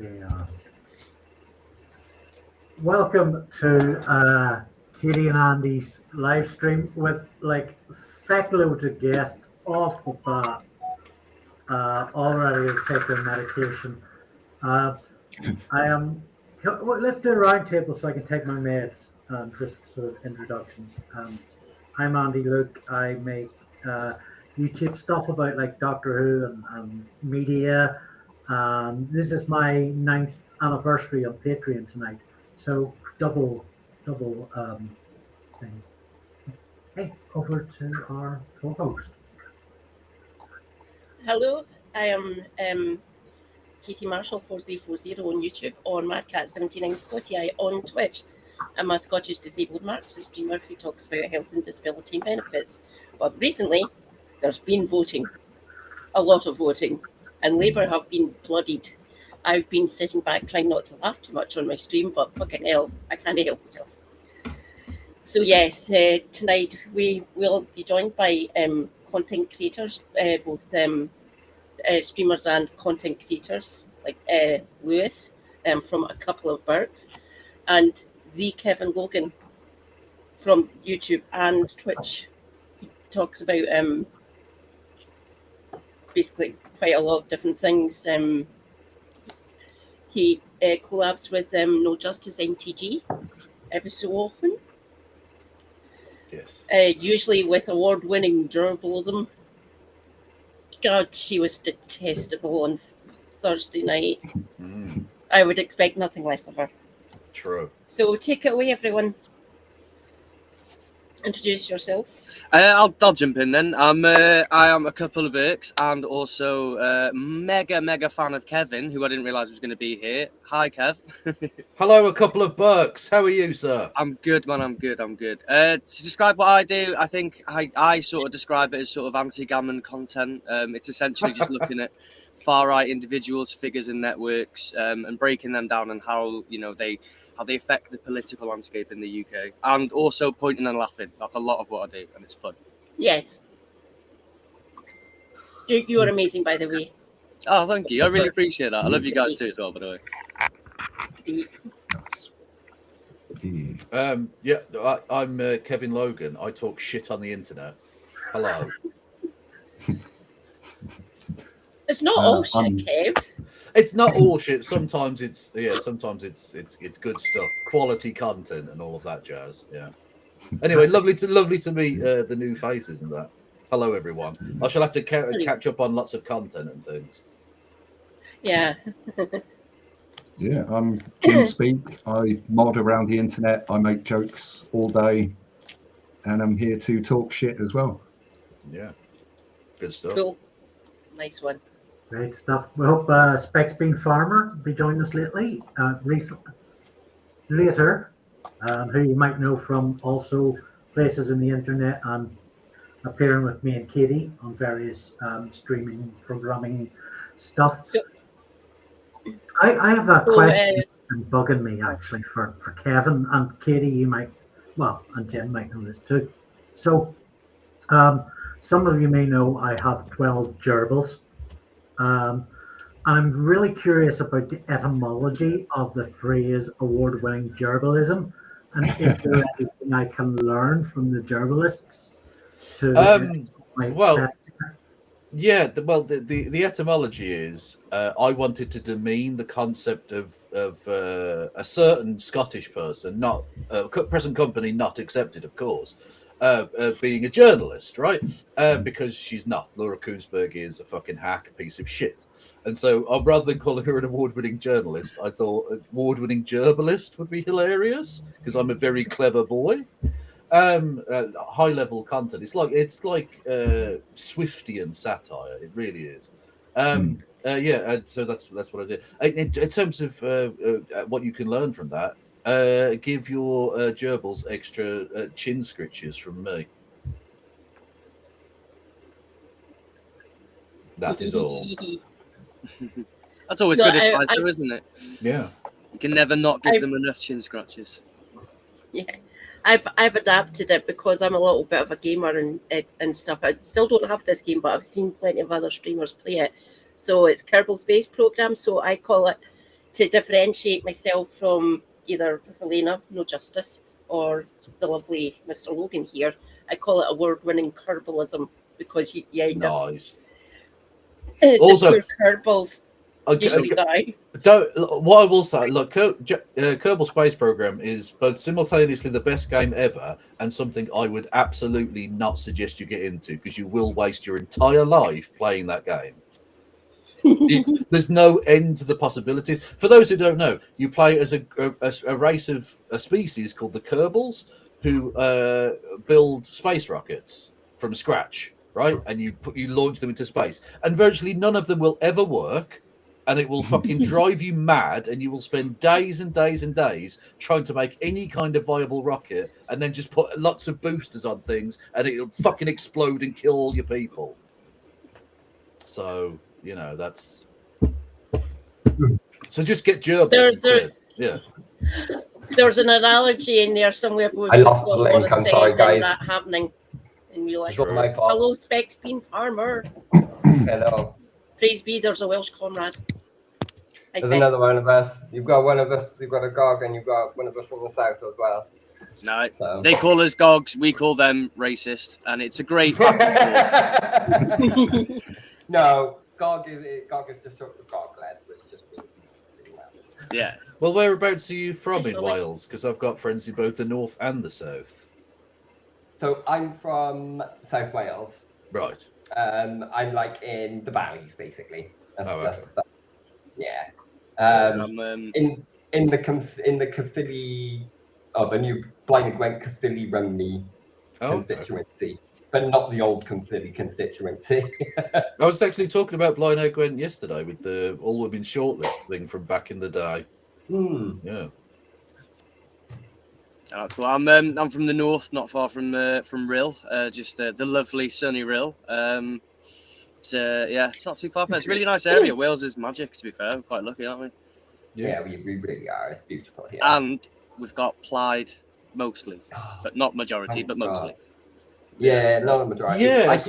Chaos. Welcome to Katie and Andy's live stream with like feckloads of guests off the bat, already taking medication. I am. Well, let's do a round table so I can take my meds. Just sort of introductions. I'm Andy Luke. I make YouTube stuff about like Doctor Who and media. This is my 9th anniversary on Patreon tonight, so double thing. Hey, over to our co-host. Hello, I am Katie Marshall 4340 on YouTube, on Madcat79 Scotty I on Twitch. I'm a Scottish disabled Marxist streamer who talks about health and disability and benefits. But recently, there's been voting, a lot of voting, and Labour have been bloodied. I've been sitting back trying not to laugh too much on my stream, but fucking hell, I can't help myself. So yes, tonight we will be joined by content creators, both streamers and content creators, like Lewis from a couple of Burkes, and the Kevin Logan from YouTube and Twitch. He talks about basically quite a lot of different things. He collabs with No Justice MTG every so often. Yes. Usually with award-winning journalism. God, she was detestable on Thursday night. I would expect nothing less of her. True. So take it away, everyone. Introduce yourselves. I'll jump in then. I am a couple of Burkes and also mega fan of Kevin, who I didn't realise was going to be here. Hi, Kev. Hello, a couple of Burkes. How are you, sir? I'm good, man. I'm good. To describe what I do, I think I sort of describe it as sort of anti-gammon content. It's essentially just looking at far-right individuals, figures, and networks, and breaking them down and how they affect the political landscape in the UK, and also pointing and laughing. That's a lot of what I do, and it's fun. Yes. You are amazing, by the way. Oh, thank you. I really appreciate that. I love you guys too as well, by the way. Yeah, I'm Kevin Logan. I talk shit on the internet. Hello. It's not all shit, Kev. It's not all shit. Sometimes it's good stuff, quality content, and all of that jazz. Yeah. Anyway, lovely to meet the new faces and that. Hello, everyone. I shall have to catch up on lots of content and things. Yeah. Yeah, I'm JimSpeak. I mod around the internet. I make jokes all day, and I'm here to talk shit as well. Yeah. Good stuff. Cool. Nice one. Great stuff. We hope Spexbeanfarmer be joining us later, who you might know from also places in the internet and appearing with me and Katie on various streaming programming stuff. So, I have a question bugging me actually for Kevin and Katie. You might, and Jen might know this too. So, some of you may know I have 12 gerbils. And I'm really curious about the etymology of the phrase award-winning gerbalism, and is there anything I can learn from the gerbalists? The etymology is I wanted to demean the concept of a certain Scottish person, not present company not accepted, of course. Being a journalist, right? Because she's not. Laura Koonsberg is a fucking hack piece of shit. And so rather than calling her an award-winning journalist, I thought award-winning gerbalist would be hilarious because I'm a very clever boy. High-level content. It's like Swiftian satire. It really is. So that's what I did. In terms of what you can learn from that, give your gerbils extra chin scritches from me. That is all. That's always good advice, though, isn't it? Yeah. You can never not give them enough chin scratches. Yeah. I've adapted it because I'm a little bit of a gamer and stuff. I still don't have this game, but I've seen plenty of other streamers play it. So it's Kerbal Space Program. So I call it to differentiate myself from either Helena, No Justice, or the lovely Mr. Logan here, I call it award-winning Kerbalism, because Nice. Also, the poor Kerbals usually die. What I will say, look, Kerbal Space Program is both simultaneously the best game ever and something I would absolutely not suggest you get into, because you will waste your entire life playing that game. There's no end to the possibilities. For those who don't know, you play as a race of a species called the Kerbals, who build space rockets from scratch, right? And you launch them into space, and virtually none of them will ever work. And it will fucking drive you mad, and you will spend days and days and days trying to make any kind of viable rocket, and then just put lots of boosters on things, and it'll fucking explode and kill all your people. So, you know, that's... So just get gerbils. Yeah. There's an analogy in there somewhere where I we've lost got the a lot link, of I'm sorry, sense guys. in that happening in real life. It's not my fault. Hello, Spexbeanfarmer. Hello. Praise be, there's a Welsh comrade. There's another one of us. You've got one of us. You've got a Gog, and you've got one of us from the south as well. No, So. they call us Gogs. We call them racist, and it's a great. No, Gog is just sort of Gog-led, which just means really well. Yeah. Well, whereabouts are you from in Excellent. Wales? Because I've got friends in both the north and the south. So I'm from South Wales. Right. I'm like in the valleys, basically. That's yeah. In the Caerphilly, the new Blaenau Gwent Caerphilly Rymney constituency, but not the old Caerphilly constituency. I was actually talking about Blaenau Gwent yesterday with the all women shortlist thing from back in the day. Yeah. That's cool. I'm from the north, not far from Rhyl, just the lovely sunny Rhyl. It's not too far from it. It's a really nice area. Wales is magic, to be fair. We're quite lucky, aren't we? Yeah, we really are. It's beautiful here. And we've got Plaid mostly, but not majority, but mostly. Yeah, not a majority. Yeah.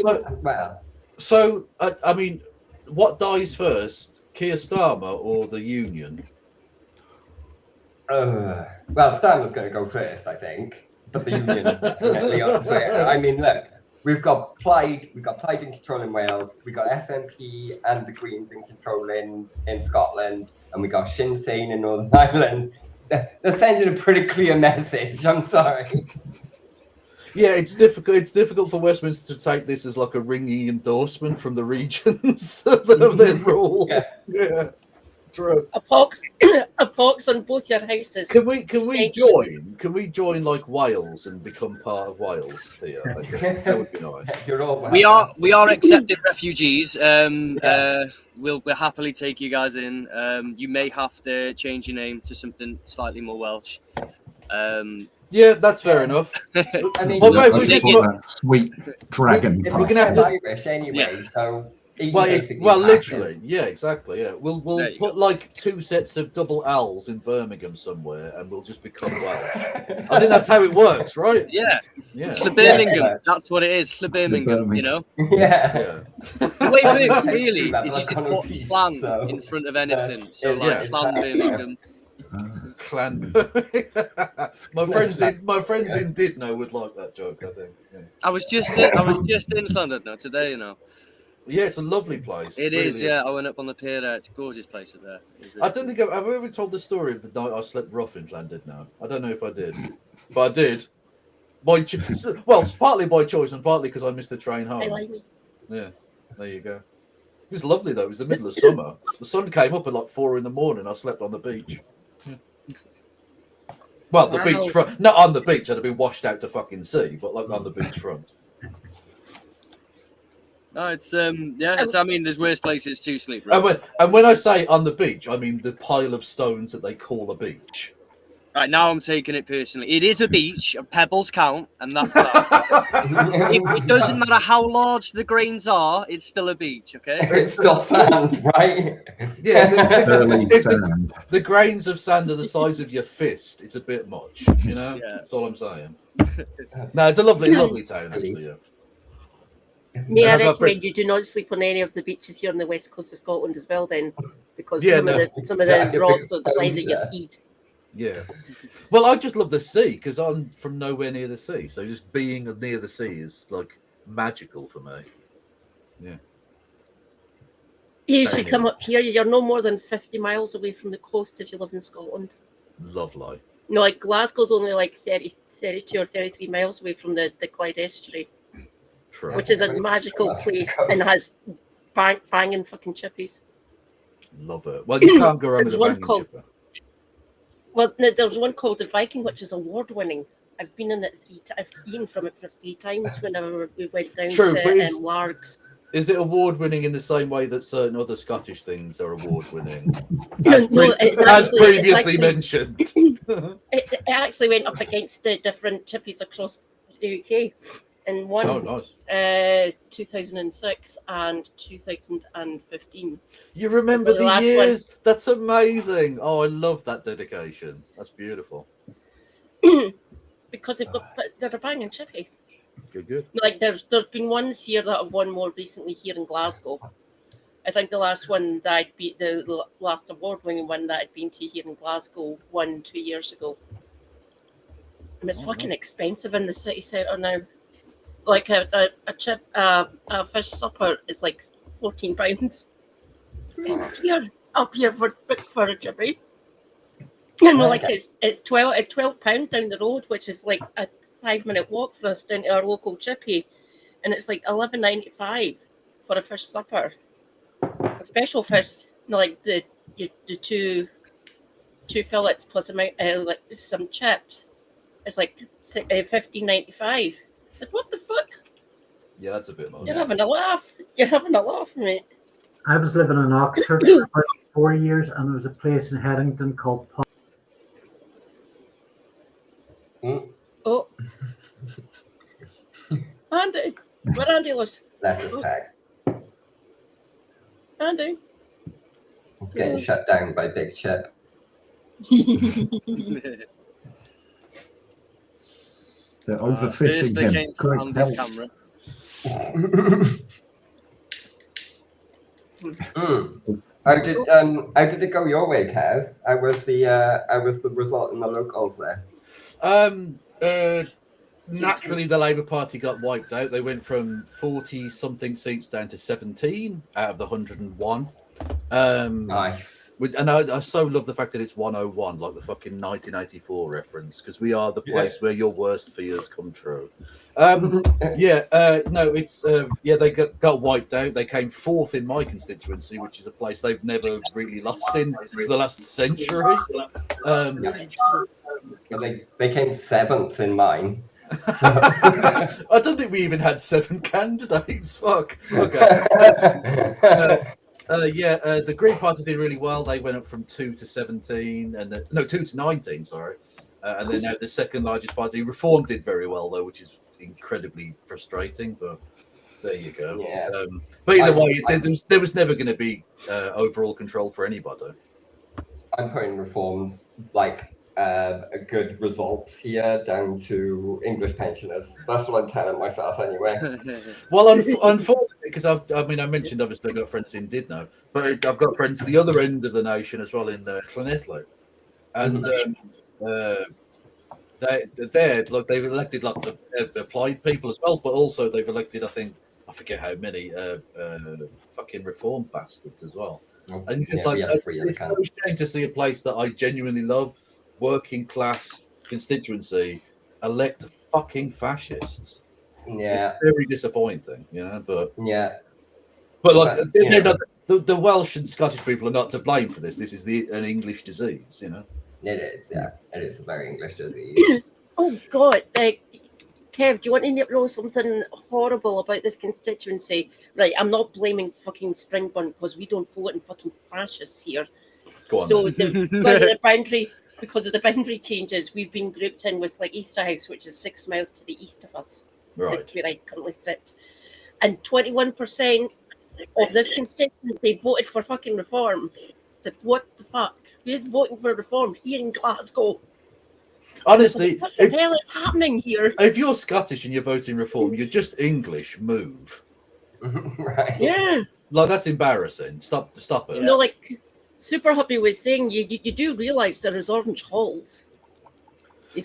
So I mean, what dies first, Keir Starmer or the Union? Well, Starmer's going to go first, I think, but the Union's definitely on its way. I mean, look, we've got Plaid in control in Wales, we've got SNP and the Greens in control in Scotland, and we got Sinn Féin in Northern Ireland. They're sending a pretty clear message. I'm sorry. Yeah, it's difficult. It's difficult for Westminster to take this as like a ringing endorsement from the regions of their rule. Yeah. True. A pox on both your houses. Can we join? Can we join like Wales and become part of Wales here? I think that would be nice. You're all We are accepting refugees. We'll happily take you guys in. You may have to change your name to something slightly more Welsh. Yeah, that's fair enough. I mean, sweet dragon. We're gonna have to Irish anyway, so. Well, literally, yeah, exactly. Yeah, we'll put like 2 sets of double L's in Birmingham somewhere, and we'll just become Welsh. I think that's how it works, right? Yeah. Birmingham. Yeah. That's what it is. Birmingham, you know. Yeah. The way it works really is you just put plan in front of anything. So like Clan Birmingham. Clan. my friends in Didno would like that joke. I think. Yeah. I was just in London today, you know. Yeah, it's a lovely place. It really is, yeah. I went up on the pier there. It's a gorgeous place up there. Really I don't think I've ever told the story of the night I slept rough in Llandudno. I don't know if I did, but I did. It's partly by choice and partly because I missed the train home. I like me. Yeah, there you go. It was lovely though. It was the middle of summer. The sun came up at like 4 in the morning. I slept on the beach. Well, the beach front, not on the beach. I'd have been washed out to fucking sea, but like on the beach front. No, it's I mean, there's worse places to sleep. Right? And when I say on the beach, I mean the pile of stones that they call a beach. Right, now I'm taking it personally. It is a beach. Pebbles count, and that's that. it doesn't matter how large the grains are. It's still a beach, okay? It's still sand, right? Yeah, sand. The grains of sand are the size of your fist. It's a bit much, you know. Yeah. That's all I'm saying. No, it's a lovely town actually. Yeah. Yeah, I And I've got recommend you do not sleep on any of the beaches here on the west coast of Scotland as well, then, because Yeah, some of no. the rocks are the size of your head. Yeah. Well, I just love the sea because I'm from nowhere near the sea. So just being near the sea is like magical for me. Yeah. You should come up here. You're no more than 50 miles away from the coast if you live in Scotland. Lovely. No, like Glasgow's only like 32 or 33 miles away from the Clyde estuary, True. which is a magical place and has banging fucking chippies. Love it. Well, you can't go wrong with There's a one banging called- chipper. Well, no, there's one called the Viking, which is award-winning. I've been in it 3 times. I've eaten from it for 3 times whenever we went down True, but to is- Largs. Is it award-winning in the same way that certain other Scottish things are award-winning? No, As previously mentioned. It actually went up against the different chippies across the UK, and one Oh, nice. 2006 and 2015. You remember The the last years? That's amazing. Oh, I love that dedication. That's beautiful. Because they're a banging chippy. Good. Like there's been ones here that have won more recently here in Glasgow. I think the last one that I'd beat, the last award-winning one that I'd been to here in Glasgow, won 2 years ago. And it's fucking expensive in the city centre now. Like a fish supper is like £14. It's dear up here for a chippy. You know, like it's £12 down the road, which is like a 5-minute walk for us down to our local chippy, and it's like $11.95 for a fish supper. A special fish, like the two fillets plus like some chips, it's like $15.95. I said, what the fuck? Yeah, that's a bit much. You're having a laugh. You're having a laugh, mate. I was living in Oxford for about 4 years, and there was a place in Headington called Oh. Andy. Where Andy lives? Left his tag. Andy. It's getting shut down by Big Chip. They're First overfishing they him. came to Great Andy's help. camera. How did it go your way, Kev? I was the result in the locals there. Naturally, the Labour Party got wiped out. They went from 40-something seats down to 17 out of the 101. Nice. And I so love the fact that it's 101, like the fucking 1984 reference, because we are the place where your worst fears come true. They got wiped out. They came 4th in my constituency, which is a place they've never really lost in for the last century. They came 7th in mine. I don't think we even had 7 candidates. Fuck. Okay. The Green Party did really well. They went up from 2 to 17, and 2 to 19. Sorry, and then now the second largest party, Reform, did very well though, which is incredibly frustrating. But there you go. Yeah. But either way, there was never going to be overall control for anybody. I'm putting Reforms like a good results here down to English pensioners. That's what I'm telling myself anyway. Well, unfortunately, because I mentioned obviously I've got friends in Didno, but I've got friends at the other end of the nation as well in Llanelli, and they've elected lots of applied people as well, but also they've elected I forget how many fucking Reform bastards as well. And it's just it's so shame to see a place that I genuinely love, working class constituency, elect fucking fascists. Yeah, it's very disappointing, But like, the Welsh and Scottish people are not to blame for this. This is an English disease, It is, yeah. It is a very English disease. Oh God, Kev, do you want to know something horrible about this constituency? Right, I'm not blaming fucking Springburn because we don't vote in fucking fascists here. Go on. So because of the boundary changes, we've been grouped in with like Easterhouse, which is 6 miles to the east of us, right, where I currently sit, and 21% of this constituency voted for fucking Reform. So what the fuck? Who's voting for Reform here in Glasgow? Honestly, what the hell is happening here? If you're Scottish and you're voting Reform, you're just English. Move. Right. Yeah. Like, that's embarrassing. Stop it. You know, like Super Hubby was saying, you do realise there is orange halls.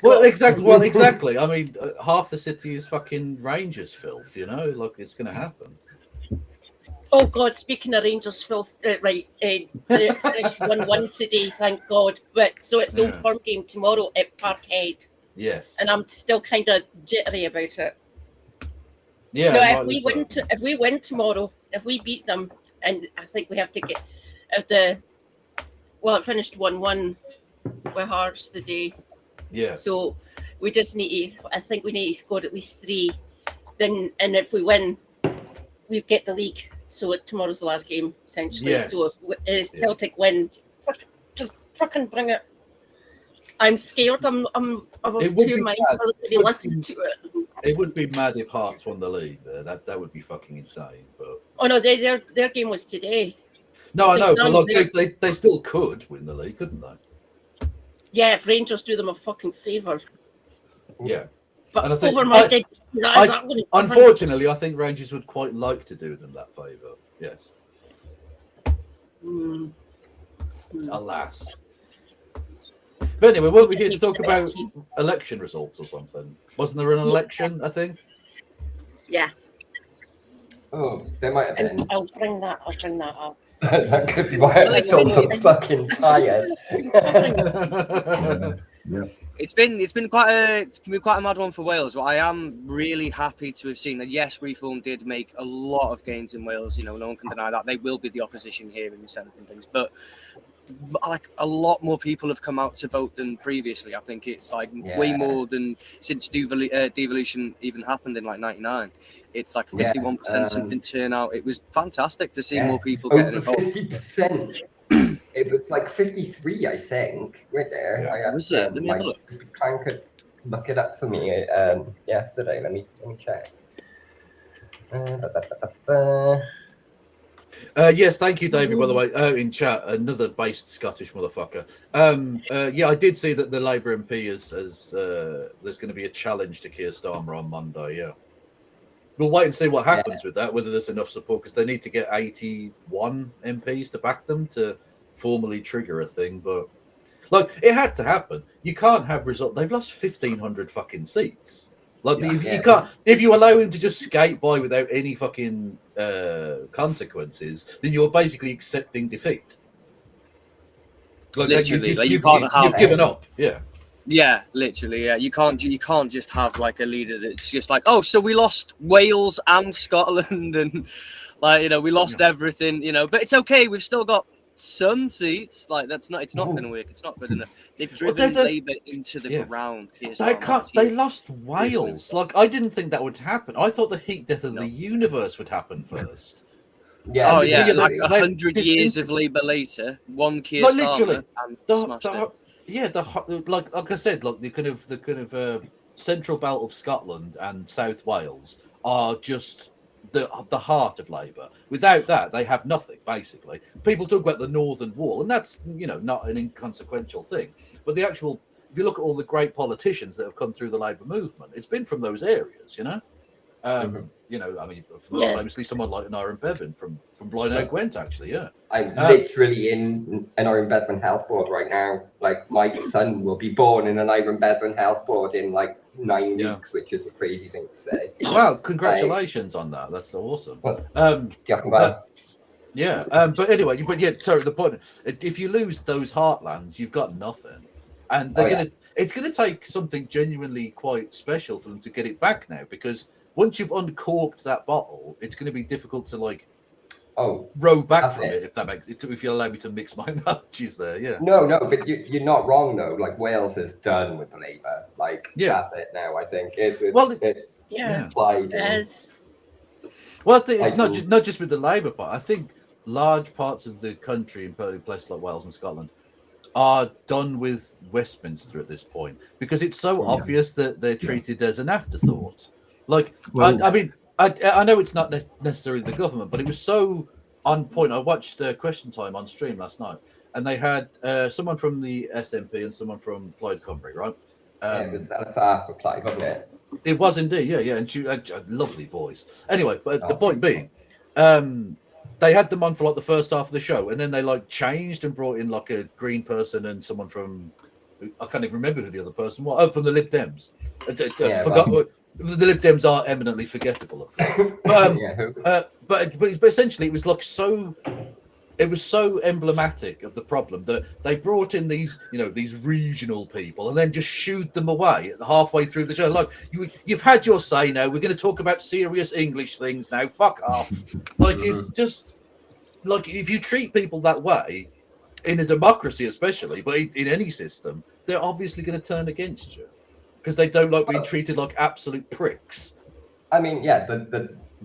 Well, exactly. I mean, half the city is fucking Rangers filth, you know? Like, it's going to happen. Oh, God, speaking of Rangers filth, right, they finished 1-1 today, thank God. But so it's the Old Firm game tomorrow at Parkhead. Yes. And I'm still kind of jittery about it. Yeah. No, if we win tomorrow, if we beat them, and I think we have to get it finished 1-1 with Hearts today. Yeah. So we just need to. I think we need to score at least 3. Then, and if we win, we get the league. So tomorrow's the last game, essentially. Yes. So if Celtic win, just fucking bring it. I'm scared. I'm of two minds whether to listen to it. It would be mad if Hearts won the league there. That would be fucking insane. But oh no, their game was today. No, I know, but look, they still could win the league, couldn't they? Yeah, if Rangers do them a fucking favour. Yeah. But and I think, over my dead eyes, unfortunately, I think Rangers would quite like to do them that favour. Yes. Alas. But anyway, weren't we here to talk about election results or something? Wasn't there an election, I think? Yeah. Oh, there might have been. I'll bring that up. That could be why I'm still so fucking tired. Yeah. It's been quite a mad one for Wales. But I am really happy to have seen that. Yes, Reform did make a lot of gains in Wales. You know, no one can deny that. They will be the opposition here in the Senate and things. But like a lot more people have come out to vote than previously. I think it's like way more than since devolution even happened in like '99. It's like 51% something turnout. It was fantastic to see more people getting involved. 50%. It was like 53, I think. Right there. Yeah. Was it? Let me have a look. Client could look it up for me yesterday. Let me check. Yes, thank you, David, by the way, in chat, another based Scottish motherfucker. Yeah, I did see that the Labour MP is there's going to be a challenge to Keir Starmer on Monday, yeah. We'll wait and see what happens with that, whether there's enough support, because they need to get 81 MPs to back them to formally trigger a thing, but like, it had to happen. You can't have result. They've lost 1,500 fucking seats. Like, you can't, if you allow him to just skate by without any fucking consequences, then you're basically accepting defeat. Like, literally, you've given up. Yeah. Yeah, literally, yeah. You can't just have like a leader that's just like, oh, so we lost Wales and Scotland and like, you know, we lost everything, you know, but it's okay, we've still got some seats. Like, it's not going to work. It's not good enough. They've driven Labour into the ground. They lost Wales. Like, I didn't think that would happen. I thought the heat death of the universe would happen first. Yeah. Oh yeah, like 100 years of Labour later, one Keir Starmer and smashed it. Yeah, like I said, like the kind of central belt of Scotland and South Wales are just the heart of Labour. Without that, they have nothing. Basically, people talk about the Northern Wall, and that's, you know, not an inconsequential thing. But the actual, if you look at all the great politicians that have come through the Labour movement, it's been from those areas, you know. You know, I mean, most famously, someone like an Iron Bevan from Blind Gwent, actually, yeah. I'm literally in an Iron Bevan health board right now. Like, my son will be born in an Iron Bevan health board in like 9 weeks, which is a crazy thing to say. Wow, congratulations on that. That's awesome. Yeah, but anyway, sorry, the point, if you lose those heartlands, you've got nothing. And it's gonna take something genuinely quite special for them to get it back now, because once you've uncorked that bottle, it's going to be difficult to like row back from it. If you allow me to mix my analogies there, yeah. No, but you're not wrong though. Like, Wales is done with Labour. Like, that's it now. I think it's applied. Well, I think not just with the Labour part. I think large parts of the country, in places like Wales and Scotland, are done with Westminster at this point, because it's so obvious that they're treated as an afterthought. Like, I mean, I know it's not necessarily the government, but it was so on point. I watched Question Time on stream last night, and they had someone from the SNP and someone from Plaid Cymru, right? It was Elsa replied, wasn't it? It was indeed, yeah. And she had a lovely voice. Anyway, but the point being, they had them on for like the first half of the show, and then they like changed and brought in like a green person and someone from, I can't even remember who the other person was. Oh, from the Lib Dems. The Lib Dems are eminently forgettable. But essentially, it was like so. It was so emblematic of the problem that they brought in these, these regional people and then just shooed them away halfway through the show. Like, you've had your say now. We're going to talk about serious English things now. Fuck off. Like, it's just like if you treat people that way in a democracy, especially, but in any system, they're obviously going to turn against you because they don't like being treated like absolute pricks. I mean, yeah,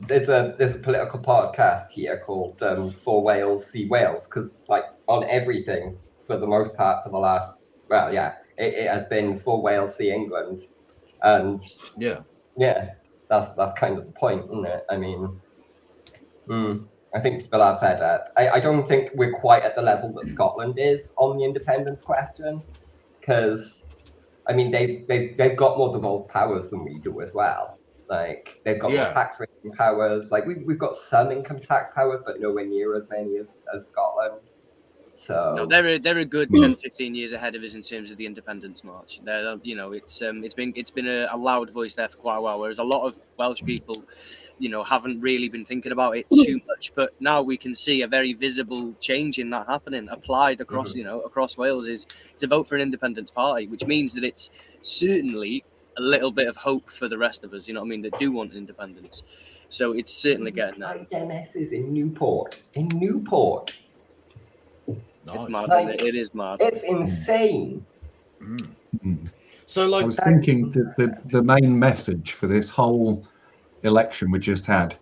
there's a political podcast here called For Wales, See Wales, because like on everything for the most part for the last, it has been For Wales, See England, and that's kind of the point, isn't it? I mean, I think people have said that. I don't think we're quite at the level that Scotland is on the independence question, because I mean they've got more devolved powers than we do as well. Like they've got more tax rating powers. Like we've got some income tax powers, but nowhere near as many as Scotland. So no, they're a good 10-15 years ahead of us in terms of the independence march. They're, it's been a loud voice there for quite a while, whereas a lot of Welsh people, haven't really been thinking about it too much. But now we can see a very visible change in that happening applied across across Wales is to vote for an independence party, which means that it's certainly a little bit of hope for the rest of us, that do want independence. So it's certainly getting there. IMS is in Newport. It's mad. It is mad. It's insane. So, like, I was thinking that the main message for this whole election we just had,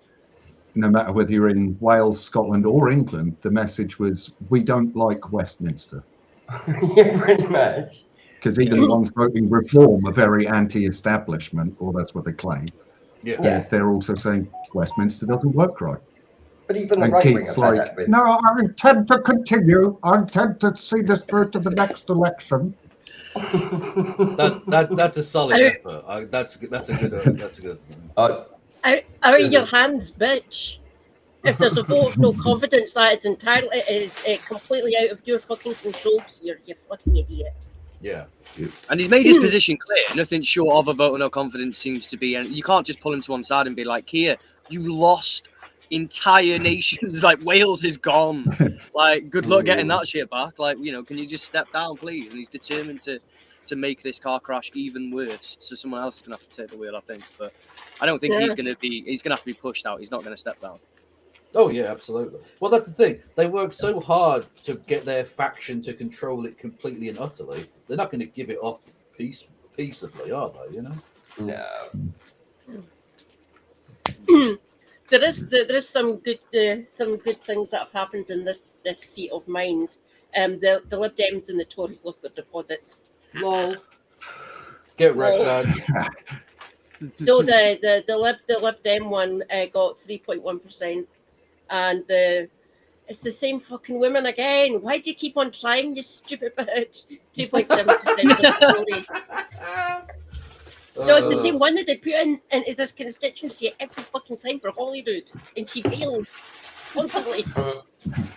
no matter whether you're in Wales, Scotland, or England, the message was, we don't like Westminster. Yeah, pretty much. Because even the ones voting reform are very anti-establishment, or that's what they claim. Yeah. They're also saying Westminster doesn't work right. But even the And right Keith's like, no, I intend to continue. I intend to see this through to the next election. That's a solid effort. That's a good. Out of your hands, bitch. If there's a vote of no confidence, that is completely out of your fucking control. You fucking idiot. Yeah. And he's made his position clear. Nothing short of a vote of no confidence seems to be. And you can't just pull him to one side and be like, here, you lost entire nations. Like, Wales is gone. Like, good luck getting that shit back. Like, can you just step down, please? And he's determined to make this car crash even worse. So someone else is going to have to take the wheel, I think. But I don't think he's going to have to be pushed out. He's not going to step down. Oh, yeah, absolutely. Well, that's the thing. They work so hard to get their faction to control it completely and utterly. They're not going to give it up peaceably, are they, No. There is some good things that have happened in this seat of mines. The Lib Dems and the Tories lost their deposits. Lol. Get wrecked, lads. So the Lib Dem one got 3.1%, and it's the same fucking women again. Why do you keep on trying, you stupid bitch? 2.7%. No, it's the same one that they put into this constituency every fucking time for Holyrood, and she fails constantly.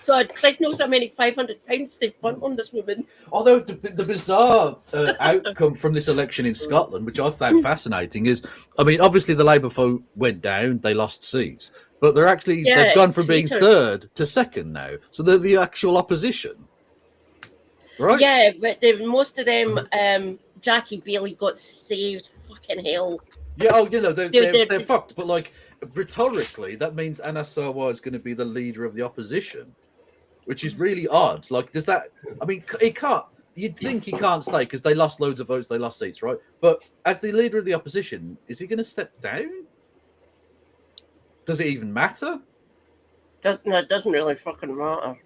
So I'd like to know how many £500 they've won on this woman. Although the bizarre outcome from this election in Scotland, which I found fascinating, is, I mean, obviously the Labour vote went down, they lost seats, but they've gone from being third to second now. So they're the actual opposition. Right? Yeah, but most of them, Jackie Bailey got saved. Fucking hell. Yeah, they're fucked, but like, rhetorically, that means Anna Sarwar is going to be the leader of the opposition, which is really odd. Like, does that? I mean, he can't. You'd think he can't stay because they lost loads of votes, they lost seats, right? But as the leader of the opposition, is he going to step down? Does it even matter? It doesn't really fucking matter.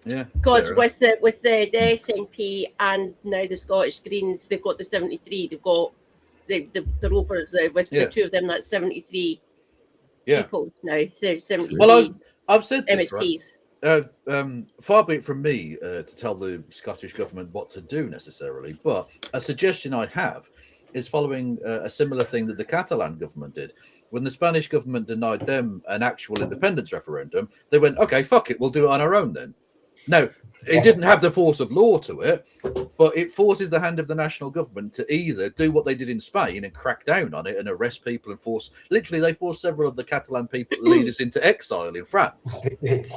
Yeah. Because with the SNP and now the Scottish Greens, they've got the 73. They've got they're over with the two of them. That's 73 people now. So 73. Well, I've said this, MSPs. Right? Far be it from me to tell the Scottish government what to do necessarily, but a suggestion I have is following a similar thing that the Catalan government did. When the Spanish government denied them an actual independence referendum, they went, okay, fuck it, we'll do it on our own then. No, it didn't have the force of law to it, but it forces the hand of the national government to either do what they did in Spain and crack down on it and arrest people and they forced several of the Catalan leaders into exile in France.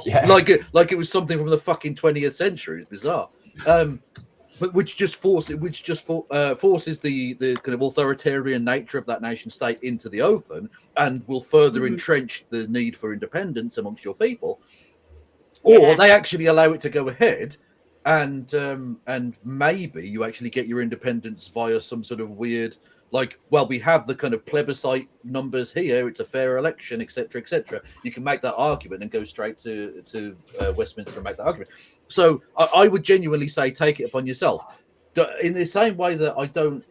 Yeah. Like it was something from the fucking 20th century. It's bizarre. But which just forces the kind of authoritarian nature of that nation state into the open and will further entrench the need for independence amongst your people. Or they actually allow it to go ahead, and maybe you actually get your independence via some sort of weird, like, well, we have the kind of plebiscite numbers here, it's a fair election, etc., etc. You can make that argument and go straight to Westminster and make that argument. So I would genuinely say take it upon yourself. In the same way that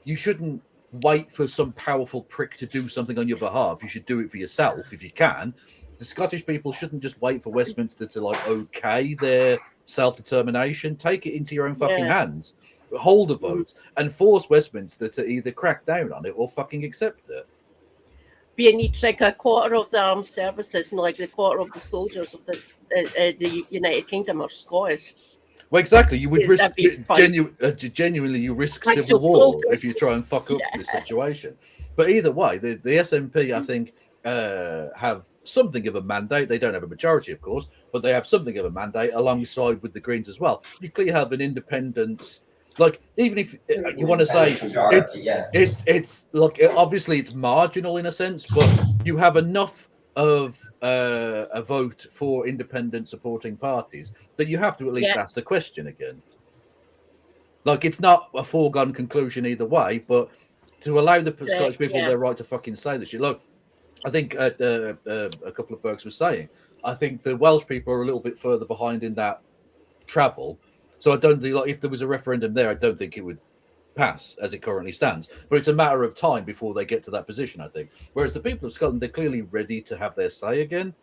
you shouldn't wait for some powerful prick to do something on your behalf. You should do it for yourself if you can. The Scottish people shouldn't just wait for Westminster to like okay their self-determination. Take it into your own fucking hands. Hold a vote and force Westminster to either crack down on it or fucking accept it. But you need like a quarter of the armed services, like the quarter of the soldiers of the United Kingdom are Scottish. Well, exactly. You would risk genuinely. You risk civil war if you try and fuck up the situation. But either way, the SNP, I think, have something of a mandate. They don't have a majority, of course, but they have something of a mandate alongside with the Greens as well. You clearly have an independence. Like, even if you want to say it's look, obviously it's marginal in a sense, but you have enough of a vote for independent supporting parties that you have to at least ask the question again. Like, it's not a foregone conclusion either way, but to allow the Scottish people their right to fucking say this shit. Look, I think a couple of Burkes was saying, I think the Welsh people are a little bit further behind in that travel. So I don't think, like, if there was a referendum there, I don't think it would pass as it currently stands. But it's a matter of time before they get to that position, I think. Whereas the people of Scotland, they're clearly ready to have their say again.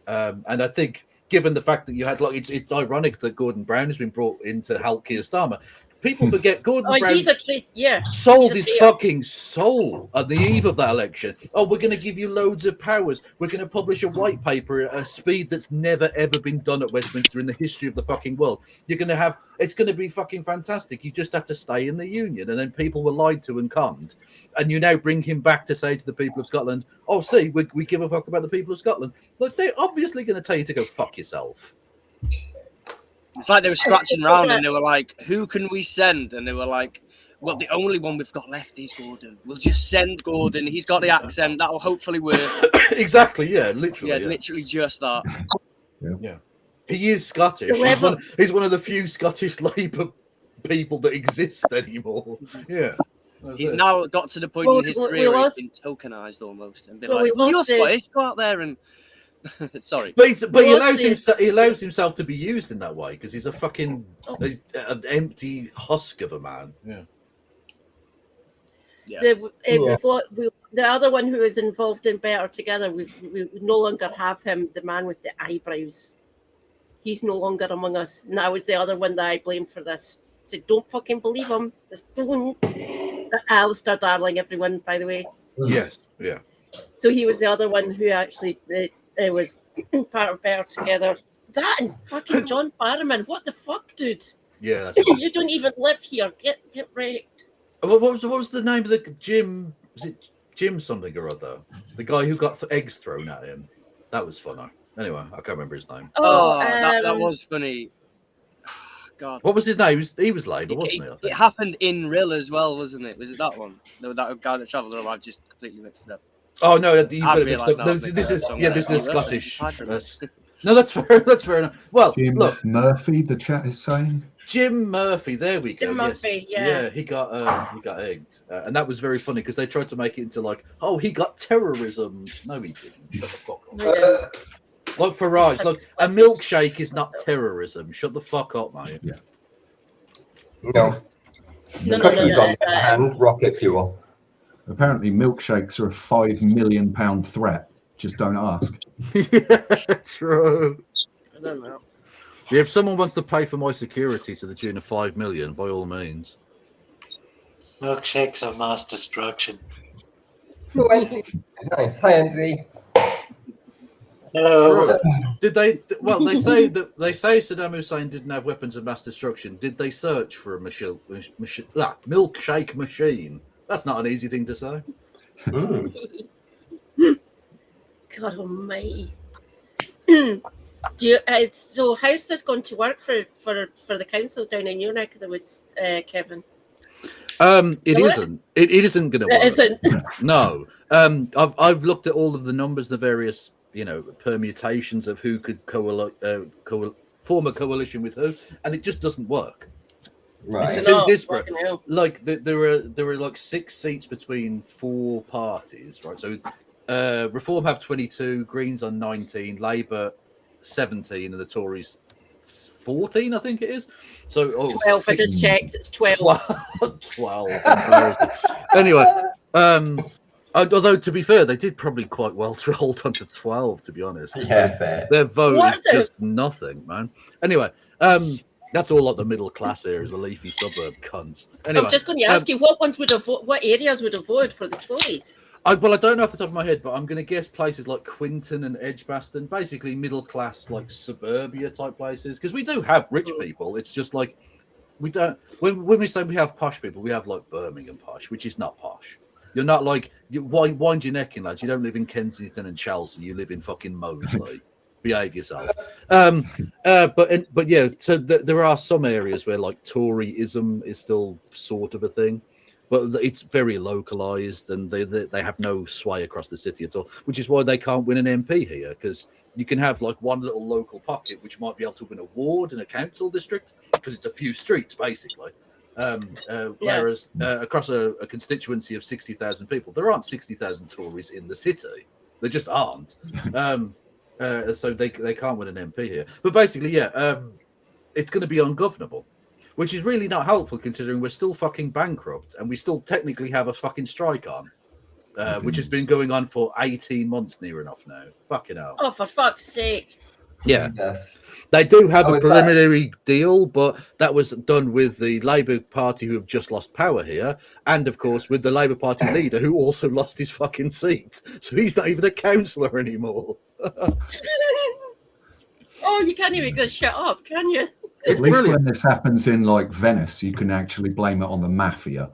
And I think, given the fact that you had, like, it's ironic that Gordon Brown has been brought in to help Keir Starmer. People forget Gordon Brown sold his fucking soul at the eve of that election. Oh, we're going to give you loads of powers. We're going to publish a white paper at a speed that's never, ever been done at Westminster in the history of the fucking world. You're going to have, it's going to be fucking fantastic. You just have to stay in the Union. And then people were lied to and conned. And you now bring him back to say to the people of Scotland, oh, see, we give a fuck about the people of Scotland. Look, they're obviously going to tell you to go fuck yourself. It's like they were scratching around and they were like, who can we send? And they were like, well, the only one we've got left is Gordon. We'll just send Gordon. He's got the accent. That'll hopefully work. Exactly, yeah, literally. Yeah, literally just that. Yeah. He is Scottish. He's one of the few Scottish Labour people that exist anymore. Yeah. He's now got to the point in his career where he's been tokenised almost. And be like, you're Scottish, go out there and... Sorry, but he allows himself to be used in that way because he's a fucking an empty husk of a man. The other one who is involved in Better Together, we no longer have him, the man with the eyebrows. He's no longer among us. And that was the other one that I blamed for this. So don't fucking believe him. Just don't. Alistair Darling, everyone, by the way. Yes, yeah. So he was the other one who actually was part of Better Together. That and fucking John Barrowman. What the fuck, dude? Yeah, that's you don't even live here. Get wrecked. What was the name of the Jim? Was it Jim something or other? The guy who got eggs thrown at him. That was funny. Anyway, I can't remember his name. That was funny. God. What was his name? He was Labour, wasn't he? I think. It happened in Rill as well, wasn't it? Was it that one? No, that guy that travelled around. I've just completely mixed it up. Oh no, this is Scottish. No, that's fair. That's fair enough. Well, Jim look, Murphy, the chat is saying. Jim Murphy, there we go. Jim Murphy, yeah, he got egged, and that was very funny because they tried to make it into like, oh, he got terrorism. No, he didn't. Shut the fuck up. Look, Farage, look, a milkshake is not terrorism. Shut the fuck up, mate. Yeah. No. Cookies on the other hand, rocket fuel. Apparently, milkshakes are a £5 million threat. Just don't ask. Yeah, true. I don't know. Yeah, if someone wants to pay for my security to the tune of 5 million, by all means. Milkshakes of mass destruction. Oh, Andree. Nice. Hi, Andree. Hello. True. Did they? Well, they say Saddam Hussein didn't have weapons of mass destruction. Did they search for a milkshake machine? That's not an easy thing to say. Mm. God almighty. Do you, so how's this going to work for the council down in your neck of the woods, Kevin? It isn't. It isn't going to work. It isn't. No. I've looked at all of the numbers, the various permutations of who could form a coalition with who, and it just doesn't work. Right. It's too disparate. Like there are like 6 seats between 4 parties, right? So Reform have 22, Greens on 19, Labour 17, and the Tories 14, I think it is. So 12. I just checked. It's 12. 12. Anyway, although to be fair, they did probably quite well to hold on to 12. To be honest, Yeah, fair. their vote is just nothing, man. Anyway, that's all like the middle class areas, the leafy suburb cunts. Anyway, I'm just going to ask you what areas would have voted for the Tories? I don't know off the top of my head, but I'm going to guess places like Quinton and Edgbaston, basically middle class, like suburbia type places. Because we do have rich people. It's just like we don't. When we say we have posh people, we have like Birmingham posh, which is not posh. You're not like wind your neck in, lads. You don't live in Kensington and Chelsea. You live in fucking Moseley. Behave yourself. But yeah. So there are some areas where like Toryism is still sort of a thing. But it's very localized, and they have no sway across the city at all, which is why they can't win an MP here, because you can have like one little local pocket which might be able to win a ward in a council district because it's a few streets basically. Whereas across a constituency of 60,000 people, there aren't 60,000 Tories in the city. There just aren't. So they can't win an MP here. But basically, it's going to be ungovernable. Which is really not helpful considering we're still fucking bankrupt and we still technically have a fucking strike on, which has been going on for 18 months near enough now. Fucking hell. Oh, for fuck's sake. Yeah. Yes. They do have a preliminary deal, but that was done with the Labour Party who have just lost power here. And, of course, with the Labour Party leader who also lost his fucking seat. So he's not even a councillor anymore. Oh, you can't even get shut up, can you? At least when this happens in like Venice, you can actually blame it on the mafia.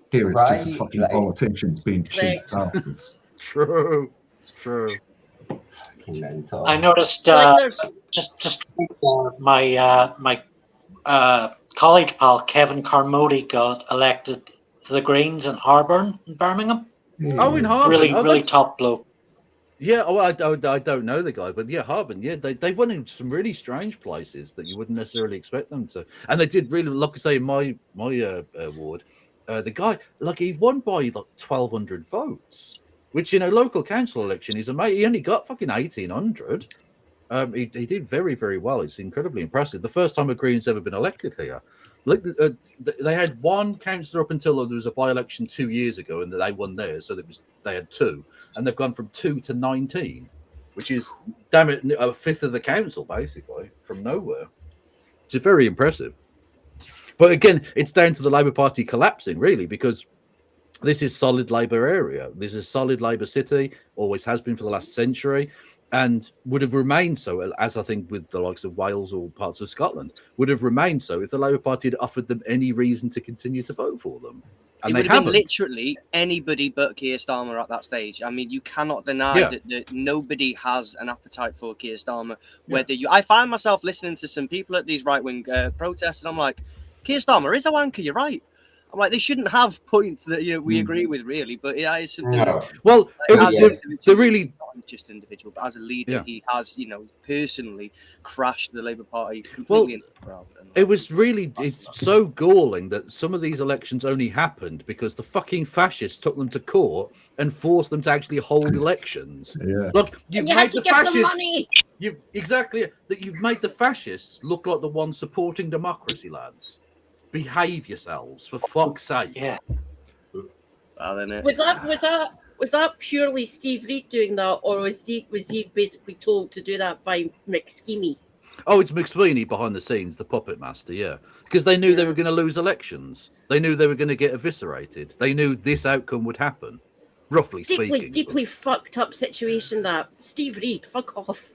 Here it's just the fucking politicians being cheap bastards. True. I noticed just my colleague pal Kevin Carmody got elected to the Greens in Harburn in Birmingham. Oh, in Harburn. Really top bloke. Yeah, I don't know the guy, but yeah, Harburn, yeah, they went in some really strange places that you wouldn't necessarily expect them to, and they did really, like I say, in my ward, the guy, like he won by like 1,200 votes, which local council election is amazing. He only got fucking 1,800. He did very, very well. It's incredibly impressive. The first time a Green's ever been elected here. They had one councillor up until there was a by-election 2 years ago, and they won theirs, so they had 2, and they've gone from 2 to 19, which is, damn it, a fifth of the council basically from nowhere. It's very impressive. But again, it's down to the Labour Party collapsing, really, because this is solid Labour area. This is a solid Labour city, always has been for the last century. And would have remained so, as I think with the likes of Wales or parts of Scotland, would have remained so if the Labour Party had offered them any reason to continue to vote for them. And it would have been literally anybody but Keir Starmer at that stage. I mean, you cannot deny that nobody has an appetite for Keir Starmer. I find myself listening to some people at these right-wing protests, and I'm like, Keir Starmer is a wanker, you're right. I'm like, they shouldn't have points that we agree with, really, but it is something. Well, they're really not just an individual, but as a leader, he has, personally crashed the Labour Party completely. Well, into the crowd. It's so galling that some of these elections only happened because the fucking fascists took them to court and forced them to actually hold elections. Yeah. Look, you've made the fascists. You've made the fascists look like the ones supporting democracy, lads. Behave yourselves, for fuck's sake. Yeah. Was that purely Steve Reid doing that, or was he basically told to do that by Mick Schemey? Oh, it's McSweeney behind the scenes, the puppet master, yeah. Because they knew they were going to lose elections. They knew they were going to get eviscerated. They knew this outcome would happen, roughly speaking. Deeply fucked up situation that. Steve Reed, fuck off.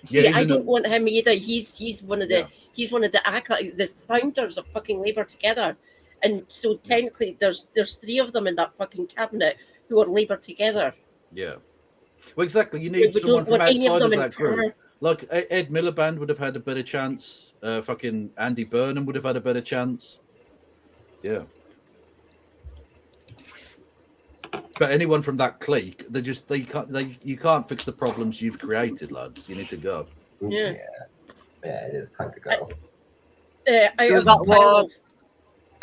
See, Yeah, I don't want him either. He's one of the the founders of fucking Labour Together, and so technically there's 3 of them in that fucking cabinet who are Labour Together. Yeah. Well, exactly. You need We someone don't from want any of outside them of in that group. power. Like Ed Miliband would have had a better chance. Fucking Andy Burnham would have had a better chance. Yeah. But anyone from that clique, you can't fix the problems you've created, lads. You need to go. Yeah. Yeah, it is time to go.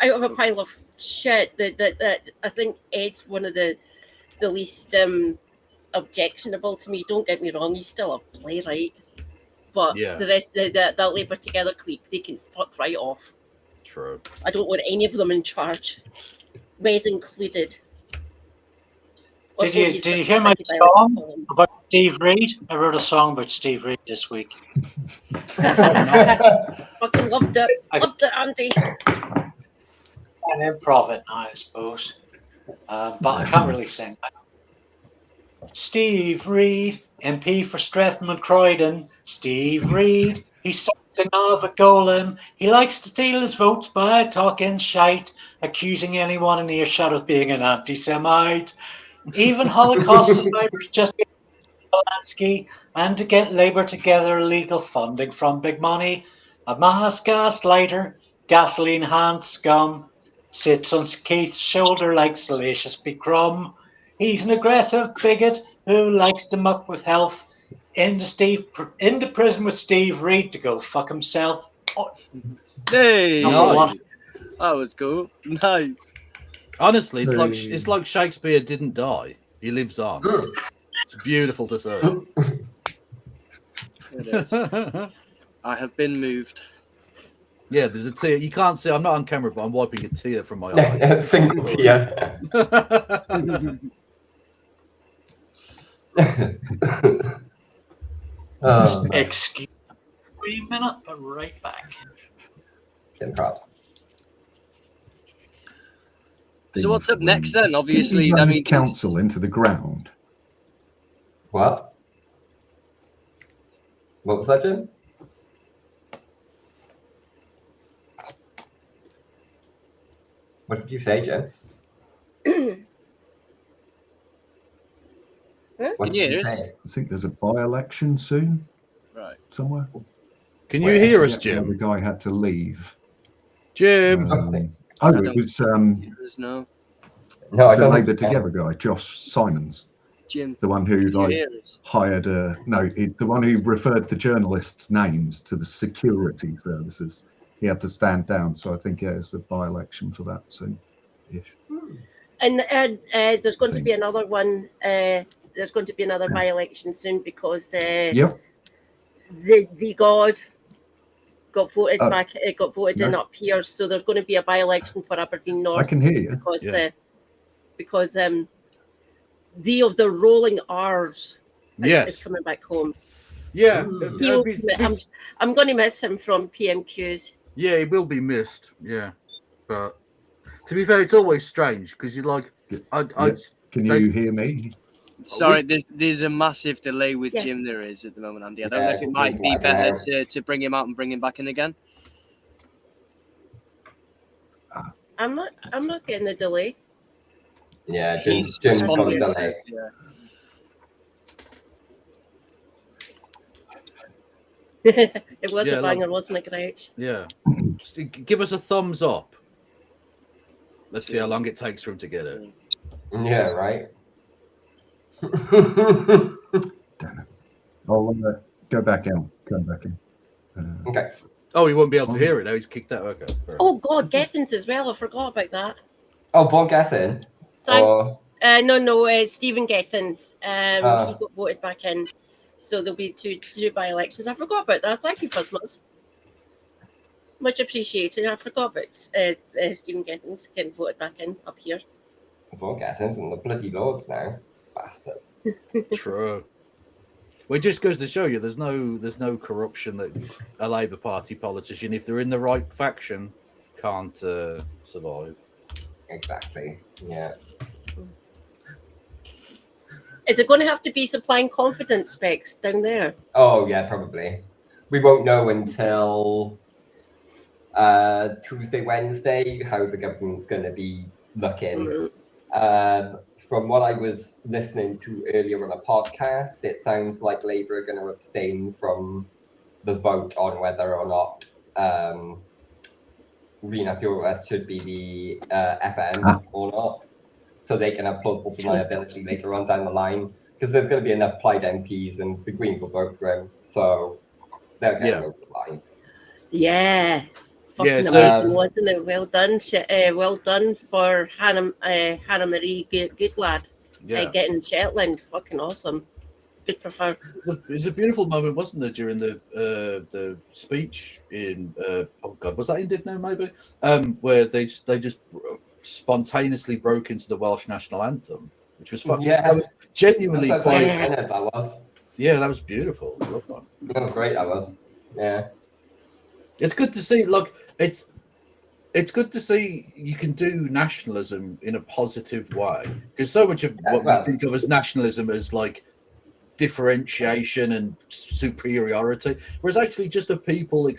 Out of a pile of shit that I think Ed's one of the least objectionable to me. Don't get me wrong, he's still a playwright. But the rest, that Labour Together clique, they can fuck right off. True. I don't want any of them in charge, Wes included. Did you hear my song about Steve Reed? I wrote a song about Steve Reed this week. Fucking loved it. Loved it, Andy. An improv it now, I suppose. But I can't really sing. Steve Reed, MP for Strathmore Croydon. Steve Reed, he's something of a golem. He likes to steal his votes by talking shite, accusing anyone in earshot of being an anti-Semite. Even Holocaust survivors just get Polanski, and to get Labour Together illegal funding from big money. A mass gaslighter, gasoline hand scum, sits on Keith's shoulder like Salacious B. Crumb. He's an aggressive bigot who likes to muck with health. Into prison with Steve Reed to go fuck himself. Hey, Nice. That was cool. Nice. Honestly, it's like Shakespeare didn't die; he lives on. It's beautiful to say. It is. I have been moved. Yeah, there's a tear. You can't see. I'm not on camera, but I'm wiping a tear from my eye. Single tear. Excuse me a minute, but right back. Props. So what's up next then? Obviously, I mean, council into the ground. What? What was that, Jim? What did you say, Jim? What Can you did hear you us? say? I think there's a by-election soon. Right. Somewhere. Can you hear us, The Jim? guy had to leave. Jim. It was No. No, I the don't. Labour Together guy, Josh Simons, Jim. the one who Can you like hear us? hired the one who referred the journalists' names to the security services. He had to stand down, so I think it's a by-election for that soon. And there's going to be another one. There's going to be another by-election soon because the God got voted back. It got voted in up here, so there's going to be a by-election for Aberdeen North. I can hear you because the rolling R's is coming back home. Yeah, I'm going to miss him from PMQs. Yeah, he will be missed. Yeah, but to be fair, it's always strange because you're like, Can you hear me? Sorry, there's a massive delay with Jim. There is at the moment, Andy. I don't know if it might be better to bring him out and bring him back in again. I'm not getting the delay. Yeah, Jim's probably done it. It was a banger, wasn't it, Grouch? Yeah. Give us a thumbs up. Let's see how long it takes for him to get it. Yeah, right. Damn it. I'll go back out. Come back in. Okay. Oh, he won't be able to hear it now. He's kicked out. Okay. Oh God, Gethins as well. I forgot about that. Oh, Bob Gethin. No, Stephen Gethins. He got voted back in, so there'll be two by-elections. I forgot about that. Thank you, Fuzzmas. Much appreciated. I forgot about Stephen Gethins getting voted back in up here. Bob Gethin's in the bloody Lords now. Bastard. True. Well, it just goes to show you there's no corruption that a Labour Party politician, if they're in the right faction, can't survive. Exactly. Yeah. Is it going to have to be supplying confidence specs down there? Oh yeah, probably. We won't know until Tuesday, Wednesday, how the government's going to be looking. From what I was listening to earlier on a podcast, it sounds like Labour are going to abstain from the vote on whether or not Rena Bureau should be the FM or not, so they can have plausible deniability later on down the line, because there's going to be enough Plaid MPs and the Greens will vote for him, so they're going to go to the line. Yeah. Fucking so- amazing, wasn't it? Well done, well done for Hannah Marie Goodlad getting Shetland. Fucking awesome. Good for her. It was a beautiful moment, wasn't there, during the speech in oh god, was that in Didno maybe? Where they just spontaneously broke into the Welsh national anthem, which was fucking that was genuinely quite. That was. Yeah, that was beautiful. I love that. That was great. That was. Yeah. It's good to see. Look, it's good to see you can do nationalism in a positive way, because so much of what we think of as nationalism is like differentiation and superiority, whereas actually just a people,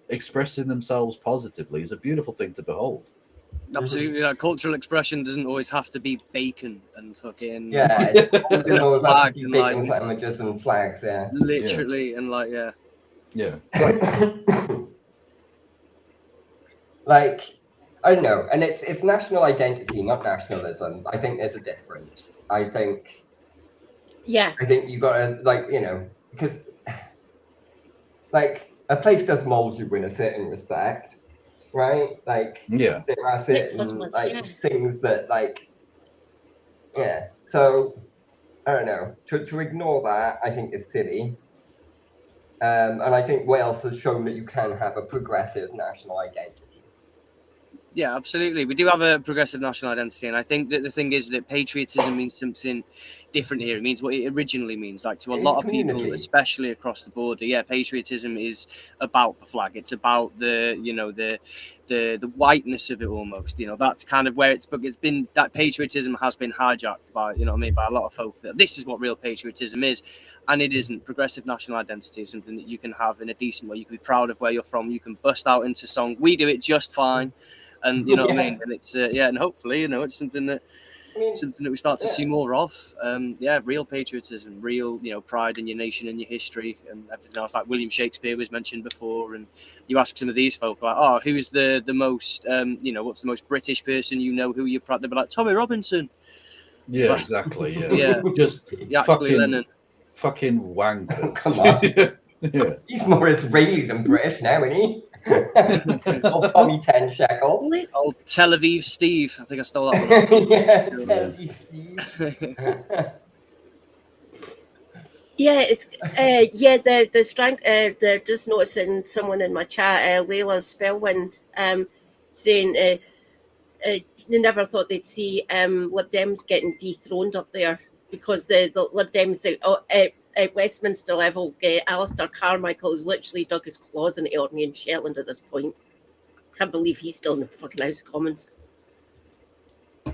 expressing themselves positively is a beautiful thing to behold. Absolutely, like, cultural expression doesn't always have to be bacon and fucking it doesn't always have to be and, bacon like, sandwiches and flags. Yeah. Literally, and like Yeah. Like, I don't know, and it's national identity, not nationalism. I think there's a difference. I think you gotta, like, because like a place does mold you in a certain respect, right? Like, there are certain things that, like, so I don't know, to ignore that, I think it's silly. And I think Wales has shown that you can have a progressive national identity. Yeah, absolutely. We do have a progressive national identity, and I think that the thing is that patriotism means something different here. It means what it originally means. Like, to a lot of people, especially across the border, patriotism is about the flag. It's about the whiteness of it almost. That's kind of where it's been, that patriotism has been hijacked by, by a lot of folk, that this is what real patriotism is, and it isn't. Progressive national identity is something that you can have in a decent way. You can be proud of where you're from. You can bust out into song. We do it just fine. And what I mean, and it's and hopefully it's something that we start to see more of. Real patriotism, real pride in your nation and your history and everything else. Like William Shakespeare was mentioned before, and you ask some of these folk like, oh, who's the most what's the most British person who you're proud? They'll be like Tommy Robinson. Yeah, exactly. Yeah, just Yaxley Lennon. Fucking wankers. Come on. He's more Israeli than British now, isn't he? Old Tommy 10 shekels. Old Tel Aviv Steve. I think I stole that one. Tel Aviv Steve. The strength. They're just noticing someone in my chat, Layla Spellwind, saying they never thought they'd see Lib Dems getting dethroned up there, because the Lib Dems at Westminster level, Alistair Carmichael has literally dug his claws into Orkney and Shetland at this point. Can't believe he's still in the fucking House of Commons.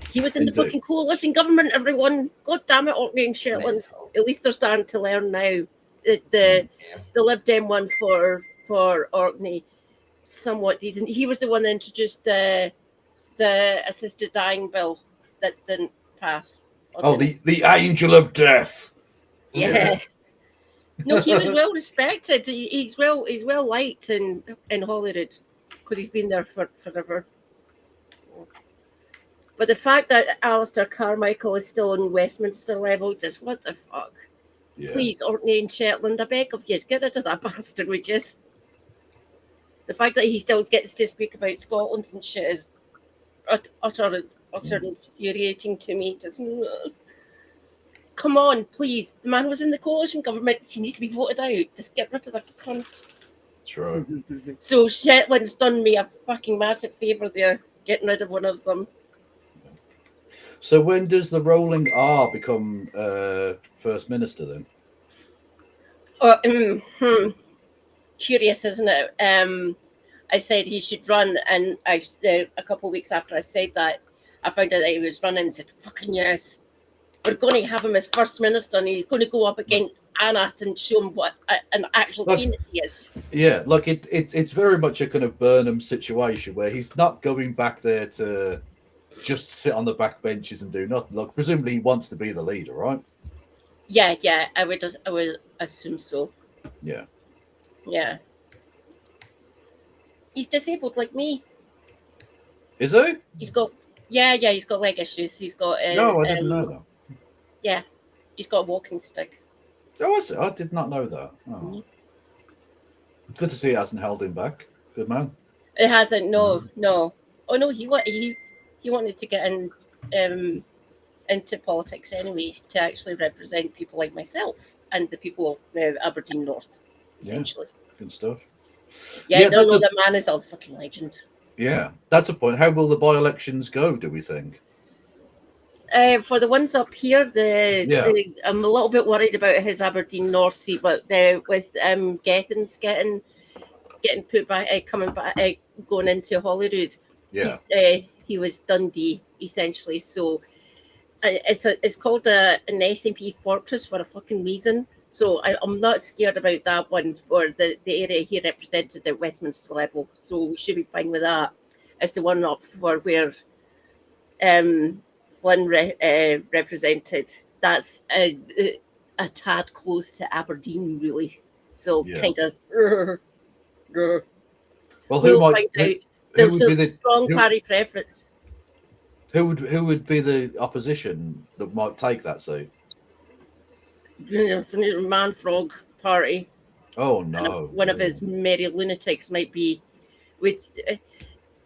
He was in the fucking coalition government, everyone. God damn it, Orkney and Shetland. At least they're starting to learn now. The Lib Dem one for Orkney, somewhat decent. He was the one that introduced the assisted dying bill that didn't pass. The angel of death. Yeah. No, he was well respected. He's well liked in Holyrood, because he's been there forever. But the fact that Alistair Carmichael is still on Westminster level, just what the fuck? Yeah. Please, Orkney and Shetland, I beg of you, get rid of that bastard. The fact that he still gets to speak about Scotland and shit is utter infuriating to me. Just come on, please. The man was in the coalition government. He needs to be voted out. Just get rid of that cunt. True. So Shetland's done me a fucking massive favour there, getting rid of one of them. So when does the rolling R become First Minister then? Curious, isn't it? I said he should run, and a couple of weeks after I said that, I found out that he was running and said, fucking yes, we're going to have him as First Minister, and he's going to go up against Anas and show him what an actual penis he is. Yeah, like it's very much a kind of Burnham situation where he's not going back there to just sit on the back benches and do nothing. Like, presumably he wants to be the leader, right? Yeah, I would assume so. Yeah. Yeah. He's disabled like me. Is he? He's got he's got leg issues. He's got No, I didn't know that. Yeah, he's got a walking stick. Oh, I did not know that. Oh. Good to see it hasn't held him back. Good man. It hasn't. No. Oh no, he wanted to get into politics anyway, to actually represent people like myself and the people of Aberdeen North, essentially. Yeah, good stuff. Yeah, no, the man is a fucking legend. Yeah, that's a point. How will the by-elections go, do we think? For the ones up here, I'm a little bit worried about his Aberdeen North seat, but with Gethens getting put back, coming back, going into Holyrood, he was Dundee essentially. So it's called an SNP fortress for a fucking reason. So I'm not scared about that one for the area he represented at Westminster level. So we should be fine with that. As the one up for where Flynn represented, that's a tad close to Aberdeen, really. So kind of. Well, who might? Who would be the strong party preference? Who would be the opposition that might take that seat? Man Frog Party. Oh no! And one of his merry lunatics might be.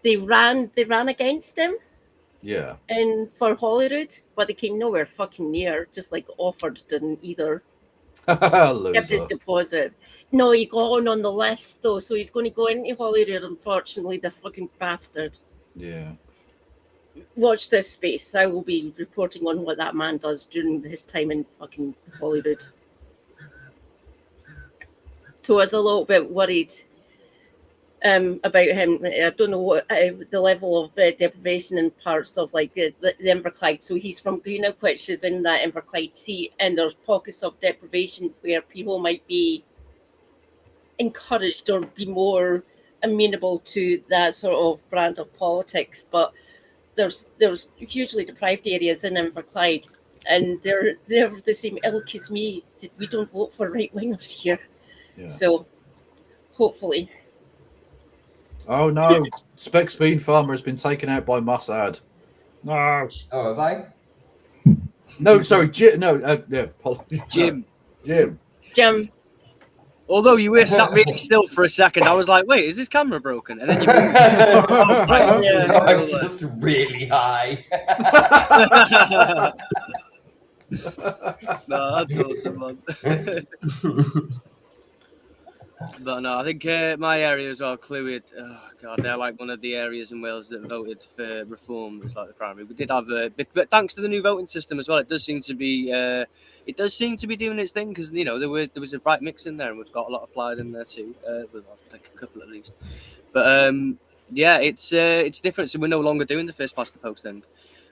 They ran against him. Yeah. And for Holyrood, but they came nowhere fucking near. Just like Offord didn't either. Kept his deposit. No, he got on the list though, so he's going to go into Holyrood. Unfortunately, the fucking bastard. Yeah. Watch this space. I will be reporting on what that man does during his time in fucking Holyrood. So I was a little bit worried about him. I don't know what the level of deprivation in parts of like the Inverclyde. So he's from Greenock, which is in that Inverclyde seat, and there's pockets of deprivation where people might be encouraged or be more amenable to that sort of brand of politics. But there's hugely deprived areas in Inverclyde, and they're the same ilk as me. We don't vote for right wingers here, so hopefully. Oh no, Spexbeanfarmer has been taken out by Mossad. No. Oh, have I? No, sorry, Jim. Jim. Although you were sat really still for a second, I was like, "Wait, is this camera broken?" And then you moved. I'm just really high. No, that's awesome, man. But no, I think my area as well, Clwyd. Oh god, they're like one of the areas in Wales that voted for reform. It's like the primary. We did have but thanks to the new voting system as well, it does seem to be doing its thing, because there was a right mix in there, and we've got a lot applied in there too. With I think a couple at least. But it's different. So we're no longer doing the first past the post end,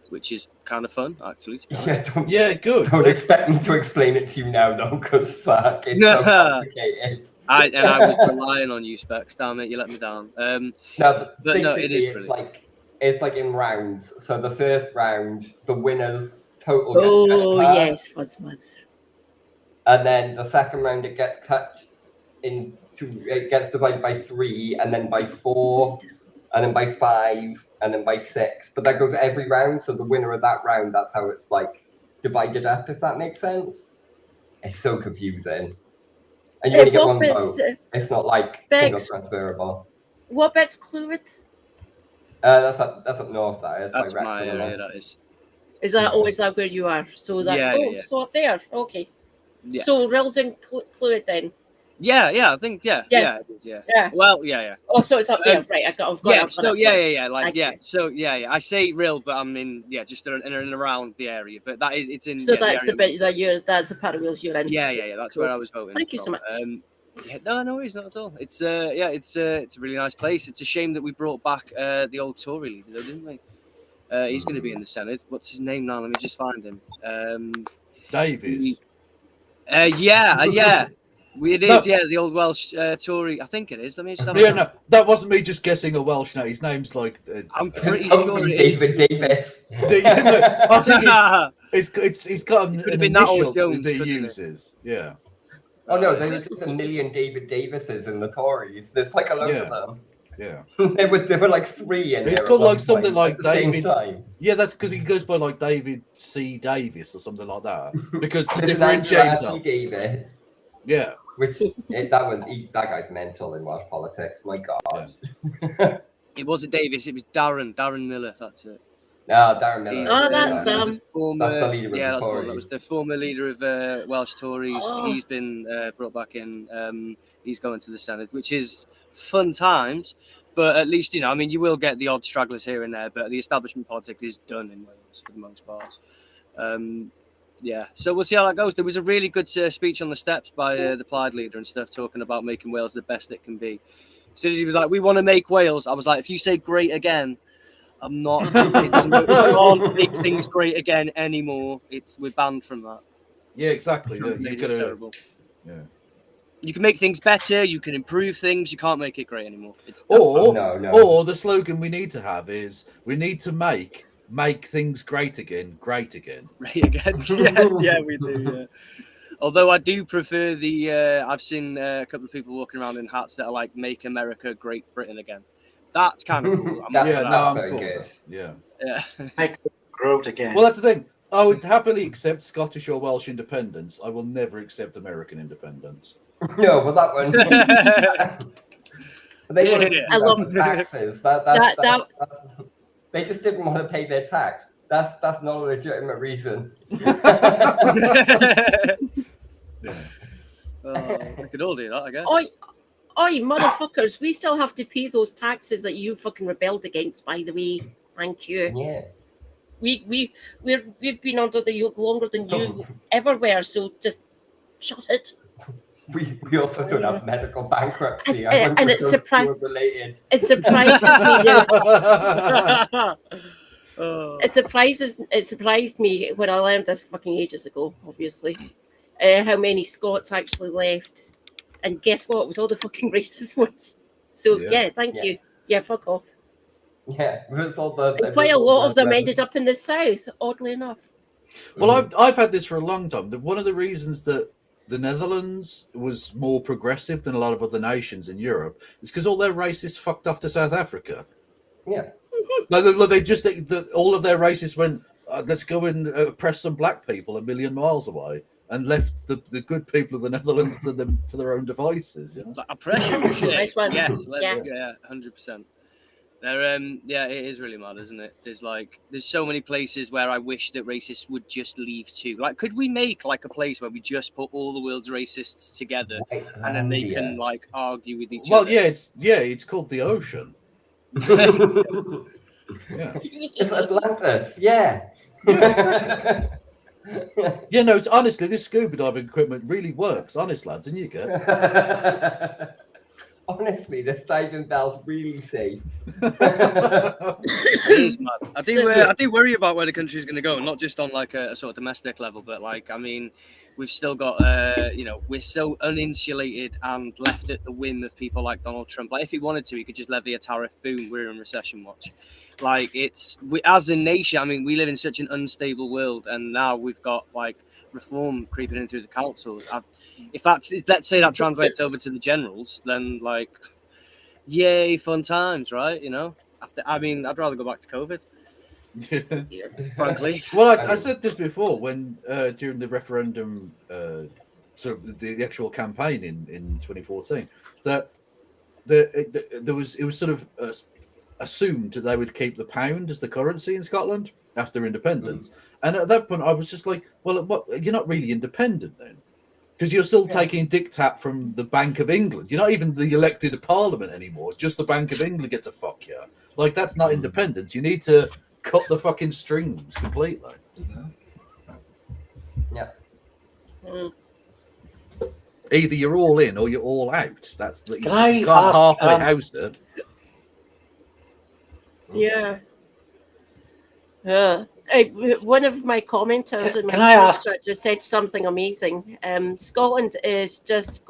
which is kind of fun, actually. Good. Don't expect me to explain it to you now, though, because fuck, it's so complicated. I was relying on you, Specs. Damn it, you let me down. But it is brilliant. It's like in rounds. So the first round, the winner's total gets cut. Yes, was. And then the second round, it gets cut into. It gets divided by 3, and then by 4, and then by 5. And then by 6, but that goes every round. So the winner of that round, that's how it's like divided up, if that makes sense. It's so confusing, and you only get one vote. It's not like single transferable. What bit's Clwyd? That's up north. That is. That's my area. That is. Is that is that where you are? So that yeah. So up there. Okay. Yeah. So Rill's in Clwyd then. Yeah, I think it is, Yeah. Well, yeah. Oh, so it's up there, right? I've got Yeah, it, so I've got it. yeah, like Thank yeah, you. so yeah. I say real, but I'm in just in and around the area. But it's in. So yeah, that's the area bit that's the part of Wales you're in. Yeah. That's Cool. where I was voting. Thank you so from. much. Yeah, no worries, not at all. It's it's a really nice place. It's a shame that we brought back the old Tory leader, though, didn't we? He's going to be in the Senate. What's his name now? Let me just find him. Davies. Yeah. It is, the old Welsh Tory. I think it is. Let me just have Yeah, no, that wasn't me just guessing a Welsh name. His name's like. I'm pretty sure it is. David Davis. I think he's got an been that initial old Jones, that he couldn't it? uses. Yeah. Oh no, there's just a million David Davises in the Tories. There's like a load of them. Yeah. there were like 3 in there. It's at called one like something point like at the same David. time. Yeah, that's because he goes by like David C. Davis or something like that. Because to There's differentiate Andree himself. Davis. Yeah. Which that guy's mental in Welsh politics. My God. Yeah. It wasn't Davis. It was Darren Miller. That's it. No, Darren Miller. Oh, that's the former. That's the leader of the That's the one. Tories. That was the former leader of Welsh Tories. Oh. He's been brought back in. He's going to the Senate, which is fun times. But at least I mean, you will get the odd stragglers here and there. But the establishment politics is done in Wales for the most part. Yeah, so we'll see how that goes. There was a really good speech on the steps by the Plaid leader and stuff, talking about making Wales the best it can be. As soon as he was like, "We want to make Wales," I was like, "If you say great again, I'm not. We can't make things great again anymore. We're banned from that." Yeah, exactly. It's terrible. Yeah. You can make things better. You can improve things. You can't make it great anymore. Or No. the slogan we need to have is we need to make things great again. Great again. Yes, yeah, we do. Yeah. Although I do prefer the. I've seen a couple of people walking around in hats that are like "Make America Great Britain Again." That's kind of cool. That's I'm very cool good. with that. Yeah. Make it grow again. Well, that's the thing. I would happily accept Scottish or Welsh independence. I will never accept American independence. No, but that one. They wanted to I love taxes. They just didn't want to pay their tax. That's not a legitimate reason. We could all do that, I guess. Oi, motherfuckers! We still have to pay those taxes that you fucking rebelled against. By the way, thank you. Yeah. We've been under the yoke longer than you ever were. So just shut it. We also don't have medical bankruptcy. And it's related. It surprises me. It surprised me when I learned this fucking ages ago. Obviously, how many Scots actually left, and guess what? It was all the fucking racist ones. So thank you. Yeah, fuck off. Yeah, it was all the. And quite a lot of them ended up in the south. Oddly enough. Well, I've had this for a long time. One of the reasons that the Netherlands was more progressive than a lot of other nations in Europe is because all their racists fucked off to South Africa. Yeah. No, all of their racists went, let's go and oppress some black people a million miles away, and left the good people of the Netherlands to their own devices. You know? Oppression, shit. Nice one. Yes, let's go. 100%. It is really mad, isn't it? There's so many places where I wish that racists would just leave too. Like, could we make like a place where we just put all the world's racists together, and then they can like argue with each other? Well, it's called the ocean. Yeah. It's Atlantis. Yeah. Yeah, no. It's, honestly, this scuba diving equipment really works. Honest, lads, and you get. Honestly, the diving bell's really safe. It is mad. I do worry about where the country is going to go, not just on like a sort of domestic level, but like, I mean, we've still got, we're so uninsulated and left at the whim of people like Donald Trump. Like, if he wanted to, he could just levy a tariff. Boom, we're in recession watch. Like, as a nation, I mean, we live in such an unstable world, and now we've got like reform creeping in through the councils. Let's say that translates over to the generals, then like, yay, fun times, right? You know, I'd rather go back to COVID. Frankly. Well, I said this before when during the referendum, sort of the actual campaign in 2014, that it was sort of assumed that they would keep the pound as the currency in Scotland after independence. And at that point, I was just like, well, what, you're not really independent then. Because you're still taking diktat from the Bank of England. You're not even the elected parliament anymore. It's just the Bank of England get to fuck you. Like, that's not independence. You need to cut the fucking strings completely. Yeah. Either you're all in or you're all out. That's you Can I can't ask, halfway house it. Yeah. One of my commenters in my Can I ask- chat just said something amazing. Scotland is just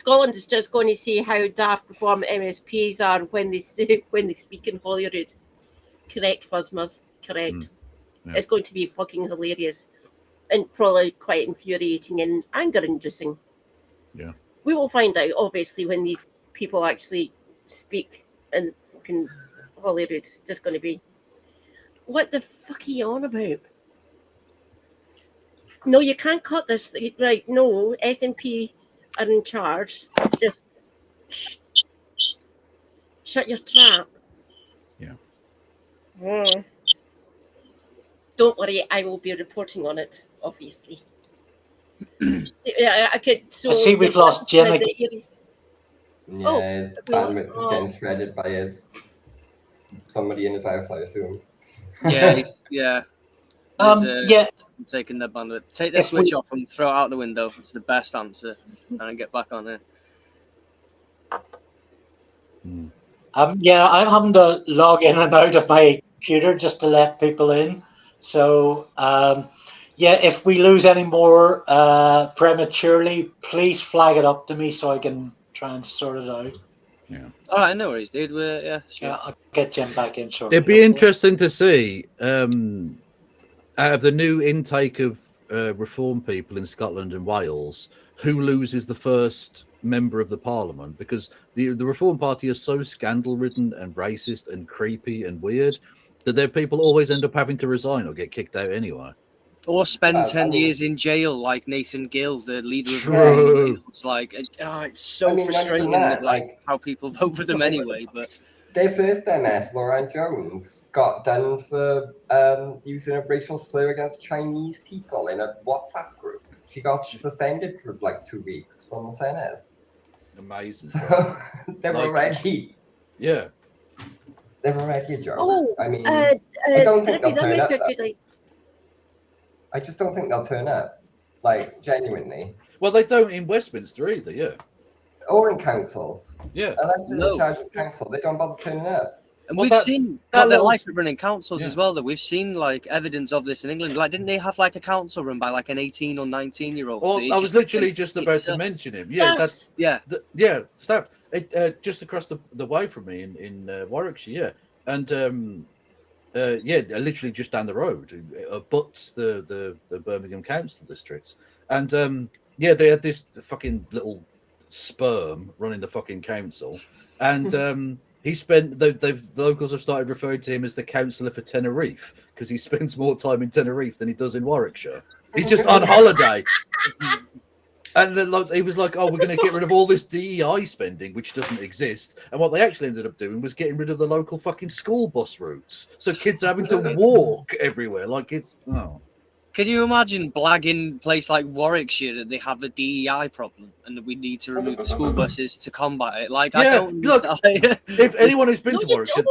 going to see how daft perform MSPs are when they speak in Holyrood. Correct, Fuzzmas. Correct. Yeah. It's going to be fucking hilarious and probably quite infuriating and anger-inducing. Yeah. We will find out, obviously, when these people actually speak in fucking Holyrood. It's just going to be, what the fuck are you on about? No, you can't cut this. Right, no, SNP are in charge. Just shut your trap. Yeah. Don't worry, I will be reporting on it, obviously. Yeah, I could. So I see we've lost Jim again. Yeah, his bandwidth is getting shredded by somebody in his house, I assume. Yeah, yeah. Yeah. Taking their bandwidth. Take the switch off and throw it out the window. It's the best answer. And get back on it. Yeah, I'm having to log in and out of my computer just to let people in. So, yeah, if we lose any more prematurely, please flag it up to me so I can try and sort it out. Yeah. All right, no worries, dude. Yeah, sure. Yeah, I'll get Jim back in shortly. It'd be interesting to see out of the new intake of reform people in Scotland and Wales, who loses the first member of the parliament, because the Reform Party is so scandal-ridden and racist and creepy and weird that their people always end up having to resign or get kicked out anyway. Or spend 10 years in jail like Nathan Gill, the leader of True. It's like, it's so frustrating like how people vote for them anyway. But their first MS, Lauren Jones, got done for using a racial slur against Chinese people in a WhatsApp group. She got suspended for like 2 weeks from the Senate. Amazing. So they're already. Yeah. They're already a joke. Oh, I mean, I don't think they'll turn up. I just don't think they'll turn up. Like, genuinely. Well, they don't in Westminster either, yeah. Or in councils. Yeah. Unless they're in charge of council, they don't bother turning up. And Well, we've seen that what they're little- like at running councils as well. That we've seen like evidence of this in England. Like, didn't they have like a council run by like an 18 or 19-year-old? Well, I was literally just about to mention him. Yeah, that's Staff. Just across the way from me in Warwickshire. Yeah, and literally just down the road, abuts the Birmingham Council districts, and they had this fucking little sperm running the fucking council, and he spent the locals have started referring to him as the councillor for Tenerife because he spends more time in Tenerife than he does in Warwickshire. He's just on holiday. And then he was like, "Oh, we're going to get rid of all this DEI spending, which doesn't exist." And what they actually ended up doing was getting rid of the local fucking school bus routes, so kids are having to walk everywhere. Like it's Can you imagine blagging a place like Warwickshire that they have a DEI problem and that we need to remove the school buses to combat it? Like, I don't look. If anyone who's been to Warwickshire,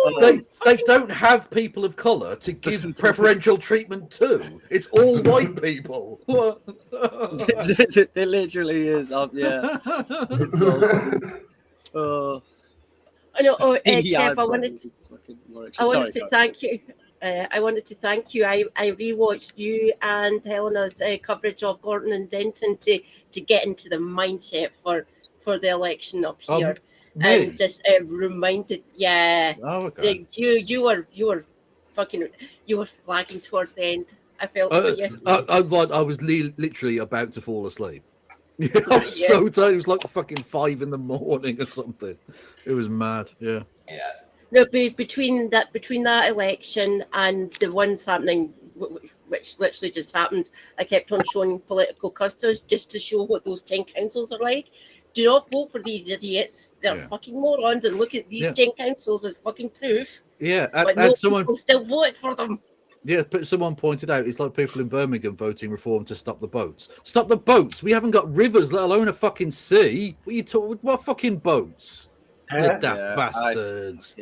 they don't have people of colour to give preferential treatment to. It's all white people. It literally is. Yeah. It's I know. Oh, DEI Kev, I wanted to thank you. I wanted to thank you. I rewatched you and Helena's coverage of Gordon and Denton to get into the mindset for the election up here, and just reminded. Yeah, okay. You were flagging towards the end. I felt for you. I was literally about to fall asleep. I was so tired. It was like fucking 5 a.m. or something. It was mad. Yeah. Yeah. No, between that election and the ones happening, which literally just happened, I kept on showing political custard just to show what those 10 councils are like. Do not vote for these idiots. They're fucking morons, and look at these 10 councils as fucking proof. Yeah, but no people still voted for them. Yeah, but someone pointed out it's like people in Birmingham voting Reform to stop the boats. Stop the boats! We haven't got rivers, let alone a fucking sea. What are you talking? What fucking boats? You daft bastards.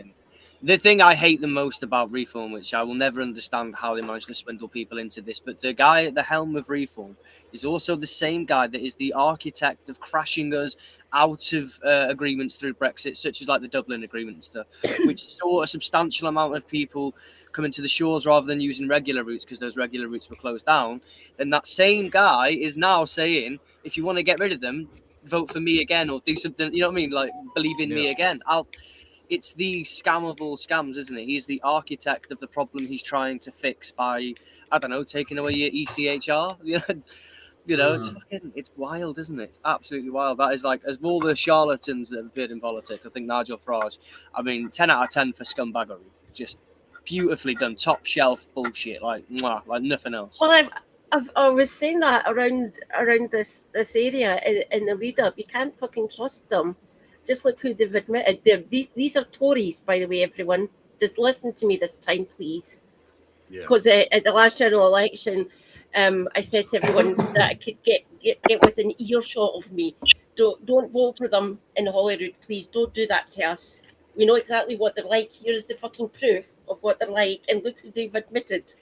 The thing I hate the most about Reform, which I will never understand how they managed to swindle people into this, but the guy at the helm of Reform is also the same guy that is the architect of crashing us out of agreements through Brexit, such as like the Dublin Agreement and stuff, which saw a substantial amount of people coming to the shores rather than using regular routes because those regular routes were closed down. Then that same guy is now saying, if you want to get rid of them, vote for me again or do something, you know what I mean? Like, believe in me again. It's the scam of all scams, isn't it? He's the architect of the problem he's trying to fix by, I don't know, taking away your ECHR. It's wild, isn't it? It's absolutely wild. That is like, as all the charlatans that have appeared in politics, I think Nigel Farage, 10 out of 10 for scumbaggery. Just beautifully done, top shelf bullshit, like nothing else. Well, I was saying that around this area in the lead up, you can't fucking trust them. Just look who they've admitted. These are Tories, by the way, everyone. Just listen to me this time, please. Because at the last general election, I said to everyone that I could get within earshot of me. Don't vote for them in Holyrood, please. Don't do that to us. We know exactly what they're like. Here is the fucking proof of what they're like, and look who they've admitted.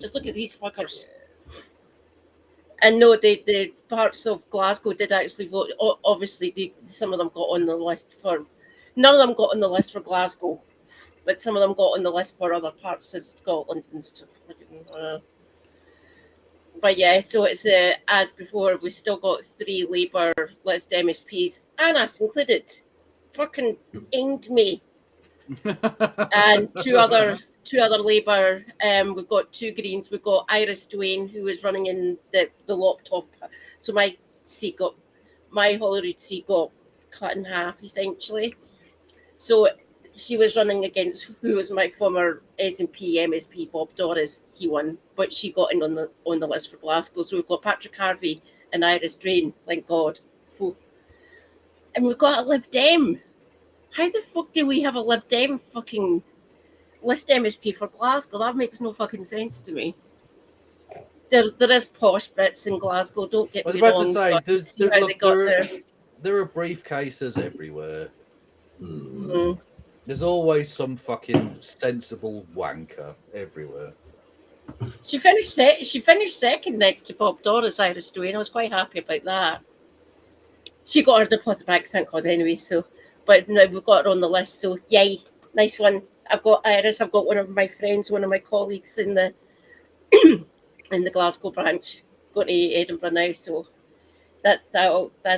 Just look at these fuckers. And no, the parts of Glasgow did actually vote. Obviously, some of them got on the list for. None of them got on the list for Glasgow, but some of them got on the list for other parts of Scotland and stuff. But yeah, so it's as before. We've still got 3 Labour list MSPs, and us included. Fucking aimed me. And two other Labour. We've got 2 Greens. We've got Iris Duane, who is running in the laptop. So my Holyrood seat got cut in half, essentially. So she was running against who was my former SNP MSP, Bob Doris. He won, but she got in on the list for Glasgow. So we've got Patrick Harvey and Iris Duane. Thank God. And we've got a Lib Dem. How the fuck do we have a Lib Dem fucking list MSP for Glasgow? That makes no fucking sense to me. There is posh bits in Glasgow, don't get me wrong. I was about to say, there are briefcases everywhere. Mm-hmm. There's always some fucking sensible wanker everywhere. She finished second next to Bob Doris, Iris Duane. I was quite happy about that. She got her deposit back, thank God, anyway. So, but now we've got her on the list. So, yay, nice one. I've got Iris. I've got one of my friends, one of my colleagues in the in the Glasgow branch, going to Edinburgh now. So that's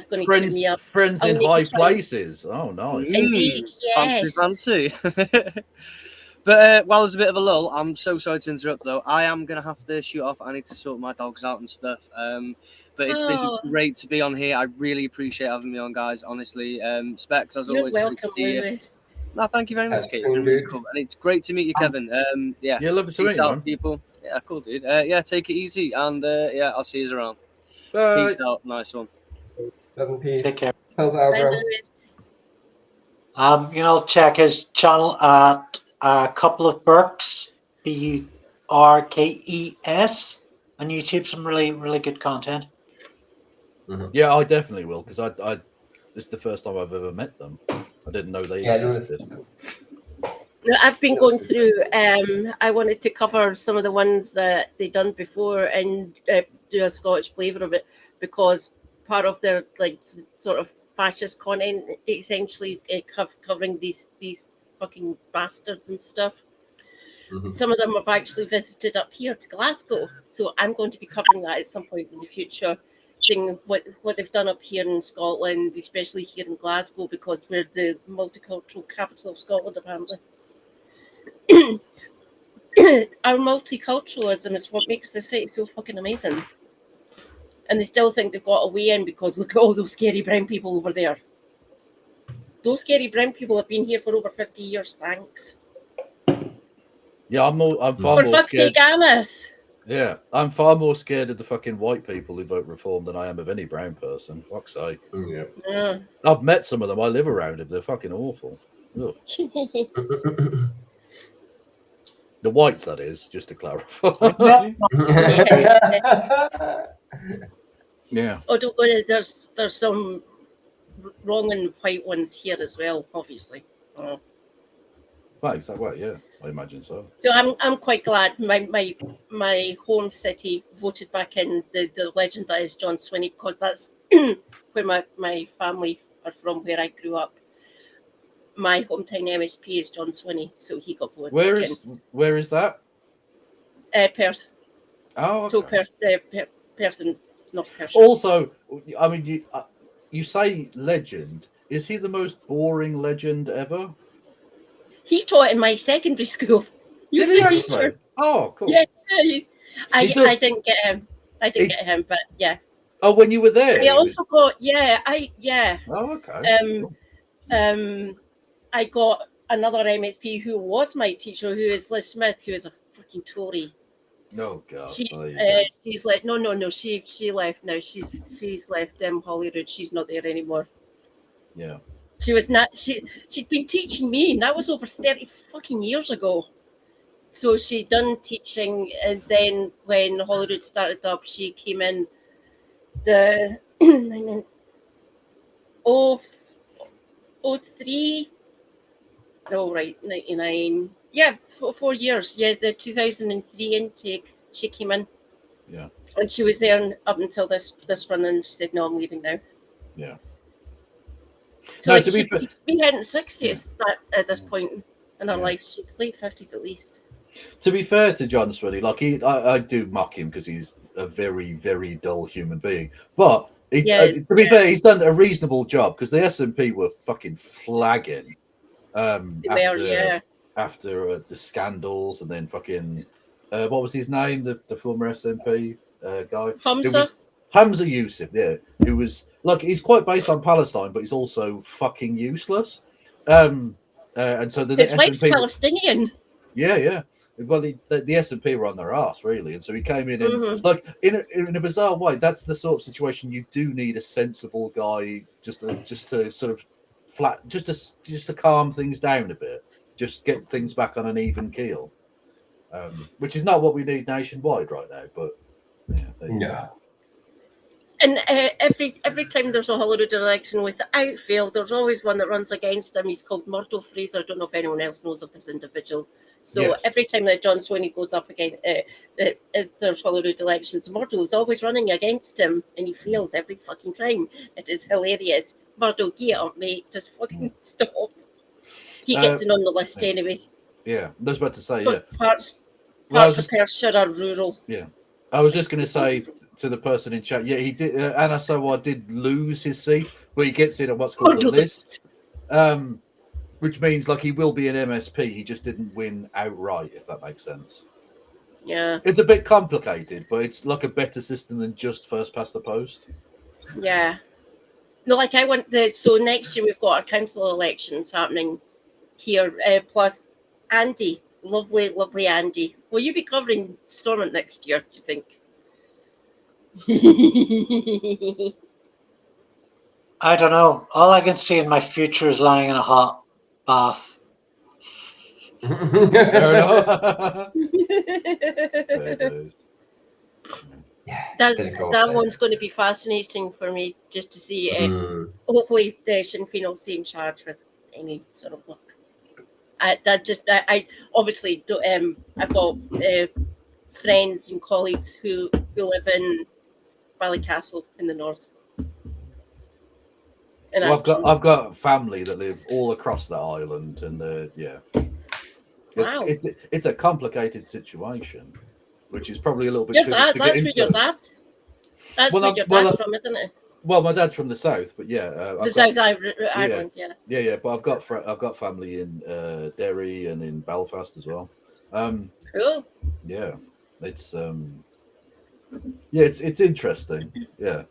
going to keep me up. Friends in high places. Oh, nice. Indeed, yes. Fancy. But while there's a bit of a lull, I'm so sorry to interrupt though. I am going to have to shoot off. I need to sort my dogs out and stuff. But it's been great to be on here. I really appreciate having me on, guys. Honestly, Specs, as always, welcome, good to see Lewis. you. No, thank you very much, Kate. Really cool. And it's great to meet you, Kevin. Yeah, love to meet you, man. People. Yeah, cool, dude. Yeah, take it easy, and yeah, I'll see you around. Bye. Peace out. Nice one. Love and peace. Take care. Bye, Lewis. Check his channel at a couple of Burkes, Burkes, on YouTube. Some really, really good content. Mm-hmm. Yeah, I definitely will, because I this is the first time I've ever met them. I didn't know they existed. I've been going through. I wanted to cover some of the ones that they done before and do a Scottish flavour of it, because part of their sort of fascist content, essentially covering these fucking bastards and stuff. Mm-hmm. Some of them have actually visited up here to Glasgow, so I'm going to be covering that at some point in the future, seeing what they've done up here in Scotland, especially here in Glasgow, because we're the multicultural capital of Scotland, apparently. Our multiculturalism is what makes the city so fucking amazing. And they still think they've got a way in because look at all those scary brown people over there. Those scary brown people have been here for over 50 years, thanks. Yeah, I'm far more scared. Yeah, I'm far more scared of the fucking white people who vote Reform than I am of any brown person. Fuck's sake. Yeah. I've met some of them. I live around them. They're fucking awful. The whites, that is, just to clarify. Yeah. Oh, don't worry, there's some wrong and white ones here as well, obviously. Right, exactly. Yeah, I imagine so. So I'm quite glad my home city voted back in the legend that is John Swinney, because that's where my family are from, where I grew up. My hometown MSP is John Swinney, so he got voted. Where is that? Perth. Oh, okay. So Perth and North Perth. Also, I mean, you say legend. Is he the most boring legend ever? He taught in my secondary school. Did he actually? Oh, cool. Yeah, I didn't get him. Get him, but yeah. Oh, when you were there. He also got Oh, okay. I got another MSP who was my teacher, who is Liz Smith, who is a freaking Tory. Oh God. She's left. No. She left now. She's left Holyrood. She's not there anymore. Yeah. She was not. She'd been teaching me, and that was over 30 fucking years ago. So she done teaching, and then when Holyrood started up, she came in. The 03. Oh right, 99. Yeah, 4 years. Yeah, the 2003 intake. She came in. Yeah. And she was there up until this run, and she said, "No, I'm leaving now." Yeah. So No, like, to be she's been heading 60s at this point in her life. She's late 50s at least. To be fair to John Swinney, like I do mock him because he's a very, very dull human being. But to be fair, he's done a reasonable job, because the SNP were fucking flagging after the scandals, and then fucking what was his name? The former SNP guy. Hamza Yusuf, yeah, who was like, he's quite based on Palestine, but he's also fucking useless. And so his wife's Palestinian. Yeah. Well, the SNP were on their ass, really, and so he came in and like in a bizarre way. That's the sort of situation you do need a sensible guy just to sort of just to calm things down a bit, just get things back on an even keel, which is not what we need nationwide right now. But yeah. And every time there's a Holyrood election, without fail, there's always one that runs against him. He's called Murdo Fraser. I don't know if anyone else knows of this individual. So every time that John Swinney goes up again, there's Holyrood elections, Murdo is always running against him, and he fails every fucking time. It is hilarious. Murdo, get up, mate. Just fucking stop. He gets in on the list anyway. Yeah, I was about to say, yeah. Parts of Perthshire are rural. Yeah. I was just going to say to the person in chat, yeah, he did. Anna Sowar did lose his seat, but he gets in on what's called the list, which means like he will be an MSP. He just didn't win outright, if that makes sense. Yeah, it's a bit complicated, but it's like a better system than just first past the post. Yeah, no, like I want the. So next year we've got our council elections happening here. Plus, Andy. Lovely Andy. Will you be covering Stormont next year, do you think? I don't know. All I can see in my future is lying in a hot bath. That one's going to be fascinating for me, just to see. Hopefully, the Sinn Féin will stay in charge with any sort of luck. I obviously I've got friends and colleagues who live in Ballycastle in the north. And well, I've got family that live all across that island, and it's a complicated situation, which is probably a little bit too much to get into. That's where your dad's from, isn't it? Well, my dad's from the south, but South Ireland, yeah. But I've got family in Derry and in Belfast as well. Cool. Yeah, it's it's interesting. Yeah.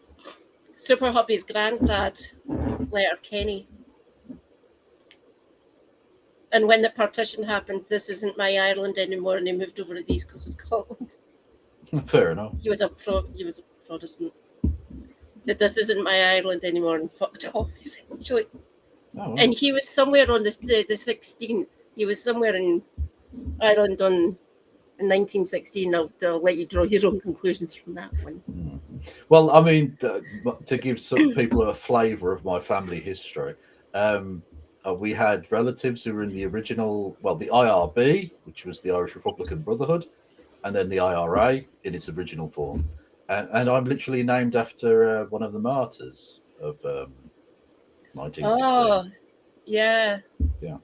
Super Hobby's granddad, Letter Kenny. And when the partition happened, this isn't my Ireland anymore, and he moved over to the East Coast of Scotland. Fair enough. He was a Protestant. This isn't my Ireland anymore, and fucked off, essentially. Oh, wow. And he was somewhere on the 16th. He was somewhere in Ireland in 1916. I'll let you draw your own conclusions from that one. Well, I mean, to give some people a flavour of my family history, we had relatives who were in the original, the IRB, which was the Irish Republican Brotherhood, and then the IRA in its original form. And I'm literally named after one of the martyrs of 1916. Oh, yeah. Yeah.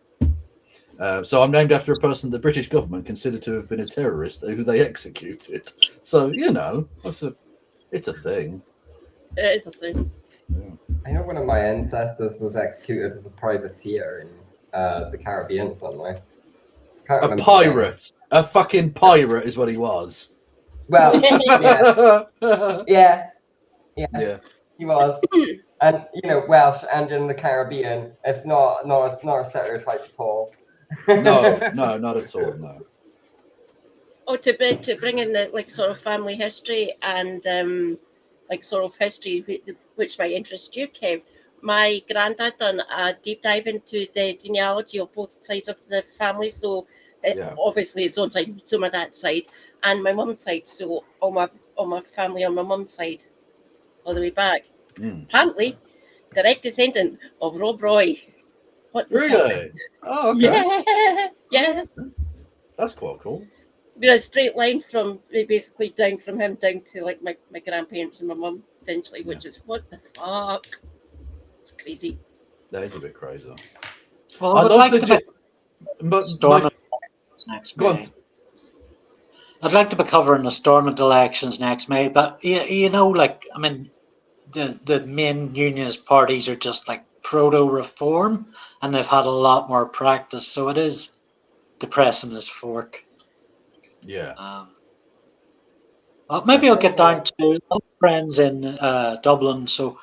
So I'm named after a person the British government considered to have been a terrorist who they executed. So, it's a thing. It is a thing. Yeah. I know one of my ancestors was executed as a privateer in the Caribbean somewhere. A pirate. A fucking pirate is what he was. Well, yeah, he was. And Welsh and in the Caribbean, it's not a stereotype at all. No, not at all. No. Oh, to bring in the sort of family history and sort of history which might interest you, Kev. My granddad done a deep dive into the genealogy of both sides of the family. So obviously his own side, so my dad's side, and my mum's side. So all my family on my mum's side, all the way back. Apparently, direct descendant of Rob Roy. What the really? fuck? Oh, okay. Yeah. That's quite cool. A straight line from basically down from him down to my grandparents and my mum, essentially, which is what the fuck. It's crazy. That is a bit crazy. Well, I would like to but next May. I'd like to be covering the Stormont elections next May, but the main unionist parties are just proto-reform, and they've had a lot more practice, so it is depressing as fork. Yeah. Well, maybe I'll get down to friends in Dublin, so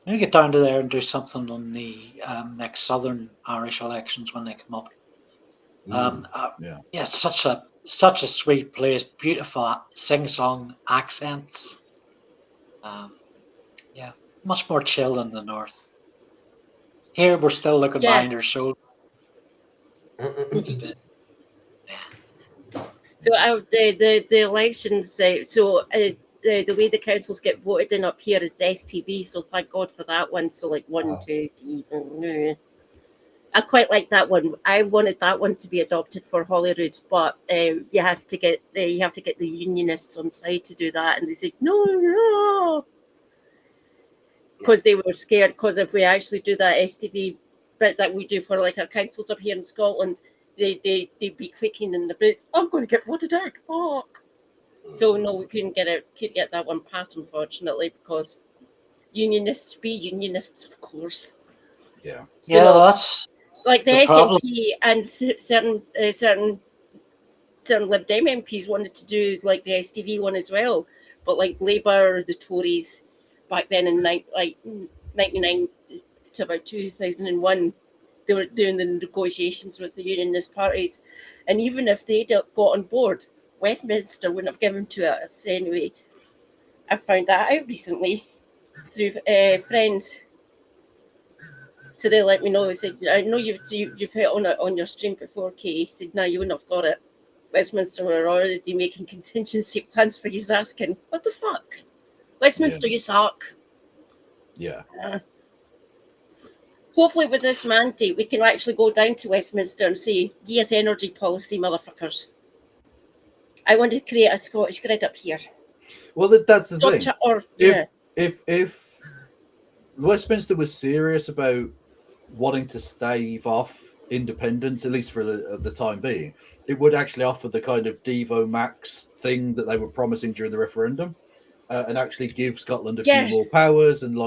maybe get down to there and do something on the next Southern Irish elections when they come up. Yeah, such a sweet place, beautiful sing-song accents. Yeah, much more chill than the north. Here we're still looking behind our shoulder. So the elections, the way the councils get voted in up here is STV, so thank God for that one. So 1, 2, 3, 4. I quite like that one. I wanted that one to be adopted for Holyrood, but you have to get the unionists on side to do that, and they said no, because they were scared. Because if we actually do that STV bit that we do for our councils up here in Scotland, they'd be quaking in the boots. I'm going to get voted out. Fuck. So no, we couldn't get that one passed, unfortunately, because unionists be unionists, of course. Yeah. So, that's the SNP and certain Lib Dem MPs wanted to do the STV one as well, but Labour, the Tories, back then in 99 to about 2001. They were doing the negotiations with the unionist parties. And even if they got on board, Westminster wouldn't have given to us anyway. I found that out recently through friends. So they let me know. They said, I know you've hit on your stream before, Kay. He said, no, you wouldn't have got it. Westminster were already making contingency plans for you, asking, what the fuck? Westminster, you suck. Yeah. Hopefully with this mandate, we can actually go down to Westminster and say, yes, energy policy, motherfuckers. I want to create a Scottish grid up here. Well, that's the thing. If Westminster was serious about wanting to stave off independence, at least for the time being, it would actually offer the kind of Devo Max thing that they were promising during the referendum, and actually give Scotland a few more powers and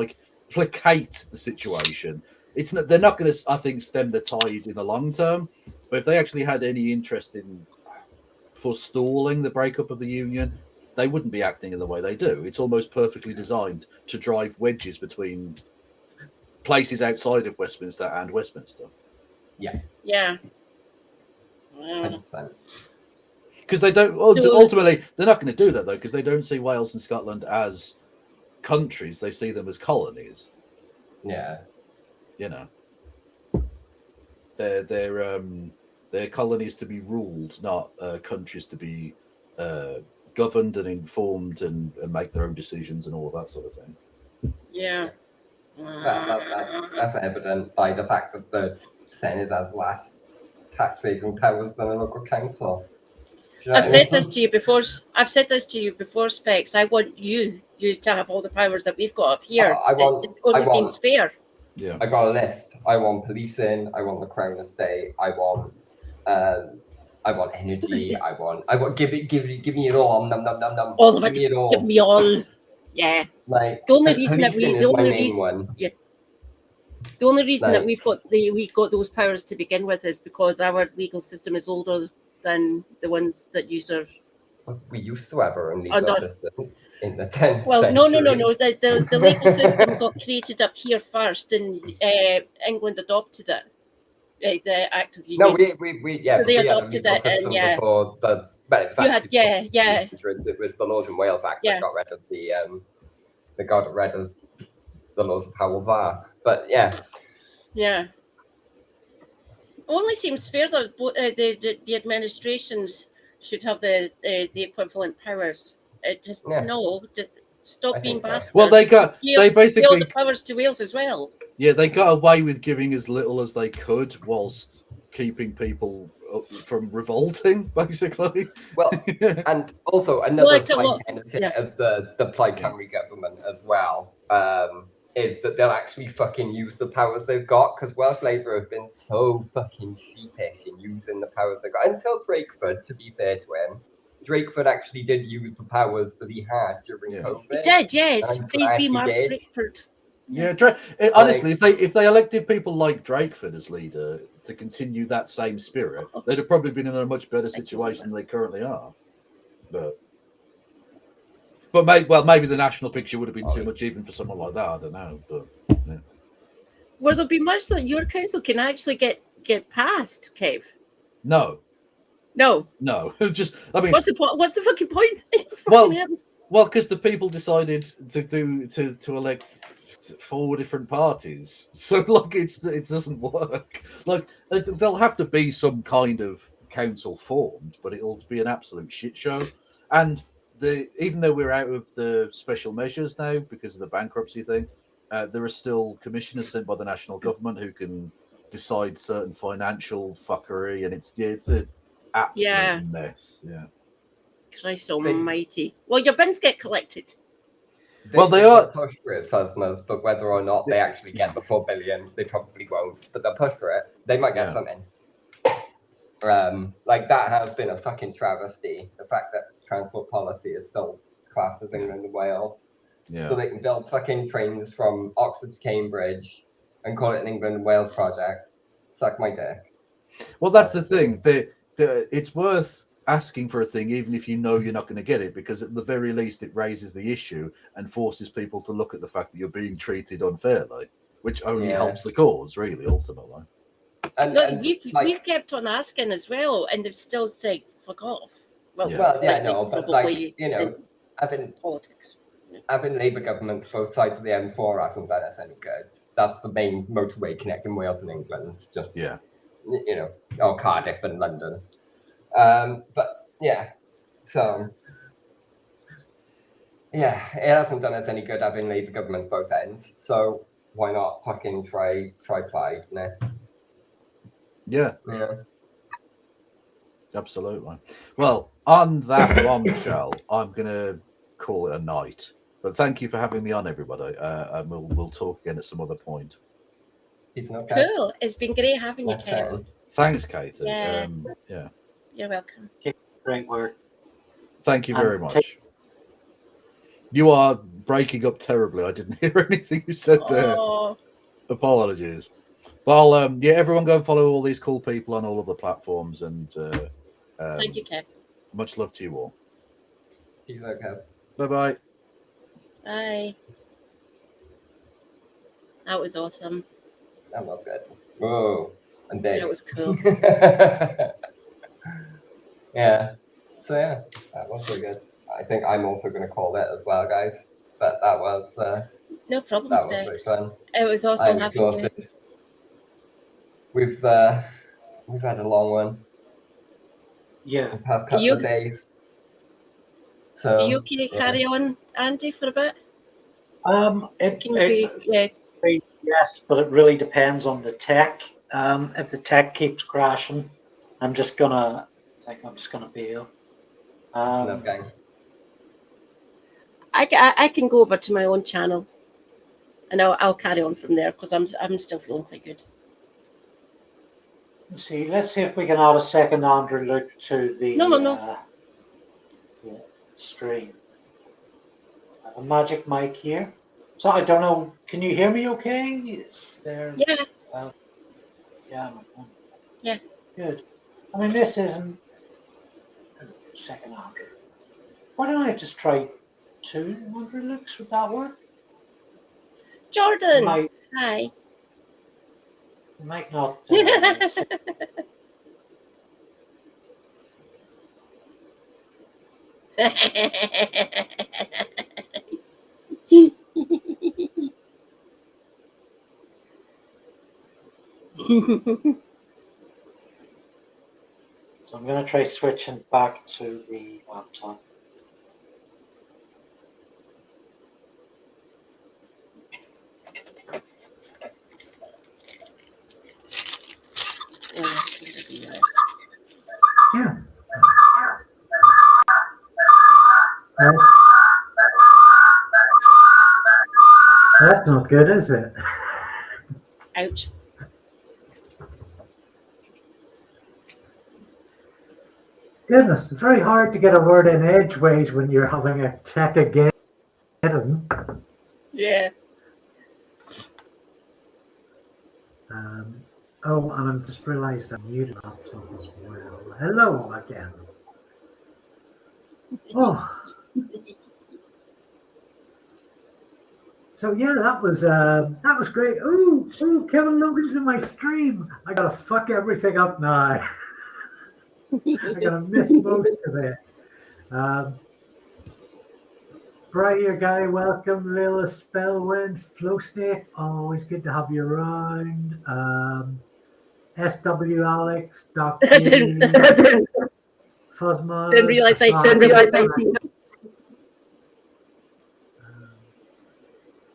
placate the situation. They're not going to, I think, stem the tide in the long term, but if they actually had any interest in forestalling the breakup of the union, they wouldn't be acting in the way they do. It's almost perfectly designed to drive wedges between places outside of Westminster and Westminster. Yeah. Yeah. 100%. Because they don't, ultimately, they're not going to do that, though, because they don't see Wales and Scotland as countries. They see them as colonies. Yeah. They're They're colonies to be ruled, not countries to be governed and informed and make their own decisions and all of that sort of thing. Yeah. That's evident by the fact that the Senate has less tax-raising powers than a local council. Do you know I've what I said mean? this to you before. I've said this to you before, Specs. I want you to have all the powers that we've got up here. It only seems fair. Yeah. I got a list. I want policing. I want the Crown Estate. I want energy. I want give me it all. Num num num num. All of Give it. me it all. Give me all. Yeah. Like the only reason that policing we, is the my only main reason, one. yeah, the only reason that Like- we got those powers to begin with is because our legal system is older than the ones that you are. We used to have our own legal system in the 10th Well, century. no. The legal system got created up here first, and England adopted it. The Act of Union. No, we So they we had a adopted legal it, system and yeah. before the. Well, it was You had, actually yeah. It was the Laws in Wales Act Yeah. that got rid of the they got rid of the laws of Howell Var. But yeah. Yeah. Only seems fair that the administrations should have the equivalent powers. It just stop I being think so. bastards. Well, they Give basically all the powers to Wales as well. Yeah, they got away with giving as little as they could whilst keeping people from revolting, basically. Well, and also another Like a side lot- benefit yeah. of the Plaid Cymru government as well is that they'll actually fucking use the powers they've got, because Welsh Labour have been so fucking sheepish in using the powers they've got. Until Drakeford, to be fair to him, Drakeford actually did use the powers that he had during COVID. He did, yes. I'm Please glad be he Mark did. Drakeford. Yeah, honestly, if they elected people like Drakeford as leader to continue that same spirit, they'd have probably been in a much better situation than they currently are. But maybe the national picture would have been too much even for someone like that. I don't know, but yeah. Will there be much that your council can actually get passed, Kev? No. Just I mean, what's the fucking point? Well, because the people decided to elect 4 different parties, so like it doesn't work. Like there'll have to be some kind of council formed, but it'll be an absolute shit show. And even though we're out of the special measures now because of the bankruptcy thing, there are still commissioners sent by the national government who can decide certain financial fuckery, and it's an absolute mess. Yeah. Christ almighty. Well, your bins get collected. They are push for it, Phasmas, but whether or not they actually get the 4 billion, they probably won't. But they'll push for it. They might get something. Like that has been a fucking travesty. The fact that transport policy is still classed as England and Wales. Yeah. So they can build fucking trains from Oxford to Cambridge and call it an England and Wales project. Suck my dick. Well, that's the thing. It's worth asking for a thing even if you know you're not going to get it, because at the very least it raises the issue and forces people to look at the fact that you're being treated unfairly, which only helps the cause, really, ultimately. We've kept on asking as well, and they've still said fuck off. But having politics, having Labour governments both sides of the M4 hasn't done us any good. That's the main motorway connecting Wales and England. Just Cardiff and London. But yeah, so yeah, it hasn't done us any good having Labour governments both ends. So why not fucking try Plaid? Nah. Yeah. Absolutely. Well, on that bombshell, I'm gonna call it a night. But thank you for having me on, everybody. And we'll talk again at some other point. Cool. It's been great having you, Kev. Thanks, Katie. Yeah. You're welcome. Great work. Thank you very much. You are breaking up terribly. I didn't hear anything you said there. Apologies. Well, everyone go and follow all these cool people on all of the platforms. And thank you, Kev. Much love to you all. Peace out, Kev. Bye-bye. Bye. That was awesome. That was good. Whoa. And big. That was cool. Yeah. So yeah, that was really good. I think I'm also going to call it as well, guys. But that was no problem. That was really fun. It was awesome I'm having exhausted. you. We've We've had a long one. Yeah. The past couple of days. So. Are you okay to carry on, Andy, for a bit? Yes, but it really depends on the tech. If the tech keeps crashing, I'm just gonna bail. Enough, gang. I can go over to my own channel, and I'll carry on from there because I'm still feeling quite good. Let's see if we can add a second Andree look to the stream. I have a magic mic here. So I don't know. Can you hear me? Okay? Is there? Yeah. Yeah. Yeah. Good. I mean, this isn't second Andree. Why don't I just try 2 Andree looks? Would that work? Jordan. It Hi. might not. So I'm going to try switching back to the laptop. Yeah. That's not good, is it? Ouch. Goodness, it's very hard to get a word in edgeways when you're having a tech again. Yeah. Oh, and I've just realised I muted laptop as well. Hello again. Oh. So yeah, that was great. Ooh, Kevin Logan's in my stream. I gotta fuck everything up now. I'm gonna miss most of it. Brighter guy, welcome. Lila Spellwind, Flow Snake, always good to have you around. SW Alex, Dr. Fuzzma. Didn't realise I'd send you.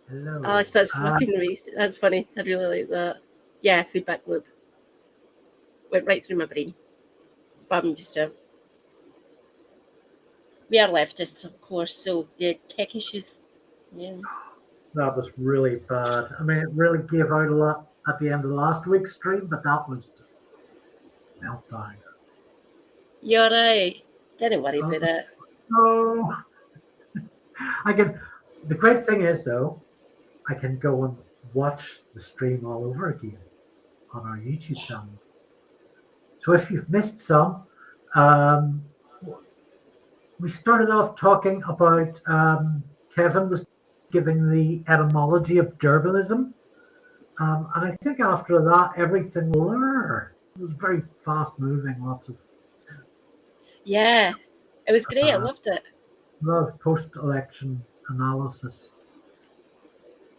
Hello. Alex, that's fucking amazing. That's funny. I really like that. Yeah, feedback loop. Went right through my brain. But I'm just we are leftists, of course, so the tech issues. Yeah. That was really bad. I mean, it really gave out a lot at the end of last week's stream, but that was just meltdown. You're right. Don't worry about it. No. The great thing is, though, I can go and watch the stream all over again on our YouTube channel. So if you've missed some, we started off talking about Kevin was giving the etymology of Durbalism. And I think after that, everything it was very fast moving, lots of. Yeah, it was great. I loved it. A lot of post-election analysis.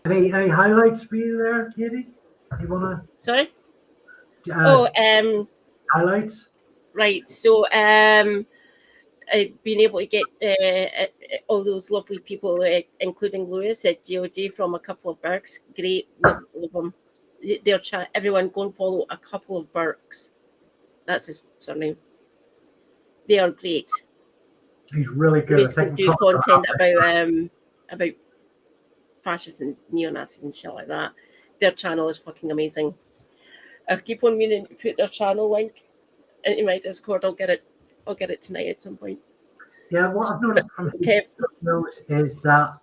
Any highlights for you there, Katie? You wanna? Sorry. Highlights. Right. So being able to get all those lovely people, including Lewis at GOG from a couple of Burkes. Great, love them. Their chat. Everyone go and follow a couple of Burkes. That's his surname. They are great. He's really good. He's going to do content about fascists and neo-Nazis and shit like that. Their channel is fucking amazing. I keep on meaning to put their channel link into my Discord. I'll get it tonight at some point. Yeah, what I've noticed from those is that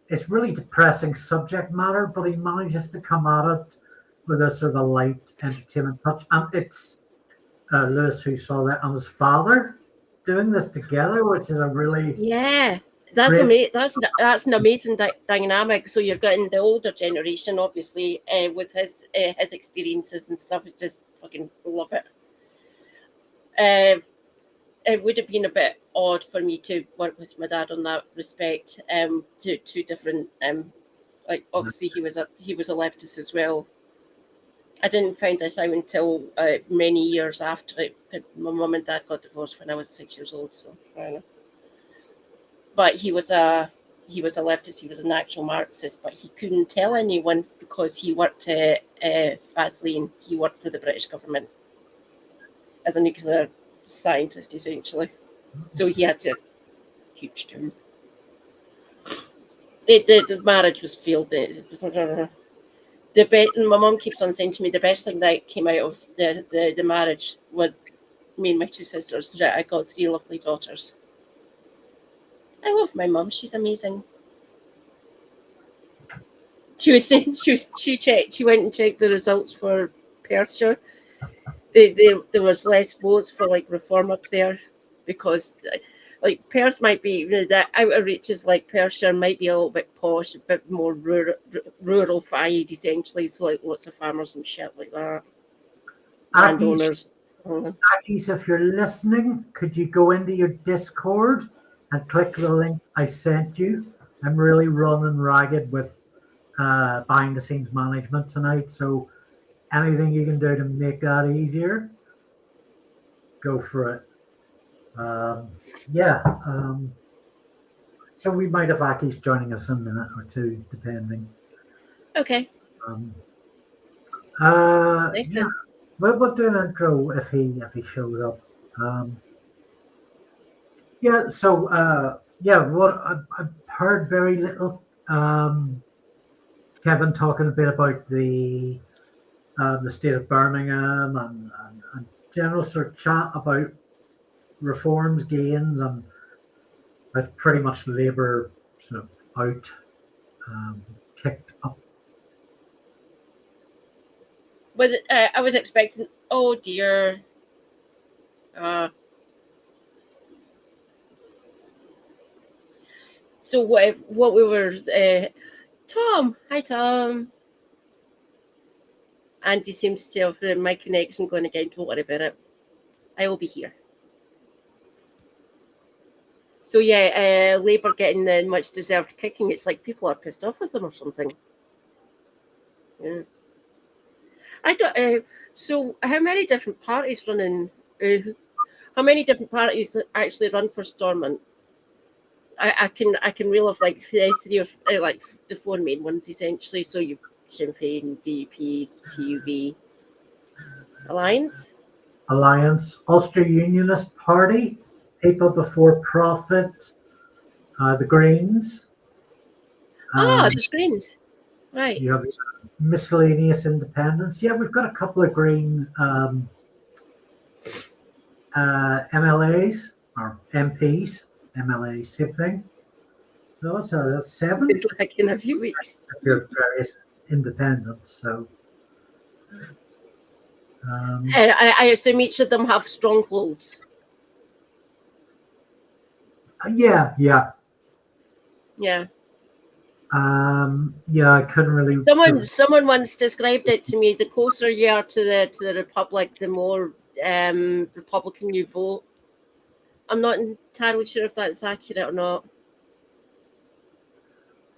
it's really depressing subject matter, but he manages to come at it with a sort of a light entertainment touch. And it's Lewis who saw that and his father doing this together, which is a really that's amazing. That's an amazing dynamic. So you're getting the older generation, obviously, with his experiences and stuff. It's just fucking love it. It would have been a bit odd for me to work with my dad on that respect. Two different, like obviously he was a leftist as well, I didn't find this out until many years after it. My mum and dad got divorced when I was 6 years old, so I don't know. But he was a leftist. He was an actual Marxist, but he couldn't tell anyone because he worked at Vaseline. He worked for the British government as a nuclear scientist, essentially. So he had to keep to him. The marriage was failed. My mum keeps on saying to me the best thing that came out of the marriage was me and my two sisters. That I got 3 lovely daughters. I love my mum. She's amazing. She was saying she went and checked the results for Perthshire. There was less votes for like reform up there because like Perth might be that outer reaches, like Perthshire might be a little bit posh, a bit more rural-fied essentially. So like lots of farmers and shit like that. Landowners. Accies, if you're listening, could you go into your Discord and click the link I sent you? I'm really running ragged with behind the scenes management tonight, so anything you can do to make that easier, go for it. So we might have Accies joining us in a minute or two, depending. Okay. Yeah. We'll do an intro if he shows up. What I've heard very little. Kevin talking a bit about the state of Birmingham and general sort of chat about reforms, gains, and that's pretty much Labour sort of out, kicked up. Was it, I was expecting. Oh dear. So what we were. Tom, hi Tom. Andy seems to have my connection going again. Don't worry about it. I will be here. So yeah, Labour getting the much deserved kicking. It's like people are pissed off with them or something. Yeah. I don't. So how many different parties running? How many different parties actually run for Stormont? I can reel off like 3 or like the 4 main ones essentially. So you've Sinn Féin, DUP, TUV, Alliance, Ulster Unionist Party, People Before Profit, the Greens. The Greens, right? You have miscellaneous independents. Yeah, we've got a couple of Green MLAs or MPs. MLA, same thing. So that's 7. It's like in a few weeks. Various independents. So I assume each of them have strongholds. Yeah. Yeah. I couldn't really. Someone once described it to me. The closer you are to the Republic, the more Republican you vote. I'm not entirely sure if that's accurate or not.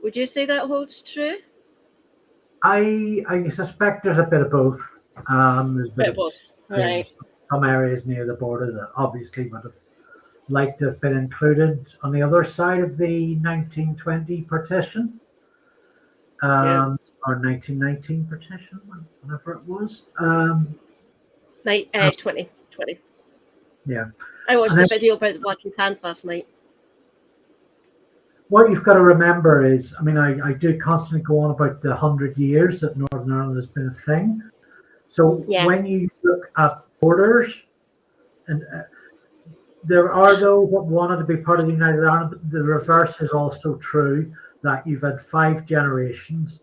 Would you say that holds true? I suspect there's a bit of both. There's a bit of both. Right. Some areas near the border that obviously would have liked to have been included on the other side of the 1920 partition. Or 1919 partition, whatever it was. 2020. Yeah. I watched a video about the Black and Tans last night. What you've got to remember is, I do constantly go on about the 100 years that Northern Ireland has been a thing. So when you look at borders, and there are those that wanted to be part of the United Ireland, but the reverse is also true, that you've had 5 generations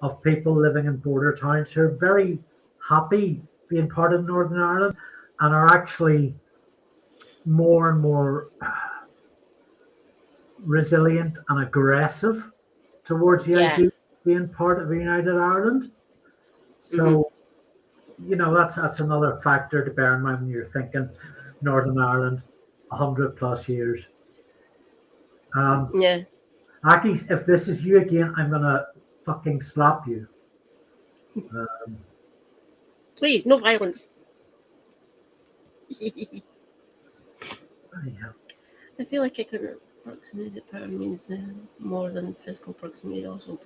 of people living in border towns who are very happy being part of Northern Ireland and are actually more and more resilient and aggressive towards the idea of being part of United Ireland. So, that's another factor to bear in mind when you're thinking Northern Ireland, 100 plus years. Accies, if this is you again, I'm gonna fucking slap you. Please, no violence. Yeah. I feel like proximity to power means more than physical proximity. Also,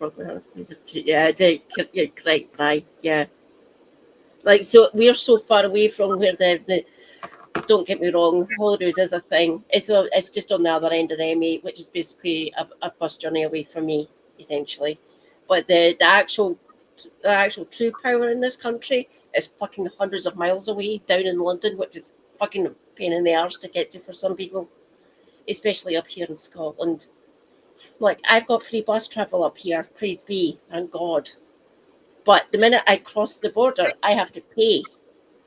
yeah, correct, Bryce. Yeah. Like, so we're so far away from where the don't get me wrong, Holyrood is a thing. It's just on the other end of the M8, which is basically a bus journey away from me, essentially. But the actual true power in this country is fucking hundreds of miles away down in London, which is fucking a pain in the arse to get to for some people, especially up here in Scotland. Like, I've got free bus travel up here, praise be, thank God. But the minute I cross the border, I have to pay.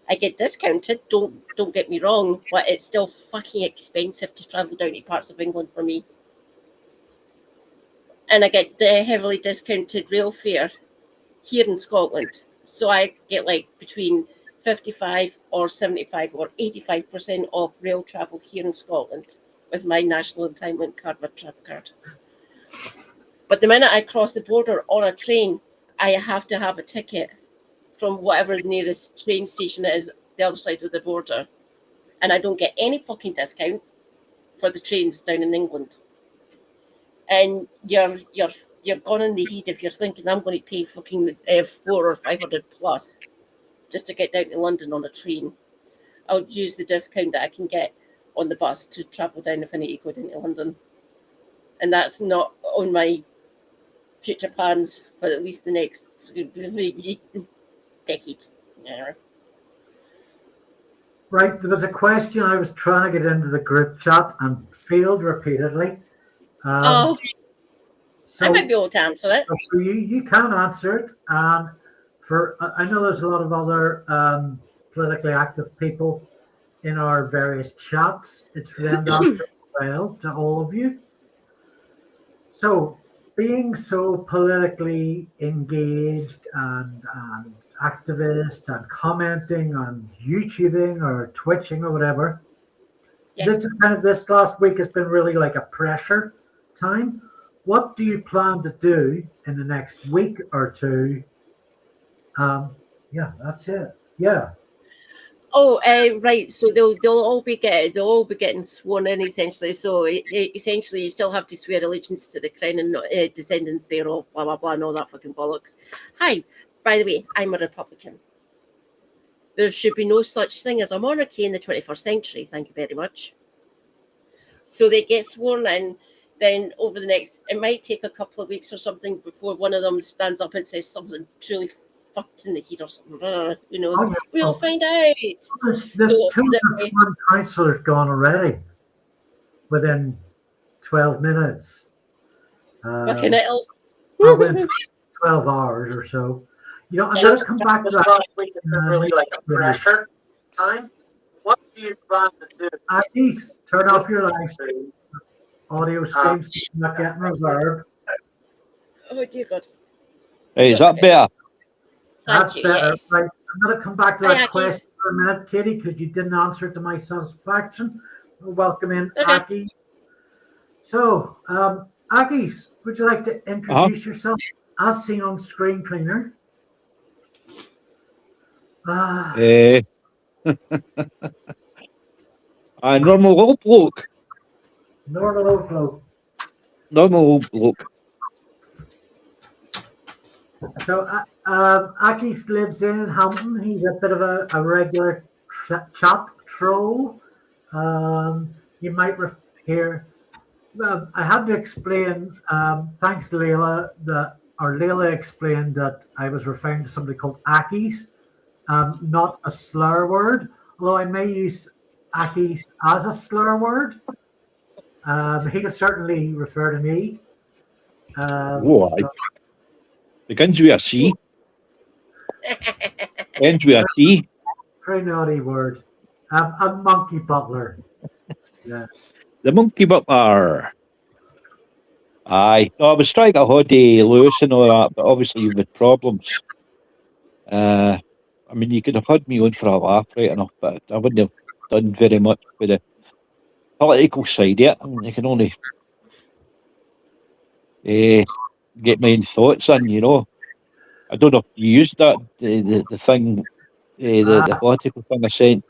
I get discounted, don't get me wrong, but it's still fucking expensive to travel down to parts of England for me. And I get the heavily discounted rail fare here in Scotland. So I get like between 55 or 75 or 85% off rail travel here in Scotland with my national entitlement card, my trap card. But the minute I cross the border on a train, I have to have a ticket from whatever the nearest train station is the other side of the border. And I don't get any fucking discount for the trains down in England. And you're gone in the heat if you're thinking I'm going to pay fucking 400 or 500 plus just to get down to London on a train. I'll use the discount that I can get on the bus to travel down if I need to go down to London. And that's not on my future plans for at least the next decade. Yeah. Right, there was a question I was trying to get into the group chat and failed repeatedly. So so, I might be able to answer it. So you can answer it. I know there's a lot of other politically active people in our various chats. It's for them to answer as well to all of you. So, being so politically engaged and activist and commenting on YouTubing or Twitching or whatever, Yes. This last week has been really like a pressure time. What do you plan to do in the next week or two? Yeah, that's it. Yeah. Oh, right. So they'll all be getting sworn in essentially. So essentially, you still have to swear allegiance to the crown and descendants thereof, blah blah blah, and all that fucking bollocks. Hi, by the way, I'm a Republican. There should be no such thing as a monarchy in the 21st century. Thank you very much. So they get sworn in. Then over the next, it might take a couple of weeks or something before one of them stands up and says something truly fucked in the heat or something. Who knows? Oh, yeah. We'll find out. There's So, 2 councillors gone already within 12 minutes. Fucking hell. Probably 12 hours or so. You know, I'm going to come back to that. Last week has been really like a pressure time. What do you plan to do? Accies, turn off your live stream. Audio streams not getting reserved. Oh dear God. Hey, is that better? That's Thank you. better. Yes. Right. I'm going to come back to Hi, that Accies. question for a minute, Katie, because you didn't answer it to my satisfaction. Welcome in, Okay. Accies. So, Accies, would you like to introduce yourself as seen on Screen Cleaner? A normal old bloke. Normal old bloke. Normal old bloke. So, Accies lives in Hampton. He's a bit of a regular chat troll. You might hear. I had to explain, thanks to Layla, Layla explained that I was referring to somebody called Accies, not a slur word, although I may use Accies as a slur word. He could certainly refer to me. Oh, aye. Begins with a C, ends with a T. Very naughty word. A monkey butler. Yeah. The monkey butler. Aye. No, I was trying to hold Lewis and all that, but obviously you've had problems. I mean, you could have had me on for a laugh, right enough, but I wouldn't have done very much with the political side of it. I mean, you can only get my own thoughts in, you know. I don't know if you used that, the thing the political thing I sent.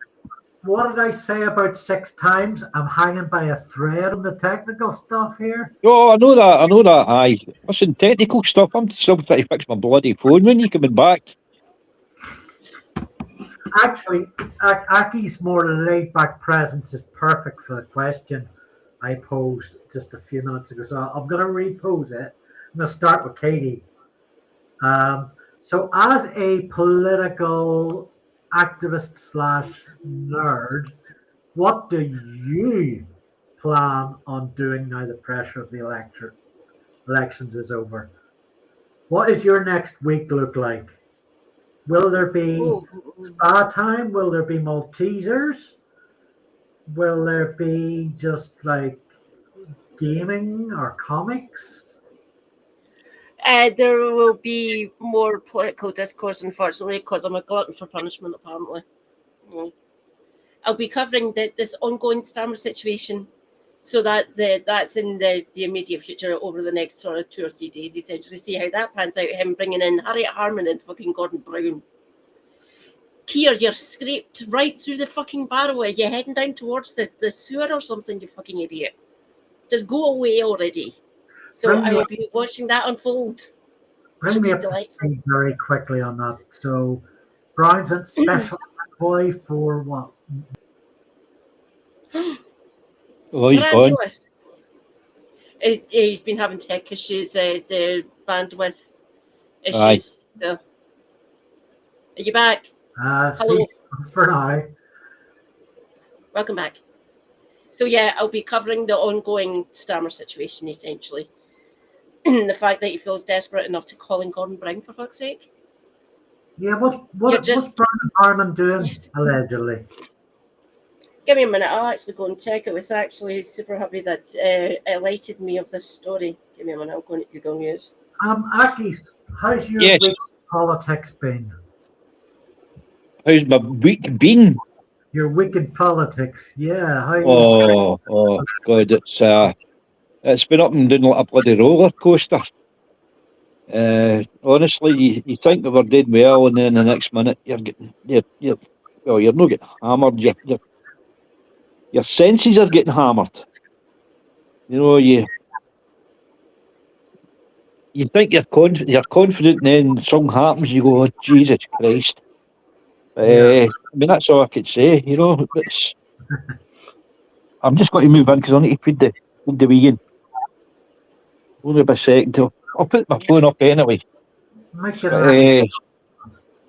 What did I say about 6 times? I'm hanging by a thread on the technical stuff here. Oh, I know that. Aye, listen, technical stuff. I'm still trying to fix my bloody phone. When you coming back? Actually, Aki's more laid-back presence is perfect for the question I posed just a few minutes ago. So I'm going to repose it. I'm going to start with Katie. So as a political activist / nerd, what do you plan on doing now the pressure of the elections is over? What is your next week look like? Will there be spa time? Will there be Maltesers? Will there be just like gaming or comics? There will be more political discourse, unfortunately, because I'm a glutton for punishment, apparently. I'll be covering this ongoing Starmer situation, so that that's in the immediate future over the next sort of 2 or 3 days, essentially. See how that pans out, him bringing in Harriet Harman and fucking Gordon Brown. Kier, you're scraped right through the fucking barrow. Are you heading down towards the sewer or something, you fucking idiot? Just go away already. So I will be watching that unfold. Bring me up to speed very quickly on that. So, Brown's a special envoy for what? Oh, he's gone. He's been having tech issues, the bandwidth issues. Aye. So, are you back? Hello. For now. Welcome back. So yeah, I'll be covering the ongoing Starmer situation, essentially. The fact that he feels desperate enough to call in Gordon Brown, for fuck's sake. Yeah, what's Brian Harman doing, allegedly? Give me a minute, I'll actually go and check. It was actually super happy that enlightened me of this story. Give me a minute, I'll go into Google News. Akis, how's your week politics been? How's my week been? Your week in politics, yeah. Oh God, it's been up and down like a bloody roller coaster. Honestly, you think that we're doing well, and then the next minute you're not getting hammered. Your senses are getting hammered. You know, you think you're confident, and then something happens. You go, oh, Jesus Christ. I mean, that's all I could say. You know, I'm just going to move on because I need to feed the vegan. Only a second. I'll put my phone up anyway.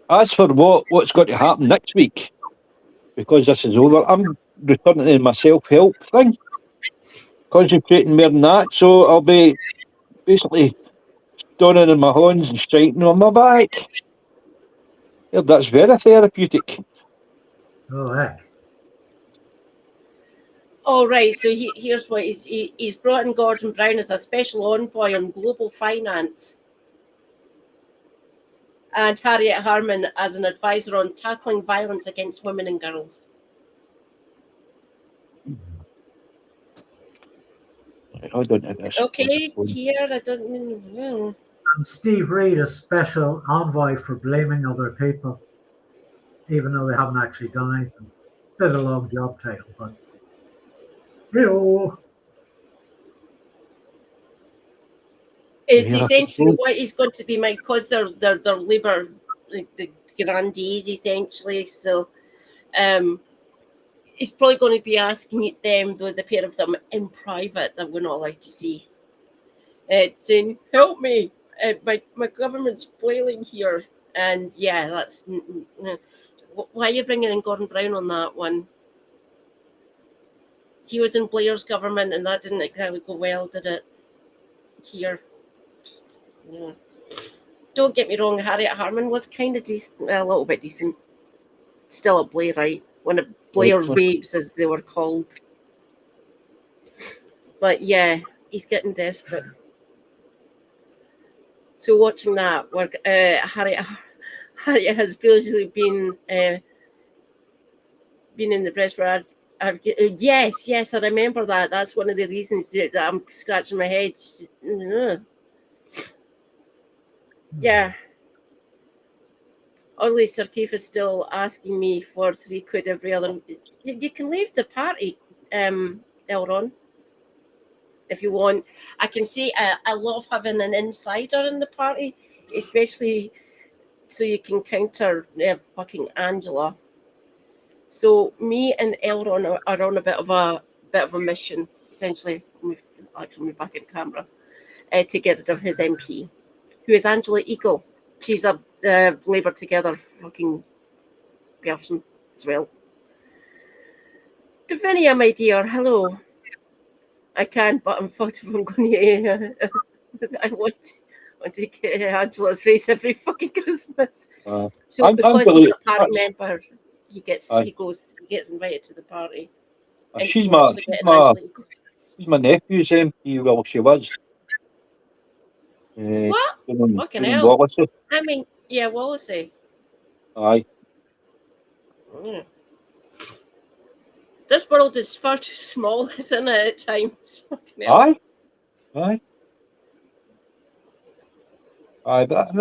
As for what's going to happen next week, because this is over, I'm returning to my self-help thing, concentrating more on that. So I'll be basically stoning in my horns and striking on my back. Yeah, that's very therapeutic. Oh heck. Oh, right, so here's what he's brought in Gordon Brown as a special envoy on global finance and Harriet Harman as an advisor on tackling violence against women and girls. I don't know this. Okay, here, I don't know. And Steve Reid is special envoy for blaming other people, even though they haven't actually done anything. It's a bit of a long job title, but It's essentially what he's going to be, because they're Labour, the grandees, essentially. So he's probably going to be asking them, the pair of them, in private, that we're not allowed to see. Saying, help me, my government's flailing here. And yeah, that's... Why are you bringing in Gordon Brown on that one? He was in Blair's government, and that didn't exactly go well, did it? Here. Yeah. Don't get me wrong, Harriet Harman was kind of decent, a little bit decent. Still a Blairite. One of Blair's babes, as they were called. But yeah, he's getting desperate. So watching that, Harriet has previously been in the press for yes, I remember that. That's one of the reasons that I'm scratching my head. Yeah. Orly Sir Keith is still asking me for £3 every other. You can leave the party, Elron, if you want. I can say I love having an insider in the party, especially so you can counter fucking Angela. So me and Elron are on a bit of a mission, essentially. We've back in camera to get rid of his MP, who is Angela Eagle. She's a Labour Together fucking person as well. Davinia, my dear, hello. I can, but I'm fucked if I'm going to. I want to get Angela's face every fucking Christmas. So because he's a party member, he gets invited to the party. She's my nephew's MP. Well, she was. What? Fucking hell. Wallacey. I mean, yeah, Wallacey. Aye. Mm. This world is far too small, isn't it, at times? Aye. Aye, but that's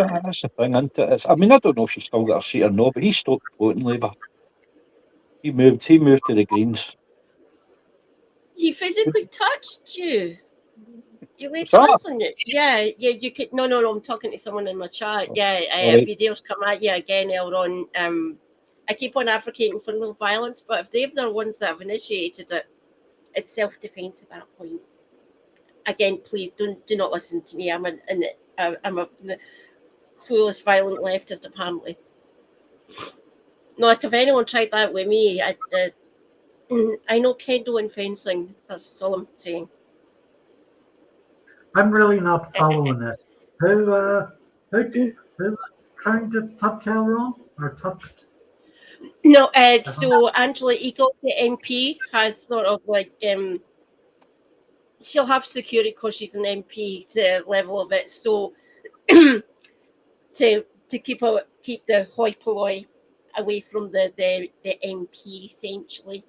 the thing, isn't it? I mean, I don't know if she's still got a seat or not, but he stopped voting Labour. He moved to the Greens. He physically touched you. You laid hands on you. Yeah, you could. No, I'm talking to someone in my chat. Yeah, if you dare come at you again, Elron, I keep on advocating for no violence, but if they're the ones that have initiated it, it's self-defense at that point. Again, please do not listen to me. I'm a clueless, violent leftist, apparently. No, like if anyone tried that with me, I know kendo and fencing. That's all I'm saying. I'm really not following this. Who's trying to touch Elron or touched? No, so Angela Eagle, the MP, has sort of like she'll have security because she's an MP to level of it. So to keep the hoi polloi away from the MP essentially.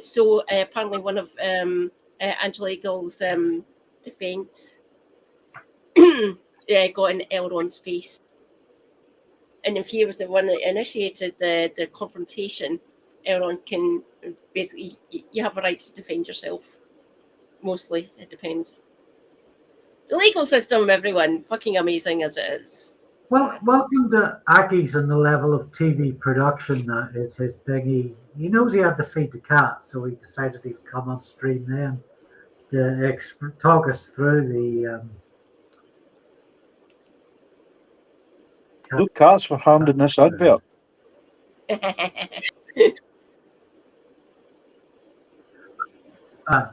So apparently one of Angela Eagle's defence got in Elron's face. And if he was the one that initiated the confrontation, Elron can basically, you have a right to defend yourself. Mostly, it depends. The legal system, everyone, fucking amazing as it is. Well, welcome to Accies and the level of TV production that is his thing. He knows he had to feed the cat, so he decided he'd come on stream then to talk us through the. Two cats were harmed in this advert.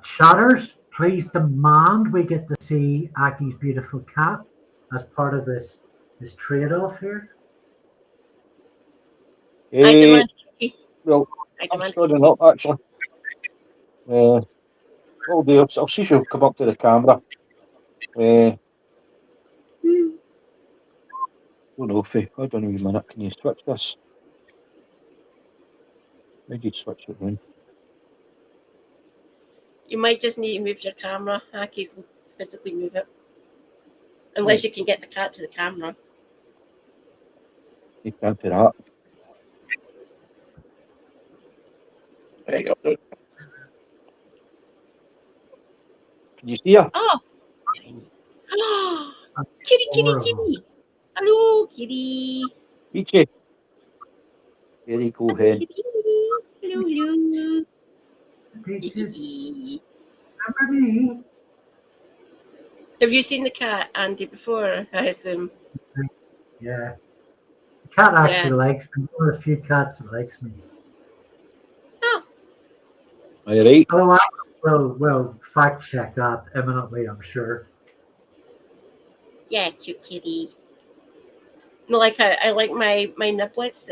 Chatters, please demand we get to see Aki's beautiful cat as part of this trade-off here. Well, I'm starting up actually. I'll see if she'll come up to the camera. I don't know, Faye. Hold on a minute. Can you switch this? Maybe you'd switch it around. You might just need to move your camera. Accies will physically move it. Unless you can get the cat to the camera. You can't do that. There you go. Can you see her? Oh! Kitty. Hello, kitty. Peachy. There you go, hen. Hello. Peaches. Have you seen the cat, Andy, before? I assume. Yeah. The cat actually likes me. One of the few cats that likes me. Oh. Are you right? Oh, I will fact check that imminently, I'm sure. Yeah, cute kitty. No, like I like my niblets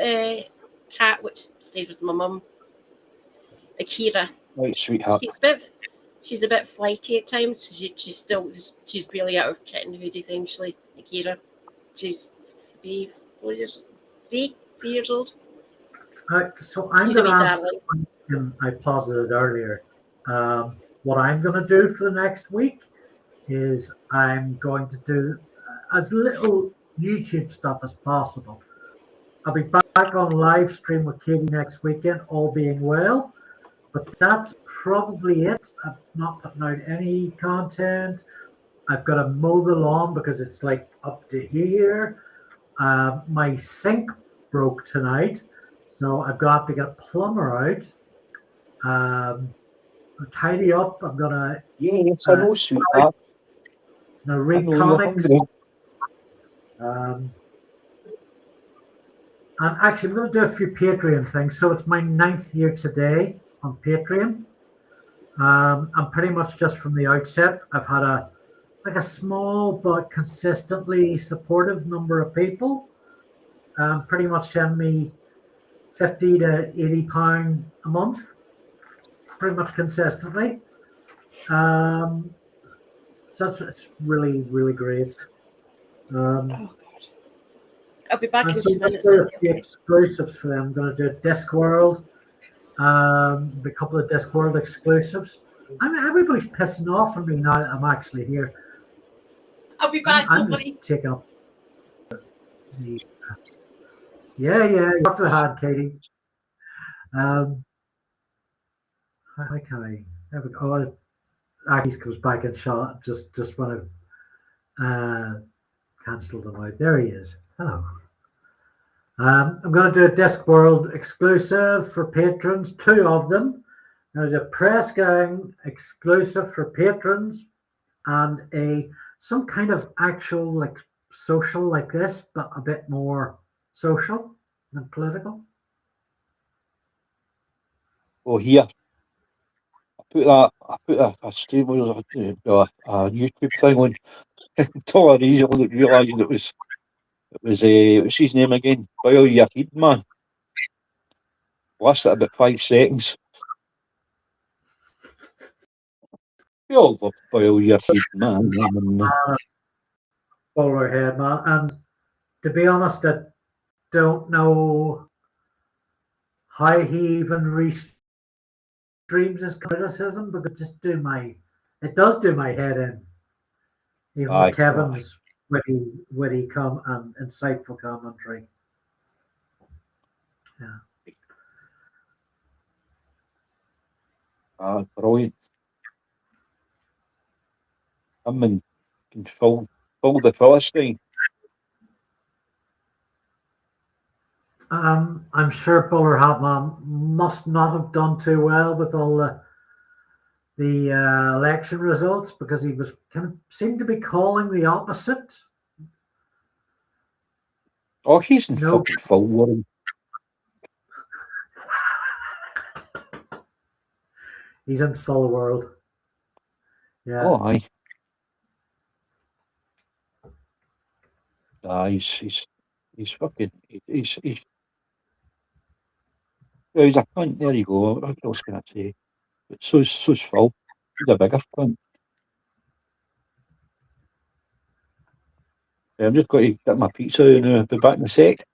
cat, which stays with my mum. Akira. Right, sweetheart. She's a bit flighty at times. She's really out of kittenhood essentially. Akira. She's 3 years old. So I'm going to ask the question I posited earlier. What I'm going to do for the next week is I'm going to do as little YouTube stuff as possible. I'll be back on live stream with Katie next weekend, all being well. But that's probably it. I'm not putting out any content. I've got to mow the lawn because it's like up to here. My sink broke tonight, so I've got to get a plumber out. Tidy up. I'm gonna Yes, I know, sweetheart. read I know you're comics. hungry. And actually, I'm going to do a few Patreon things. So it's my 9th year today on Patreon. And pretty much just from the outset, I've had a small but consistently supportive number of people. Pretty much send me £50 to £80 a month, pretty much consistently. So it's really, really great. Oh God. I'll be back And in so 2 minutes. there's the exclusives for them. I'm going to do Discworld, a couple of Discworld exclusives. I mean, everybody's pissing off on me now that I'm actually here. I'll be back, I'm don't worry. just taking up. Yeah, you got the hand, Katie. How can I? There we go. Oh, Accies comes back and shot just when I cancelled him out. There he is. Hello. I'm going to do a Discworld exclusive for patrons, 2 of them. There's a press gang exclusive for patrons and some kind of actual like social like this, but a bit more social than political. Oh, here. I put a stream on a YouTube thing on until I realised it was what's his name again? Boil your head, man. Lasted about 5 seconds. Boil your head, man. Bowler head, man. And to be honest, I don't know how he even restreams his criticism, because it does do my head in. Even with Kevin's witty and insightful commentary. Yeah. Brilliant. I'm in control the Philistine. I'm sure Bowler Hatman must not have done too well with all the election results, because he was seemed to be calling the opposite. Oh, he's in fucking full world. He's in full world. Yeah. Oh, aye. He's fucking he's a cunt. There you go. What else can I say? But so's Phil. He's a bigger cunt. I'm just going to get my pizza and I'll be back in a sec.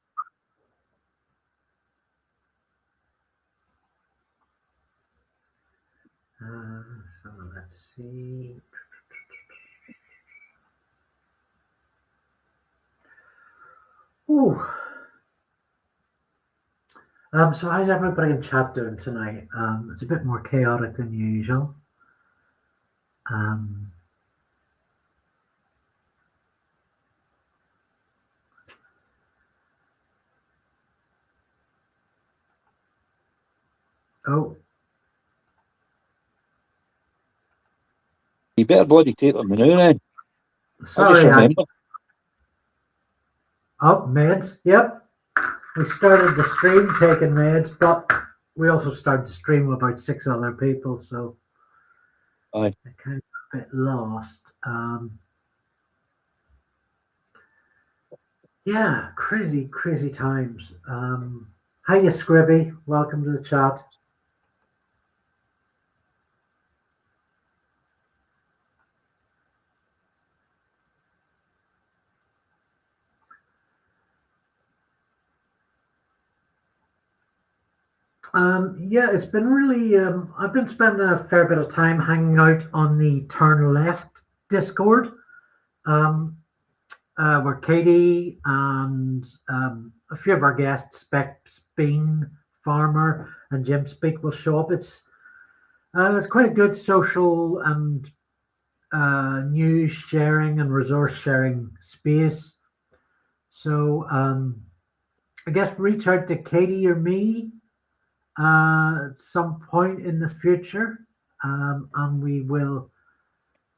So let's see. Ooh. So how's everybody in chat doing tonight? It's a bit more chaotic than usual. Oh. You better bloody take them now then. Sorry, remember. Oh, meds. Yep. We started the stream taking meds, but we also started to stream with about 6 other people, so Aye. I kind of got a bit lost. Yeah, crazy times. Hiya, Scribby. Welcome to the chat. Yeah, it's been really, I've been spending a fair bit of time hanging out on the Turn Left Discord. where Katie and a few of our guests, Spexbeanfarmer and JimSpeak, will show up. It's quite a good social and news sharing and resource sharing space. So I guess reach out to Katie or me at some point in the future, and we will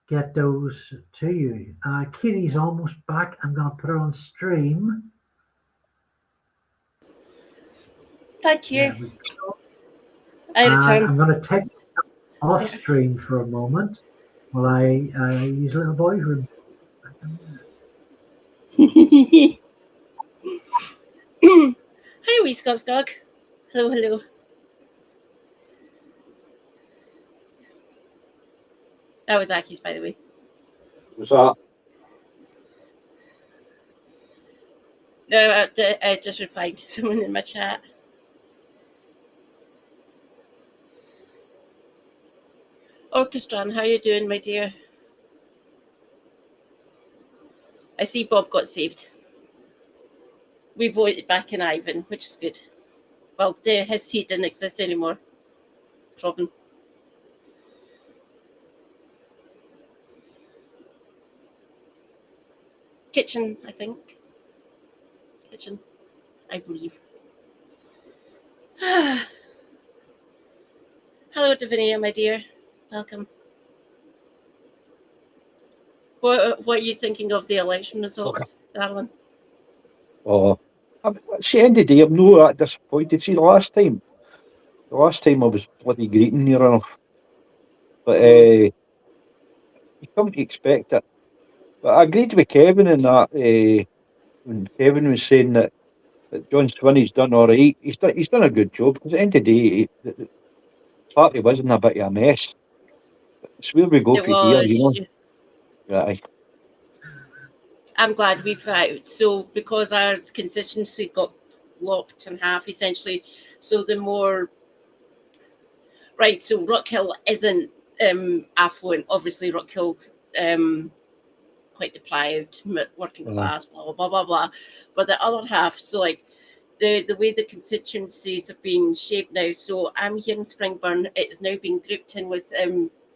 get those to you. Katie's almost back. I'm going to put her on stream. Thank you. There we go. I return. I'm going to take off stream for a moment while I use little boy's room. Hi, wee Scott's dog. Hello, hello. That was Aki's, by the way. What's that? No, I just replied to someone in my chat. Orchestran, how you doing, my dear? I see Bob got saved. We voted back in Ivan, which is good. Well, his seat didn't exist anymore. Proven. Kitchen, I think. Kitchen, I believe. Hello, Davinia, my dear. Welcome. What are you thinking of the election results, Arsalan? Oh, see, end of the day, I'm not that disappointed. See, the last time I was bloody greeting near enough. But you come to expect it. But I agreed with Kevin in that when Kevin was saying that John Swinney's done all right. He's done a good job, because at the end of the day, the party was in a bit of a mess. It's where we go from here, you know. Right. I'm glad we've so because our constituency got locked in half essentially. So the more right, so Rockhill isn't affluent. Obviously, Rockhill's quite deprived, working class, blah blah blah blah blah. But the other half, so like the way the constituencies have been shaped now. So I'm here in Springburn. It's now being grouped in with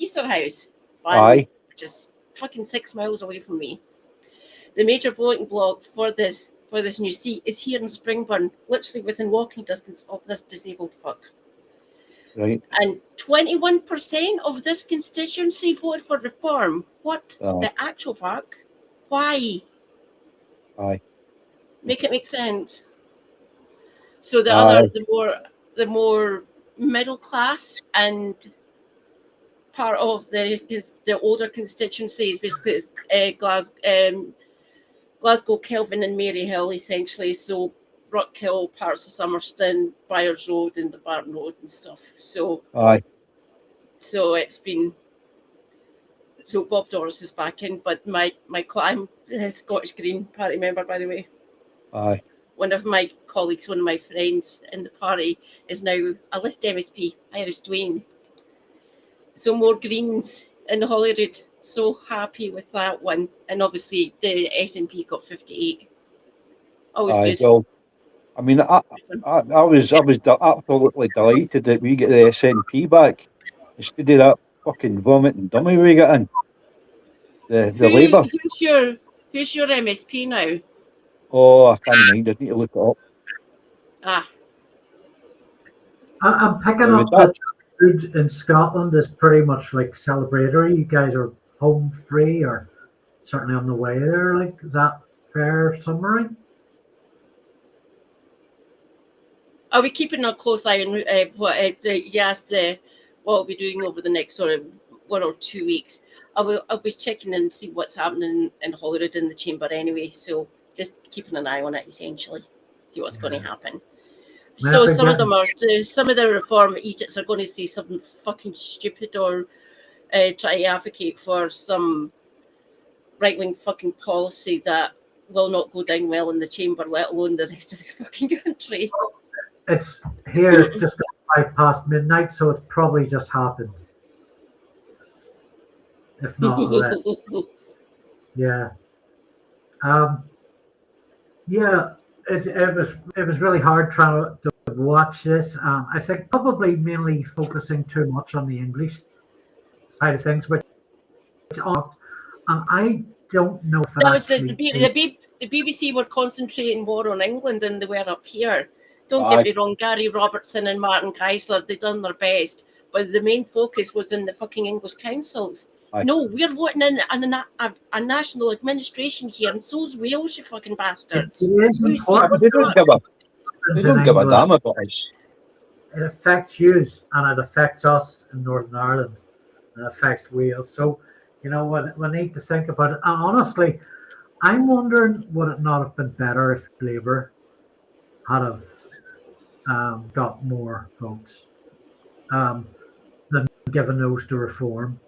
Easterhouse, Aye. which is fucking 6 miles away from me. The major voting block for this new seat is here in Springburn, literally within walking distance of this disabled fuck. Right. And 21% of this constituency voted for reform. What the actual fuck? Why? Aye. Make it make sense. So the more middle class and part of the older constituencies, basically Glasgow, Kelvin and Maryhill, essentially. So Rockhill, parts of Summerston, Byers Road and the Barton Road and stuff. So Aye. So it's been. So Bob Doris is back in, but I'm a Scottish Green Party member, by the way. Aye. One of my colleagues, one of my friends in the party, is now a list MSP, Iris Dwayne. So more Greens in Holyrood. So happy with that one. And obviously the SNP got 58. Always good. Well, I mean, I was absolutely delighted that we get the SNP back instead of that fucking vomiting dummy we got in. The Labour. Who's your MSP now? Oh, I can't mind. I need to look it up. I'm picking up that food in Scotland is pretty much like celebratory. You guys are home free or certainly on the way there. Like, is that fair summary? Are we keeping a close eye on what we'll be doing over the next sort of 1 or 2 weeks? I'll be checking and see what's happening in Holyrood in the chamber anyway. So just keeping an eye on it, essentially, see what's going to happen. So some of the reform Egypts are going to say something fucking stupid or try to advocate for some right-wing fucking policy that will not go down well in the chamber, let alone the rest of the fucking country. It's here just 5 past midnight, so it's probably just happened. If not less. Yeah. Yeah, it was really hard trying to watch this. I think probably mainly focusing too much on the English side of things, which I don't know if it That was actually. the BBC were concentrating more on England than they were up here. Don't Aye. get me wrong, Gary Robertson and Martin Geisler, they done their best, but the main focus was in the fucking English councils. Aye. No, we're voting in a national administration here, and so's Wales, you fucking bastards. It is You see important. what's They don't going on? give a damn about us. It affects you, and it affects us in Northern Ireland. It affects Wales. So, you know, we need to think about it. And honestly, I'm wondering, would it not have been better if Labour had have got more votes than given those to Reform?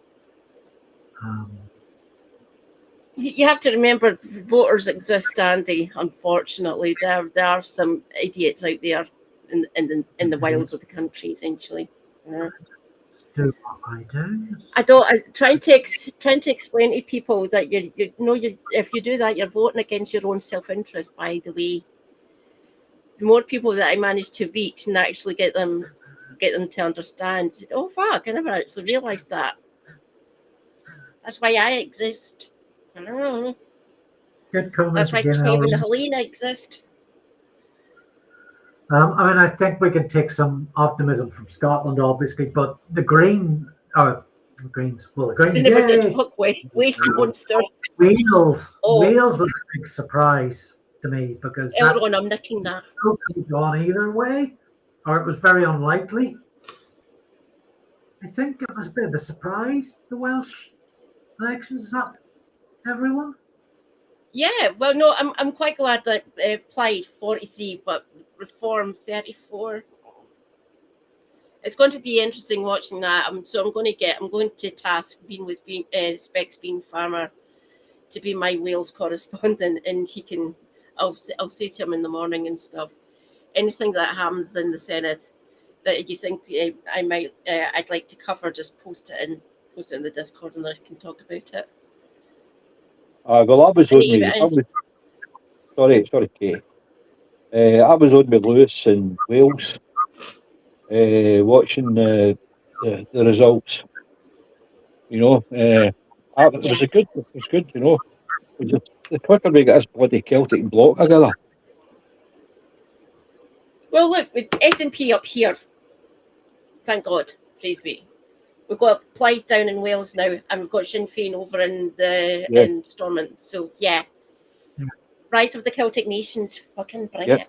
You have to remember, voters exist, Andy. Unfortunately, there are some idiots out there in the wilds of the country, essentially. Do what I do. I trying to explain to people that you know if you do that, you're voting against your own self-interest. By the way, the more people that I manage to reach and actually get them to understand, oh fuck, I never actually realised that. That's why I exist. I don't know. Good comment That's why again, Kevin and Ellen. Helena exist. I mean, I think we can take some optimism from Scotland, obviously, but the Greens, They never did yay! fuck waste monster. Wales Oh. was a big surprise to me because that Elron, I'm nicking that. could have gone either way, or it was very unlikely. I think it was a bit of a surprise, the Welsh elections. Is that everyone? Yeah, well, no, I'm quite glad that Plaid 43, but Reform 34. It's going to be interesting watching that. I'm going to task Spexbeanfarmer to be my Wales correspondent, and I'll say to him in the morning and stuff. Anything that happens in the Senate that you think I'd like to cover, just post it in the Discord, and I can talk about it. Well, I was on sorry, Kate. I was on with Lewis in Wales, watching the results. You know, it was good. You know, the quicker we get this bloody Celtic block together. Well, look, with SNP up here, thank God, praise be. We've got Plaid down in Wales now, and we've got Sinn Féin over in in Stormont. So yeah, Rise of the Celtic Nations, fucking bring it.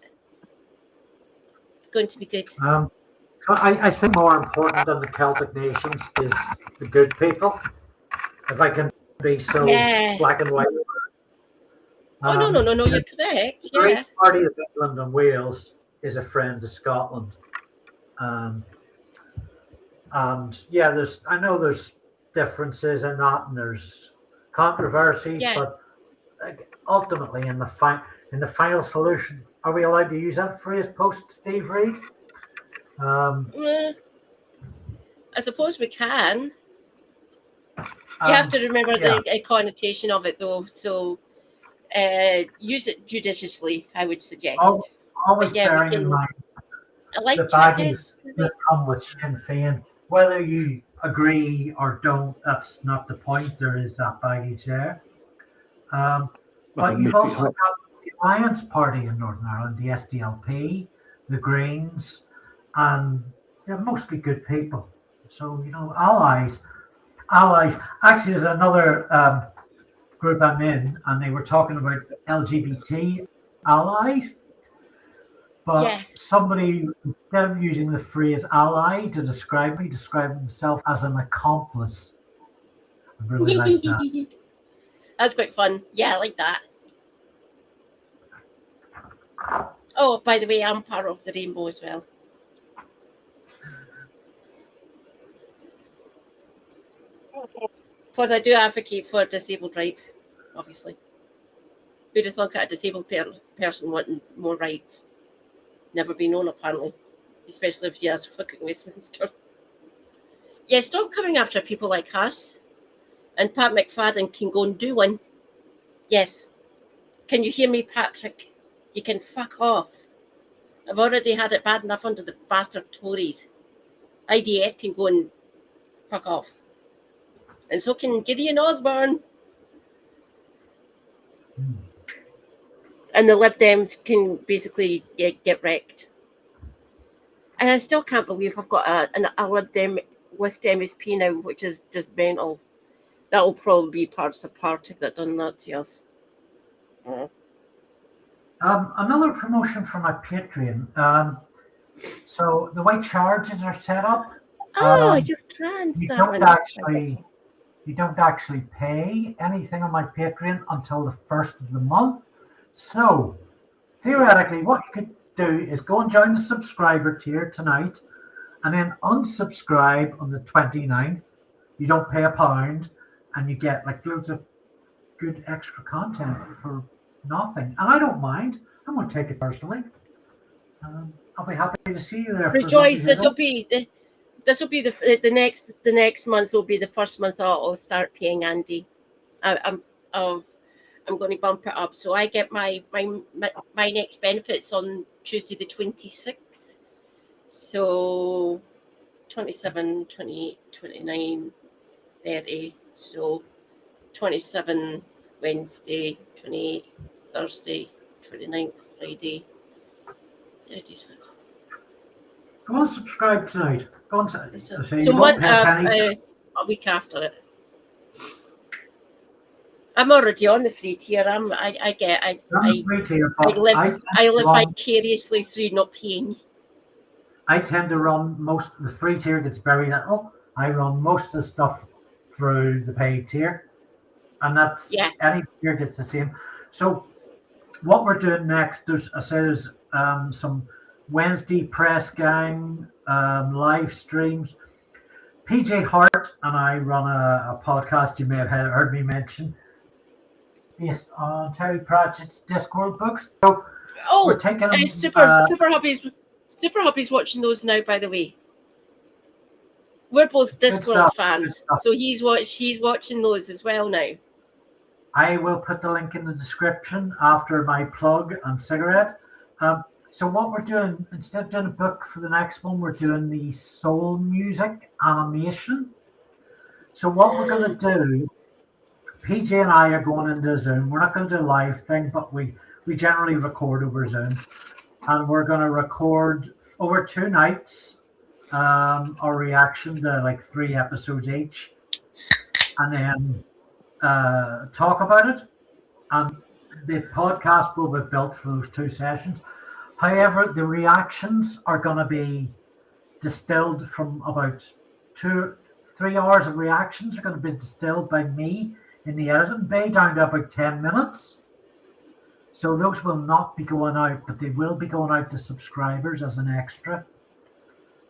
It's going to be good. I think more important than the Celtic nations is the good people. If I can be so black and white. Oh no, you're correct. The Green Yeah. Party of England and Wales is a friend of Scotland. And yeah, I know there's differences in that, and there's controversies, but ultimately in the final solution, are we allowed to use that phrase post Steve Reid? I suppose we can. You have to remember the connotation of it, though. So use it judiciously, I would suggest. Always bearing in mind the baggage that come with Sinn Féin. Whether you agree or don't, that's not the point. There is that baggage there. But you've also got the Alliance Party in Northern Ireland, the SDLP, the Greens, and they're mostly good people. So, you know, allies. Actually, there's another group I'm in, and they were talking about LGBT allies. But somebody, instead of using the phrase ally to describe me, described himself as an accomplice. I really like that. That's quite fun. Yeah, I like that. Oh, by the way, I'm part of the rainbow as well. Because I do advocate for disabled rights, obviously. Who'd have thought that a disabled person wanting more rights? Never been known, apparently. Especially if you ask fucking Westminster. Yeah, stop coming after people like us. And Pat McFadden can go and do one. Yes. Can you hear me, Patrick? You can fuck off. I've already had it bad enough under the bastard Tories. IDF can go and fuck off. And so can Gideon Osborne. And the Lib Dems can basically get wrecked. And I still can't believe I've got a Lib Dem list MSP now, which is just mental. That will probably be parts of party that done that to us. Another promotion for my Patreon. So the way charges are set up. You're trans, you darling. don't actually pay anything on my Patreon until the 1st of the month. So theoretically, what you could do is go and join the subscriber tier tonight, and then unsubscribe on the 29th. You don't pay £1, and you get like loads of good extra content for nothing. And I don't mind. I won't take it personally. I'll be happy to see you there. Rejoice! This will be the next month will be the first month I'll start paying Andy. I'm going to bump it up, so I get my next benefits on Tuesday the 26th. So 27, 28, 29, 30. So 27 Wednesday, 28 Thursday, 29th Friday, 30th. Go and subscribe tonight. Go on to, a week after it. I'm already on the free tier. I live vicariously through not paying. I tend to run most the free tier gets very little. I run most of the stuff through the paid tier, and that's any tier gets the same. So what we're doing next is there's some Wednesday press gang live streams. PJ Hart and I run a podcast you may have heard me mention, based on Terry Pratchett's Discworld books. So we're taking Super Hobby's watching those now, by the way. We're both Discworld fans, so he's watching those as well now. I will put the link in the description after my plug and cigarette. So what we're doing, instead of doing a book for the next one, we're doing the soul music animation. So what we're going to do, PJ and I are going into Zoom. We're not going to do a live thing, but we generally record over Zoom. And we're going to record over 2 nights our reaction to like 3 episodes each. And then talk about it. And the podcast will be built for those 2 sessions. However, the reactions are going to be distilled from about 2-3 hours of reactions are going to be distilled by me in the editing bay down to about 10 minutes. So those will not be going out, but they will be going out to subscribers as an extra.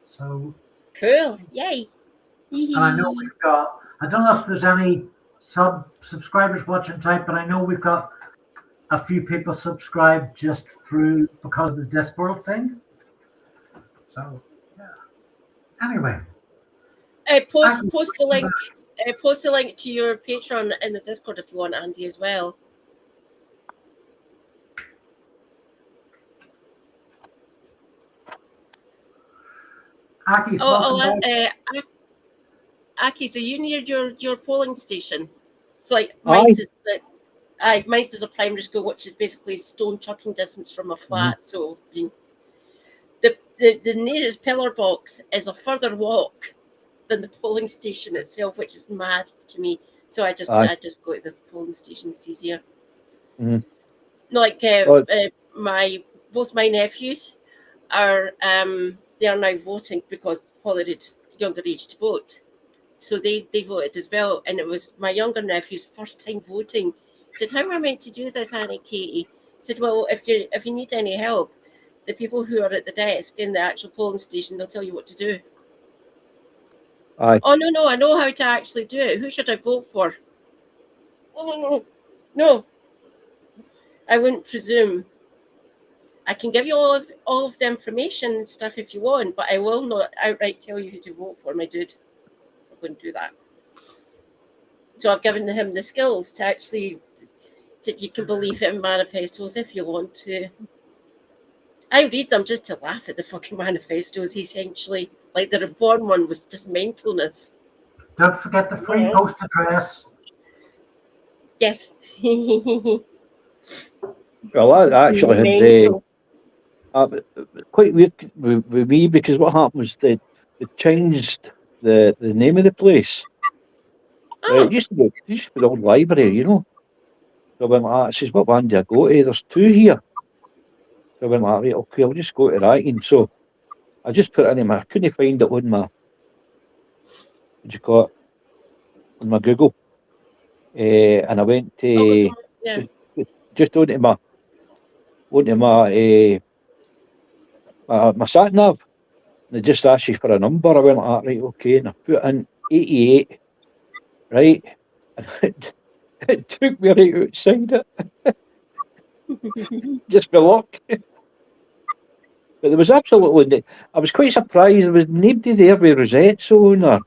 So cool. Yay. And I know we've got, I don't know if there's any subscribers watching tonight, but I know we've got a few people subscribed just through because of the Discworld thing. So yeah. Anyway. Post the link. Post the link to your Patreon in the Discord if you want, Andy, as well. Aki's, Aki's, are you near your polling station? So like mine's is a primary school, which is basically stone chucking distance from a flat. Mm-hmm. So the nearest pillar box is a further walk than the polling station itself, which is mad to me. So I just go to the polling station. It's easier. Mm-hmm. Like both my nephews are they are now voting because Holyrood younger age to vote. So they voted as well, and it was my younger nephew's first time voting. I said, "How am I meant to do this, Annie Katie?" I said, "Well, if you need any help, the people who are at the desk in the actual polling station, they'll tell you what to do." Aye. Oh no, I know how to actually do it. Who should I vote for? Oh no, I wouldn't presume. I can give you all of the information and stuff if you want, but I will not outright tell you who to vote for, my dude. I'm going to do that. So I've given him the skills to actually that you can believe it in manifestos if you want to. I read them just to laugh at the fucking manifestos, essentially. Like the reform one was just mentalness. Don't forget the free post address. Yes. Well, I actually had Mental. quite weird with me because what happened was they changed the name of the place. Oh, It used to be the old library, you know. So I went like that. I says, what band do I go to? There's two here. So I went like, right, okay, I'll just go to that. And so I just put it in I couldn't find it on my, what do you call it, on my Google. And I went to, yeah. just onto my my sat nav. And it just asked you for a number. I went like, right, okay. And I put in 88, right? And it took me right outside it. Just by luck. But there was absolutely, I was quite surprised. There was nobody there with rosettes on or,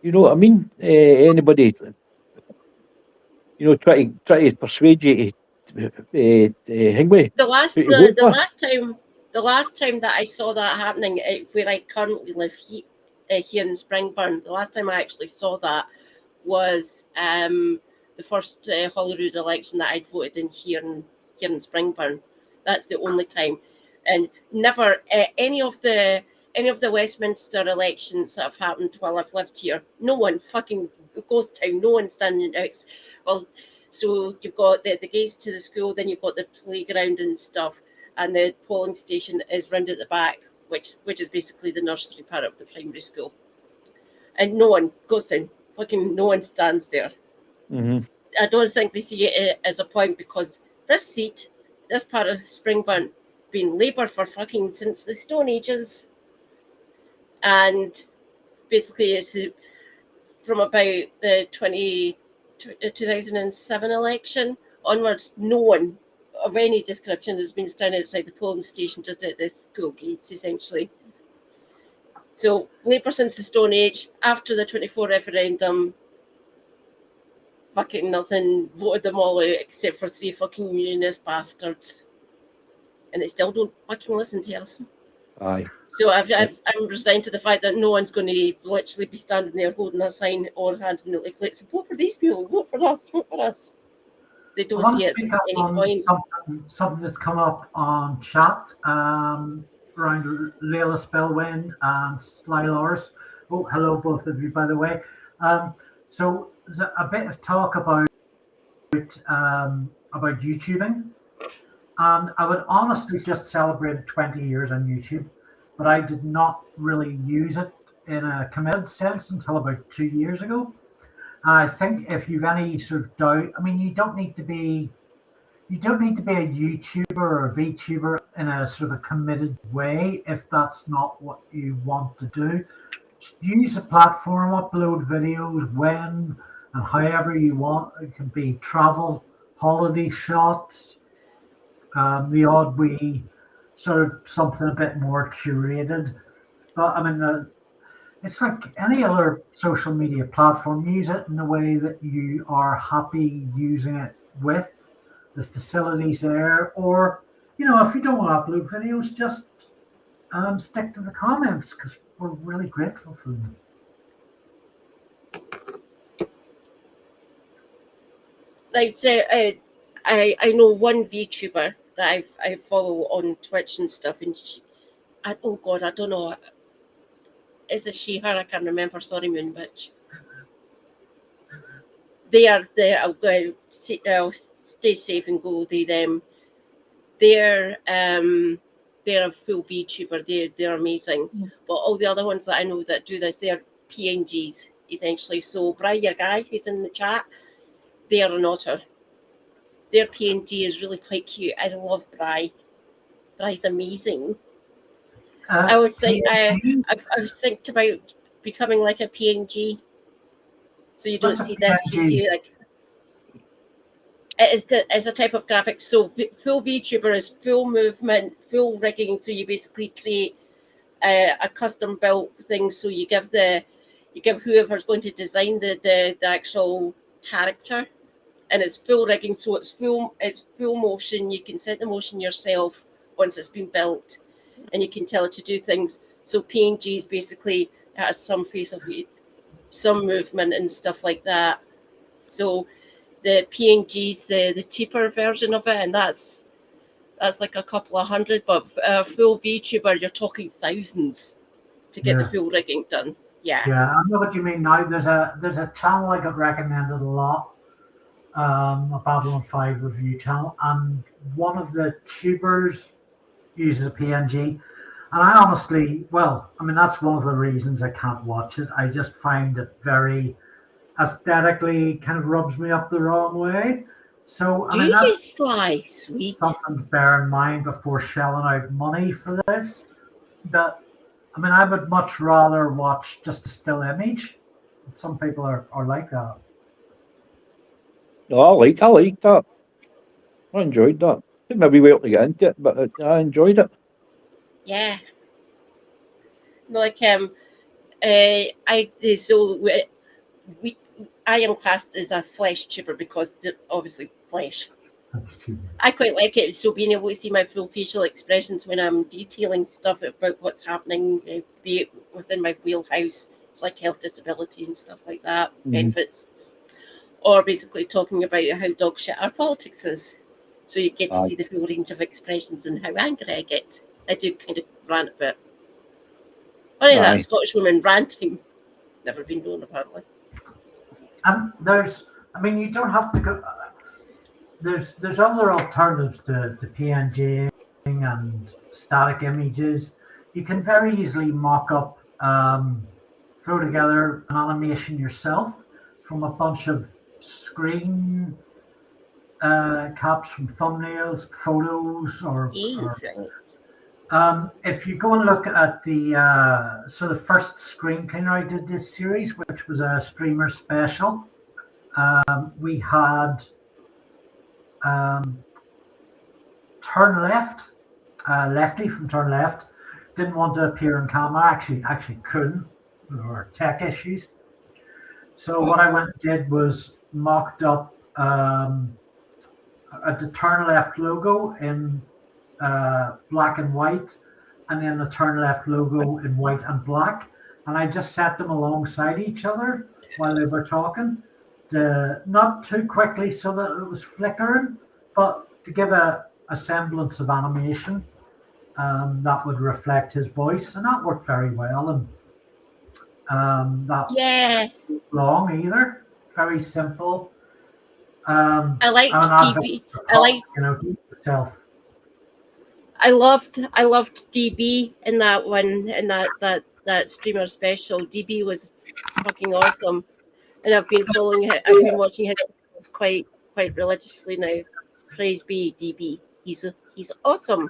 you know what I mean? Anybody, you know, try to persuade you to hang with. The last time that I saw that happening where I currently live here in Springburn, the last time I actually saw that was the first Holyrood election that I'd voted in here in Springburn. That's the only time, and never any of the Westminster elections that have happened while I've lived here. No one fucking ghost town. No one standing out. Well, so you've got the gates to the school, then you've got the playground and stuff, and the polling station is round at the back, which is basically the nursery part of the primary school. And no one goes down. Fucking no one stands there. Mm-hmm. I don't think they see it as a point because this part of Springburn, been Labour for fucking since the Stone Ages, and basically it's from about the 2007 election onwards, no one of any description has been standing outside the polling station just at the school gates, essentially. So Labour since the Stone Age, after the 24 referendum, fucking nothing, voted them all out except for 3 fucking unionist bastards. And they still don't fucking listen to us. Aye. So I'm resigned to the fact that no one's going to literally be standing there holding a sign or handing out leaflets. Vote for these people. Vote for us. Vote for us. They don't see it at any point. Something that's come up on chat around Layla Spellwind and Sly Lars. Oh, hello, both of you, by the way. So there's a bit of talk about YouTubing. And I would honestly just celebrate 20 years on YouTube, but I did not really use it in a committed sense until about 2 years ago. I think if you've any sort of doubt, I mean, you don't need to be a YouTuber or a VTuber in a sort of a committed way if that's not what you want to do. Just use a platform, upload videos when and however you want. It can be travel, holiday shots, the odd wee sort of something a bit more curated. But I mean, it's like any other social media platform. Use it in the way that you are happy using it with the facilities there. Or, you know, if you don't want to upload videos, just stick to the comments because we're really grateful for them. Like, I know one VTuber that I follow on Twitch and stuff, and oh god, I don't know, is it she, her? I can't remember. Sorry, Moon Bitch. I'll stay safe and go they them. They're a full VTuber. They're amazing. Yeah. But all the other ones that I know that do this, they're PNGs essentially. So Bryce, your guy who's in the chat, they are an otter. Their PNG is really quite cute. I love Bryce. Bryce's amazing. I would think I was thinking about becoming like a PNG, so you don't see this. You see like it's a type of graphic. So full VTuber is full movement, full rigging. So you basically create a custom built thing. So you give whoever's going to design the actual character and it's full rigging, so it's full motion. You can set the motion yourself once it's been built, and you can tell it to do things. So PNGs basically has some face of it, some movement and stuff like that. So the PNG's the cheaper version of it, and that's like a couple of hundred, but a full VTuber, you're talking thousands to get the full rigging done. Yeah, I know what you mean now. There's a channel I got recommended a lot, a Babylon 5 review channel, and one of the tubers uses a PNG. And I honestly, that's one of the reasons I can't watch it. I just find it very aesthetically kind of rubs me up the wrong way. So that's sly, sweet. Something to bear in mind before shelling out money for this. I would much rather watch just a still image. Some people are like that. No, I like that. I enjoyed that. Took me a wee while to get into it, but I enjoyed it. Yeah. Like I am classed as a flesh tuber because obviously flesh. I quite like it. So being able to see my full facial expressions when I'm detailing stuff about what's happening, be it within my wheelhouse, it's like health, disability and stuff like that, benefits, or basically talking about how dog shit our politics is. So you get to see the full range of expressions and how angry I get. I do kind of rant a bit. Funny that Scottish woman ranting. Never been known apparently. And you don't have to go. There's other alternatives to PNG and static images. You can very easily mock up, throw together an animation yourself from a bunch of screen caps from thumbnails, photos, or if you go and look at the first screen cleaner I did this series, which was a streamer special, we had Turn Left, Lefty from Turn Left, didn't want to appear on camera, actually couldn't, there were tech issues. So what I went and did was mocked up the Turn Left logo in black and white, and then the Turn Left logo in white and black, and I just set them alongside each other while they were talking, not too quickly so that it was flickering, but to give a semblance of animation that would reflect his voice, and that worked very well. And that wasn't long either, very simple. I liked DB. Do yourself. I loved DB in that one, in that streamer special. DB was fucking awesome, and I've been following it. I've been watching his videos quite religiously now. Praise be DB. He's awesome.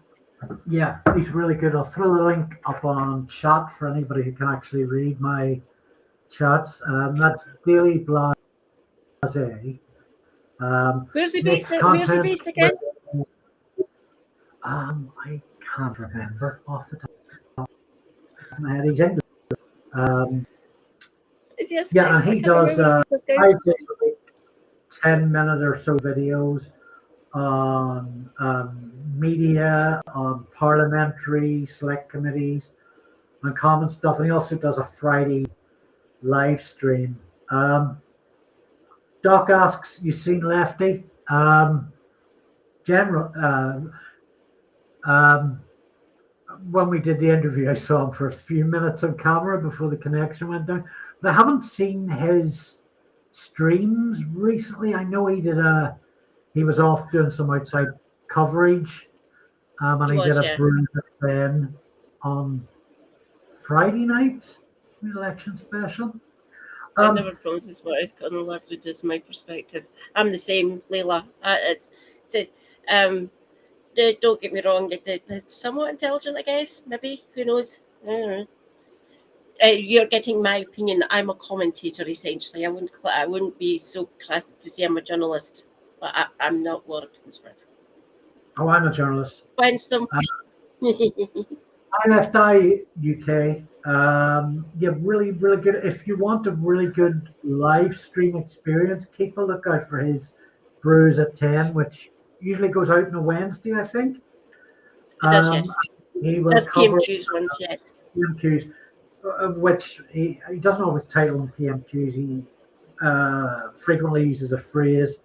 Yeah, he's really good. I'll throw the link up on chat for anybody who can actually read my chats. That's Daily Blase. Where's he based again? I can't remember off the top of my head. He's English. Is he a yeah, and he does 10-minute or so videos on media, on parliamentary select committees, and common stuff. And he also does a Friday live stream. Doc asks, you seen Lefty? When we did the interview, I saw him for a few minutes on camera before the connection went down. But I haven't seen his streams recently. I know he was off doing some outside coverage, and he did a bruiser then on Friday night, the election special. I never promises what I can leverage as my perspective. I'm the same, Layla. Don't get me wrong, they're somewhat intelligent, I guess, maybe, who knows. I don't know. You're getting my opinion. I'm a commentator, essentially. I wouldn't be so classy to say I'm a journalist, but I'm not Laura Kinsberg. Oh, I'm a journalist. When some IFI UK. Yeah, really, really good. If you want a really good live stream experience, keep a lookout for his Brews at 10, which usually goes out on a Wednesday, I think. It does, yes. He will That's cover PMQs ones, yes. PMQs, which he doesn't always title them PMQs. He frequently uses a phrase,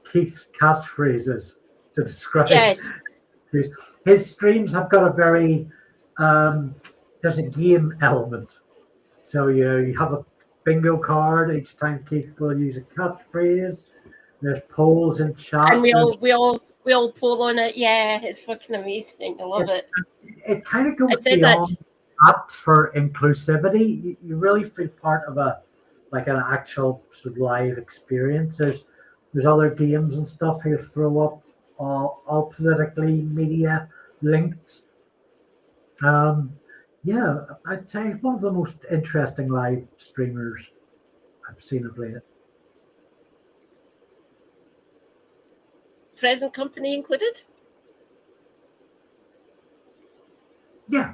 Keith's catchphrases, to describe. Yes. His streams have got a very, there's a game element. So you have a bingo card each time Keith will use a catchphrase. There's polls in chat. And we all poll on it. Yeah, it's fucking amazing. I love it. It kind of goes I said beyond that for inclusivity. You really feel part of an actual sort of live experience. There's other games and stuff he'll throw up, all politically media linked. Yeah, I'd say one of the most interesting live streamers I've seen of late. Present company included? Yeah.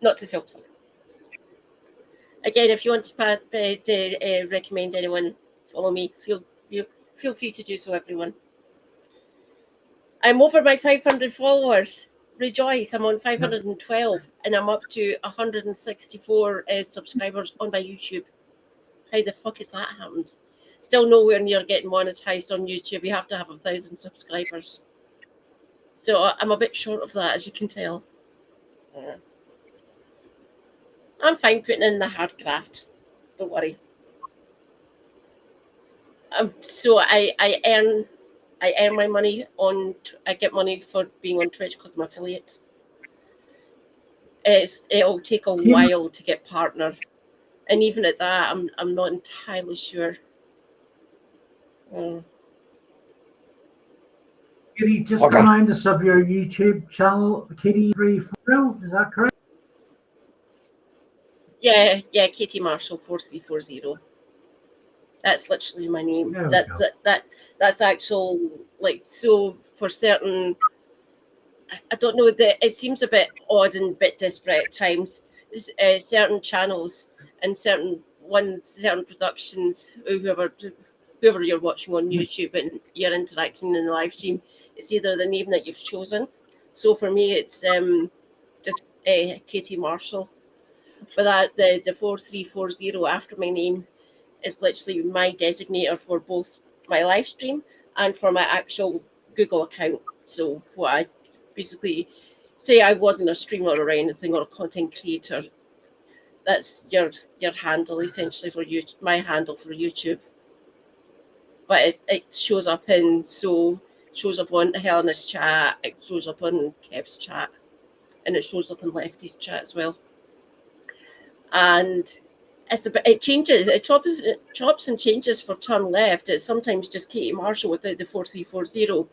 Not to self-plug. Again, if you want to recommend anyone, follow me. Feel free to do so, everyone. I'm over my 500 followers. Rejoice, I'm on 512 and I'm up to 164 subscribers on my YouTube. How the fuck has that happened? Still nowhere near getting monetized on YouTube. You have to have 1,000 subscribers. So I'm a bit short of that, as you can tell. I'm fine putting in the hard graft. Don't worry. So I earn my money on. I get money for being on Twitch because I'm an affiliate. It'll take a while to get partner, and even at that, I'm not entirely sure. Katie, just remind us of your YouTube channel, Katie340. Is that correct? Yeah, Katie Marshall 4340. That's literally my name. That's actual, like, so for certain, I don't know, it seems a bit odd and a bit disparate at times. Certain channels and certain productions, whoever you're watching on YouTube and you're interacting in the live stream, it's either the name that you've chosen. So for me, it's just Katie Marshall. But the 4340 after my name is literally my designator for both my live stream and for my actual Google account. So what I basically say, I wasn't a streamer or anything or a content creator. That's your handle essentially for you, my handle for YouTube. But it shows up shows up on Helena's chat, it shows up on Kev's chat, and it shows up on Lefty's chat as well. And it changes, it chops and changes for turn left. It's sometimes just Katie Marshall without the 4340,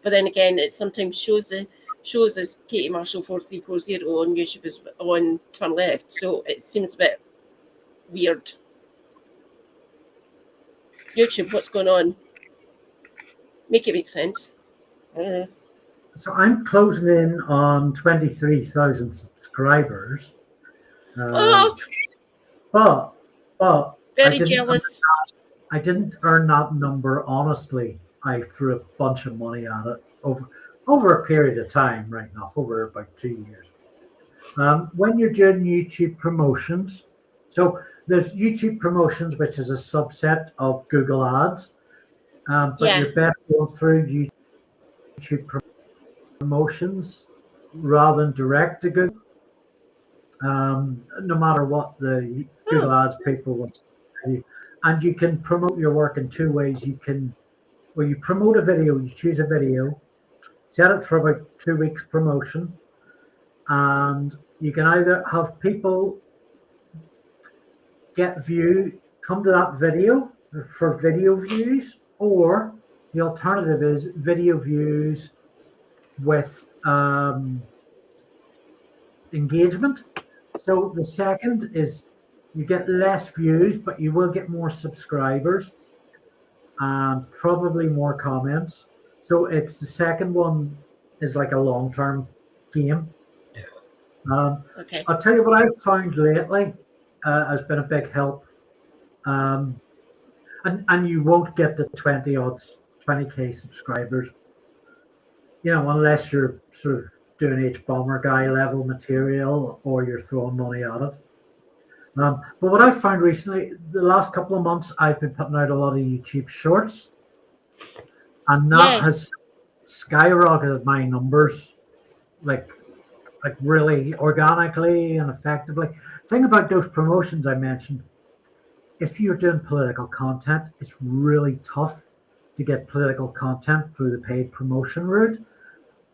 but then again, it sometimes shows as Katie Marshall 4340 on YouTube as on turn left. So it seems a bit weird. YouTube, what's going on? Make it make sense. So I'm closing in on 23,000 subscribers. But very jealous. I didn't earn that number honestly. I threw a bunch of money at it over a period of time, right enough, over about 2 years. When you're doing YouTube promotions, so there's YouTube promotions, which is a subset of Google Ads, but you're best going through YouTube promotions rather than direct to Google. No matter what the Google Ads people want to tell you. And you can promote your work in two ways. You promote a video, you choose a video, set it for about 2 weeks promotion, and you can either have people come to that video for video views, or the alternative is video views with engagement. So the second is you get less views, but you will get more subscribers and probably more comments. So it's the second one is like a long-term game. Okay. I'll tell you what I've found lately has been a big help And you won't get the 20K subscribers, unless you're sort of doing H-bomber guy level material or you're throwing money at it. But what I've found recently, the last couple of months, I've been putting out a lot of YouTube shorts, and that has skyrocketed my numbers, like really organically and effectively. Thing about those promotions I mentioned, if you're doing political content, it's really tough to get political content through the paid promotion route,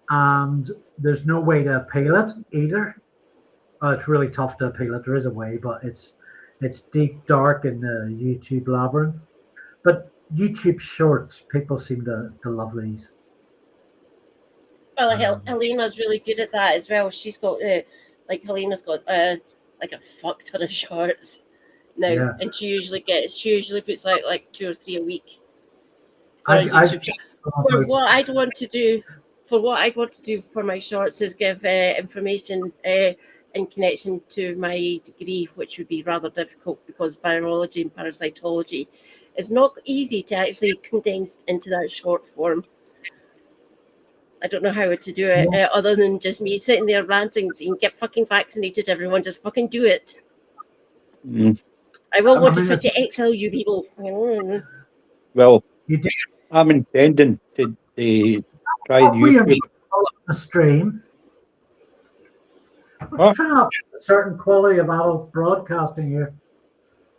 and there's no way to appeal it either. It's really tough to appeal it. There is a way, but it's deep, dark in the YouTube labyrinth. But YouTube Shorts, people seem to love these. Well, Helena's really good at that as well. She's got Helena's got like a fuck ton of shorts now, and she usually puts out like 2 or 3 a week. For what I'd want to do for my shorts is give information in connection to my degree, which would be rather difficult because virology and parasitology is not easy to actually condense into that short form. I don't know how to do it other than just me sitting there ranting, saying, "Get fucking vaccinated, everyone! Just fucking do it." I won't want to try to excel you people. Well, I'm intending to try YouTube. A stream. We're trying to have a certain quality of adult broadcasting here.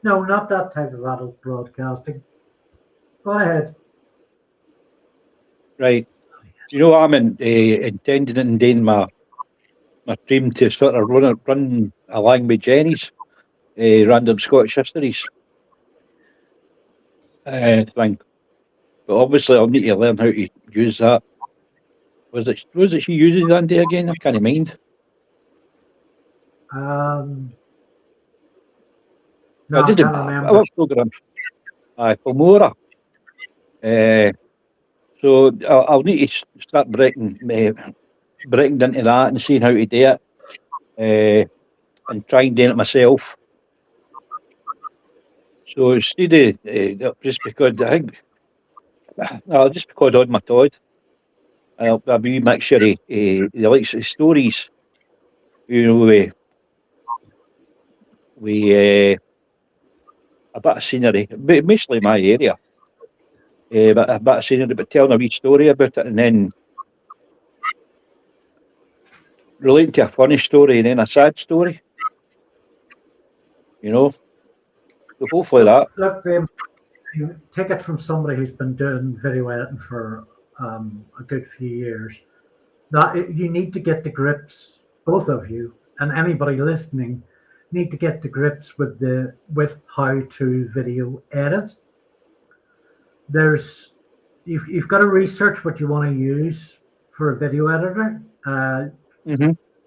No, not that type of adult broadcasting. Go ahead. Right. I'm intending in doing my stream to sort of run along with Jenny's random Scottish histories thing. But obviously I'll need to learn how to use that. Was it she uses Andy again? I can't mind. No, I can't remember. What program? Filmora. So I'll need to start breaking into that and seeing how to do it, and try and do it myself. So instead of just because I think I'll just record on my Todd. I'll be mixture of the likes of stories, with a bit of scenery, but mostly my area. But a bit of scenery, but telling a wee story about it, and then relating to a funny story and then a sad story. So hopefully that. Look, you take it from somebody who's been doing video editing for a good few years. That you need to get the grips, both of you and anybody listening, need to get the grips with how to video edit. You've got to research what you want to use for a video editor.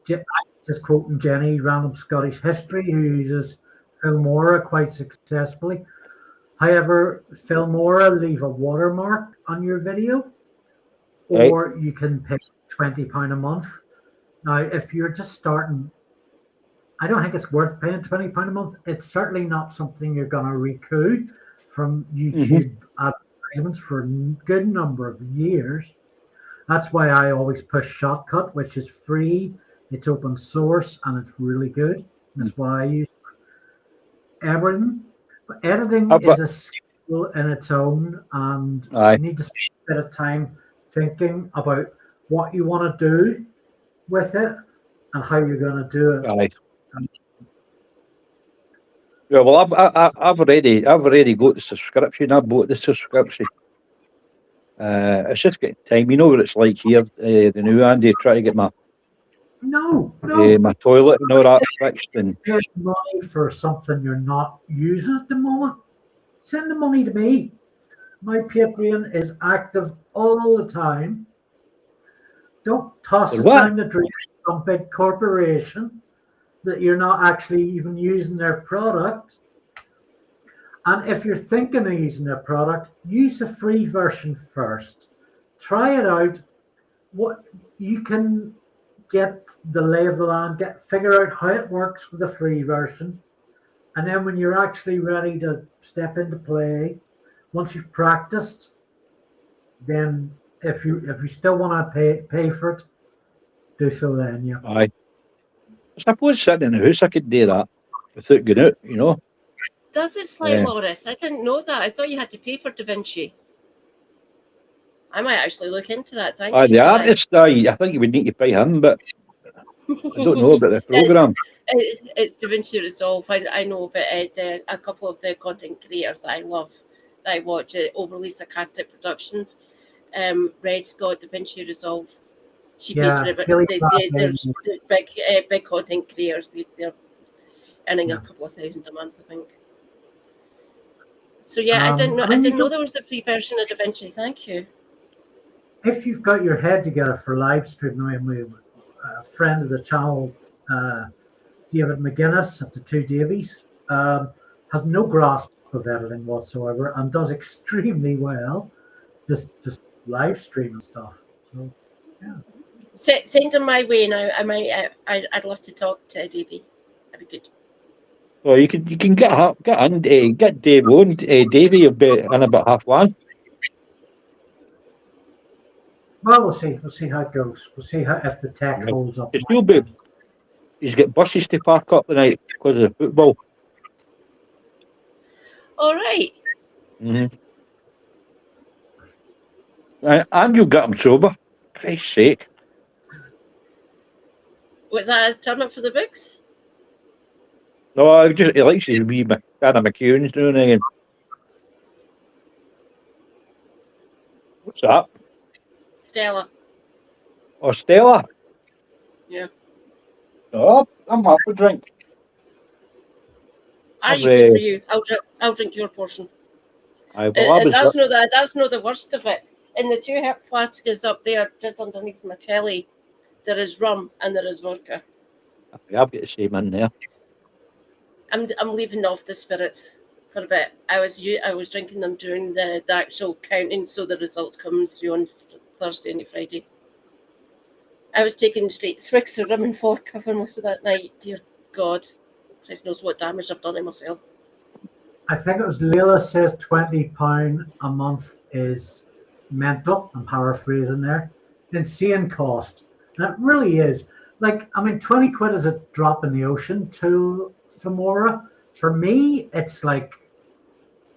Just quoting Jenny, Random Scottish History, who uses Filmora quite successfully. However, Filmora leave a watermark on your video, or you can pay £20 a month. Now, if you're just starting, I don't think it's worth paying £20 a month. It's certainly not something you're going to recoup from YouTube advertisements for a good number of years. That's why I always push Shotcut, which is free, it's open source, and it's really good. That's why I use everything. But editing is a skill in its own, and you need to spend a bit of time thinking about what you want to do with it and how you're going to do it. Yeah, well, I've already got the subscription. I bought the subscription. It's just getting time. You know what it's like here. The new Andy trying to get my my toilet and all that fixed. And pay money for something you're not using at the moment. Send the money to me. My Patreon is active all the time. Don't toss it down the drain to some big corporation that you're not actually even using their product. And if you're thinking of using their product, use a free version first. Try it out. What you can get the lay of the land, figure out how it works with the free version, And then when you're actually ready to step into play, once you've practiced, then if you still want to pay for it, do so then, yeah. Aye. I suppose sitting in the house I could do that without going out, you know. Does it slight Loris? I didn't know that. I thought you had to pay for DaVinci. I might actually look into that. Thank you. The artist, I think you would need to pay him, but I don't know about the program. It's DaVinci Resolve. I know of it. A couple of the content creators that I love, that I watch, Overly Sarcastic Productions. Red's got DaVinci Resolve. She pays for it, but they're big content creators. They're earning a couple of $1,000 a month, I think. So yeah, I didn't know there was a free version of DaVinci. Thank you. If you've got your head together for live streaming, we have a friend of the channel, David McGuinness at the Two Davies, has no grasp of editing whatsoever and does extremely well. Just live streaming stuff. So yeah. Send them my way now. I'd love to talk to Davey. That'd be good. Well, you can get Dave on. Davey in about half one. Well, we'll see. We'll see how it goes. We'll see if the tech holds up. He's got buses to park up tonight because of the football. All right. Mm-hmm. And you got him sober. Christ's sake. Was that a turn up for the books? No, he likes his wee kind of McEwen's now and again. What's that? Stella. Oh, Stella? Yeah. Oh, I'm happy to drink. Are you good for you? I'll drink your portion. That's not the worst of it. In the 2 hip flask is up there, just underneath my telly. There is rum and there is vodka. I've got the same in there. I'm leaving off the spirits for a bit. I was drinking them during the actual counting, so the results coming through on Thursday and Friday. I was taking straight swigs of rum and vodka for most of that night. Dear God, Christ knows what damage I've done to myself. I think it was Leila says £20 a month is mental. I'm paraphrasing there. Insane cost. And it really is. Like, I mean, 20 quid is a drop in the ocean to Filmora. For me, it's like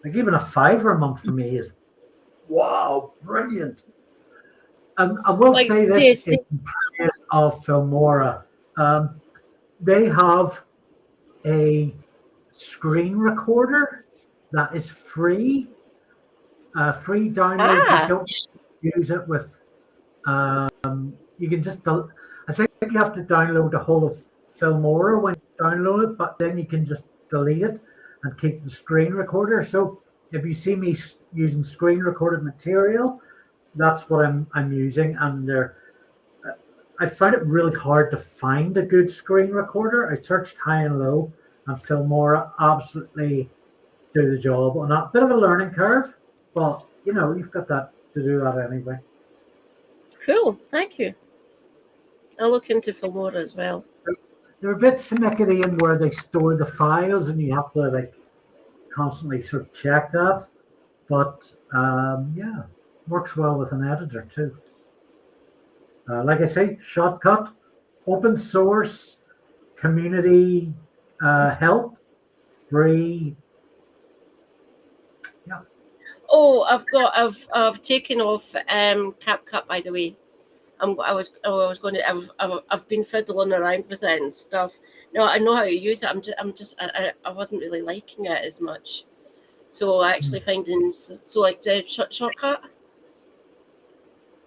even a £5 a month for me is, wow, brilliant. I will say this in praise of Filmora. They have a screen recorder that is free. Free download. You don't use it with. You can just. I think you have to download the whole of Filmora when you download it, but then you can just delete it and keep the screen recorder. So if you see me using screen recorded material, that's what I'm using. And I found it really hard to find a good screen recorder. I searched high and low, and Filmora absolutely do the job on that. Bit of a learning curve, but you've got that to do that anyway. Cool, thank you. I'll look into Filmora as well. They're a bit finicky in where they store the files, and you have to constantly sort of check that. But yeah, works well with an editor too. Like I say, shortcut, open source, community help, free. Yeah. Oh, I've taken off CapCut, by the way. I've been fiddling around with it and stuff. No, I know how to use it. I wasn't really liking it as much. So I actually finding like the shortcut.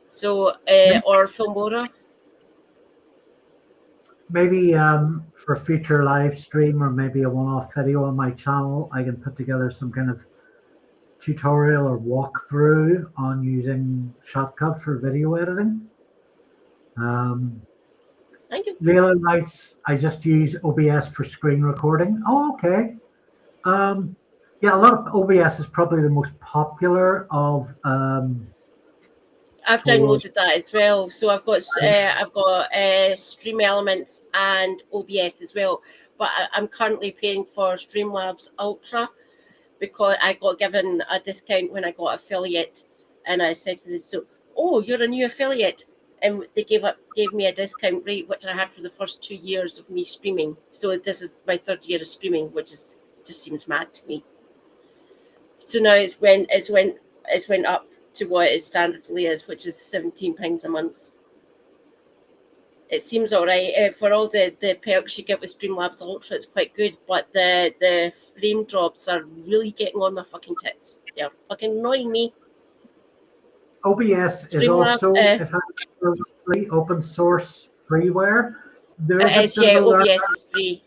So or Filmora. Maybe for a future live stream or maybe a one-off video on my channel, I can put together some kind of tutorial or walkthrough on using Shortcut for video editing. Thank you. Leila writes, I just use OBS for screen recording. Oh, okay. Yeah, a lot of OBS is probably the most popular of. I've downloaded that as well. So I've got Stream Elements and OBS as well. but I'm currently paying for Streamlabs Ultra because I got given a discount when I got affiliate, and I said to them, so, oh, you're a new affiliate, and they gave me a discount rate which I had for the first 2 years of me streaming. So this is my 3rd year of streaming, which is just seems mad to me. So now it's went up to what it standardly is, which is £17 a month. It seems all right for all the perks you get with Streamlabs Ultra. It's quite good, but the frame drops are really getting on my fucking tits. They're fucking annoying me. OBS is Streamlabs, also effectively open source freeware. There is a OBS similar. is free.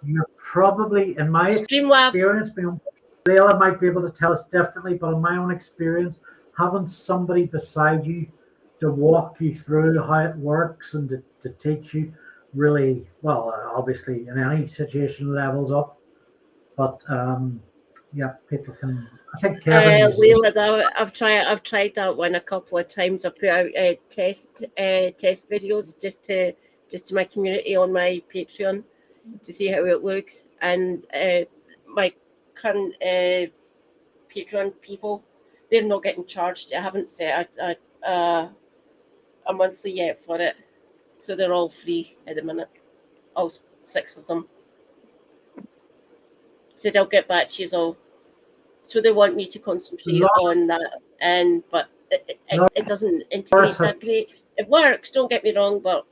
You're probably, in my Streamlabs. experience, Leila might be able to tell us differently, but in my own experience, having somebody beside you to walk you through how it works and to teach you really, well, obviously in any situation levels up. But yeah, people can. I think Kevin. Leila, I've tried that one a couple of times. I put out test videos just to my community on my Patreon to see how it looks, and my current Patreon people, they're not getting charged. I haven't set a monthly yet for it, so they're all free at the minute, all 6 of them. So they'll get back to you all. So they want me to concentrate on that, but it doesn't integrate that great. It works, don't get me wrong, but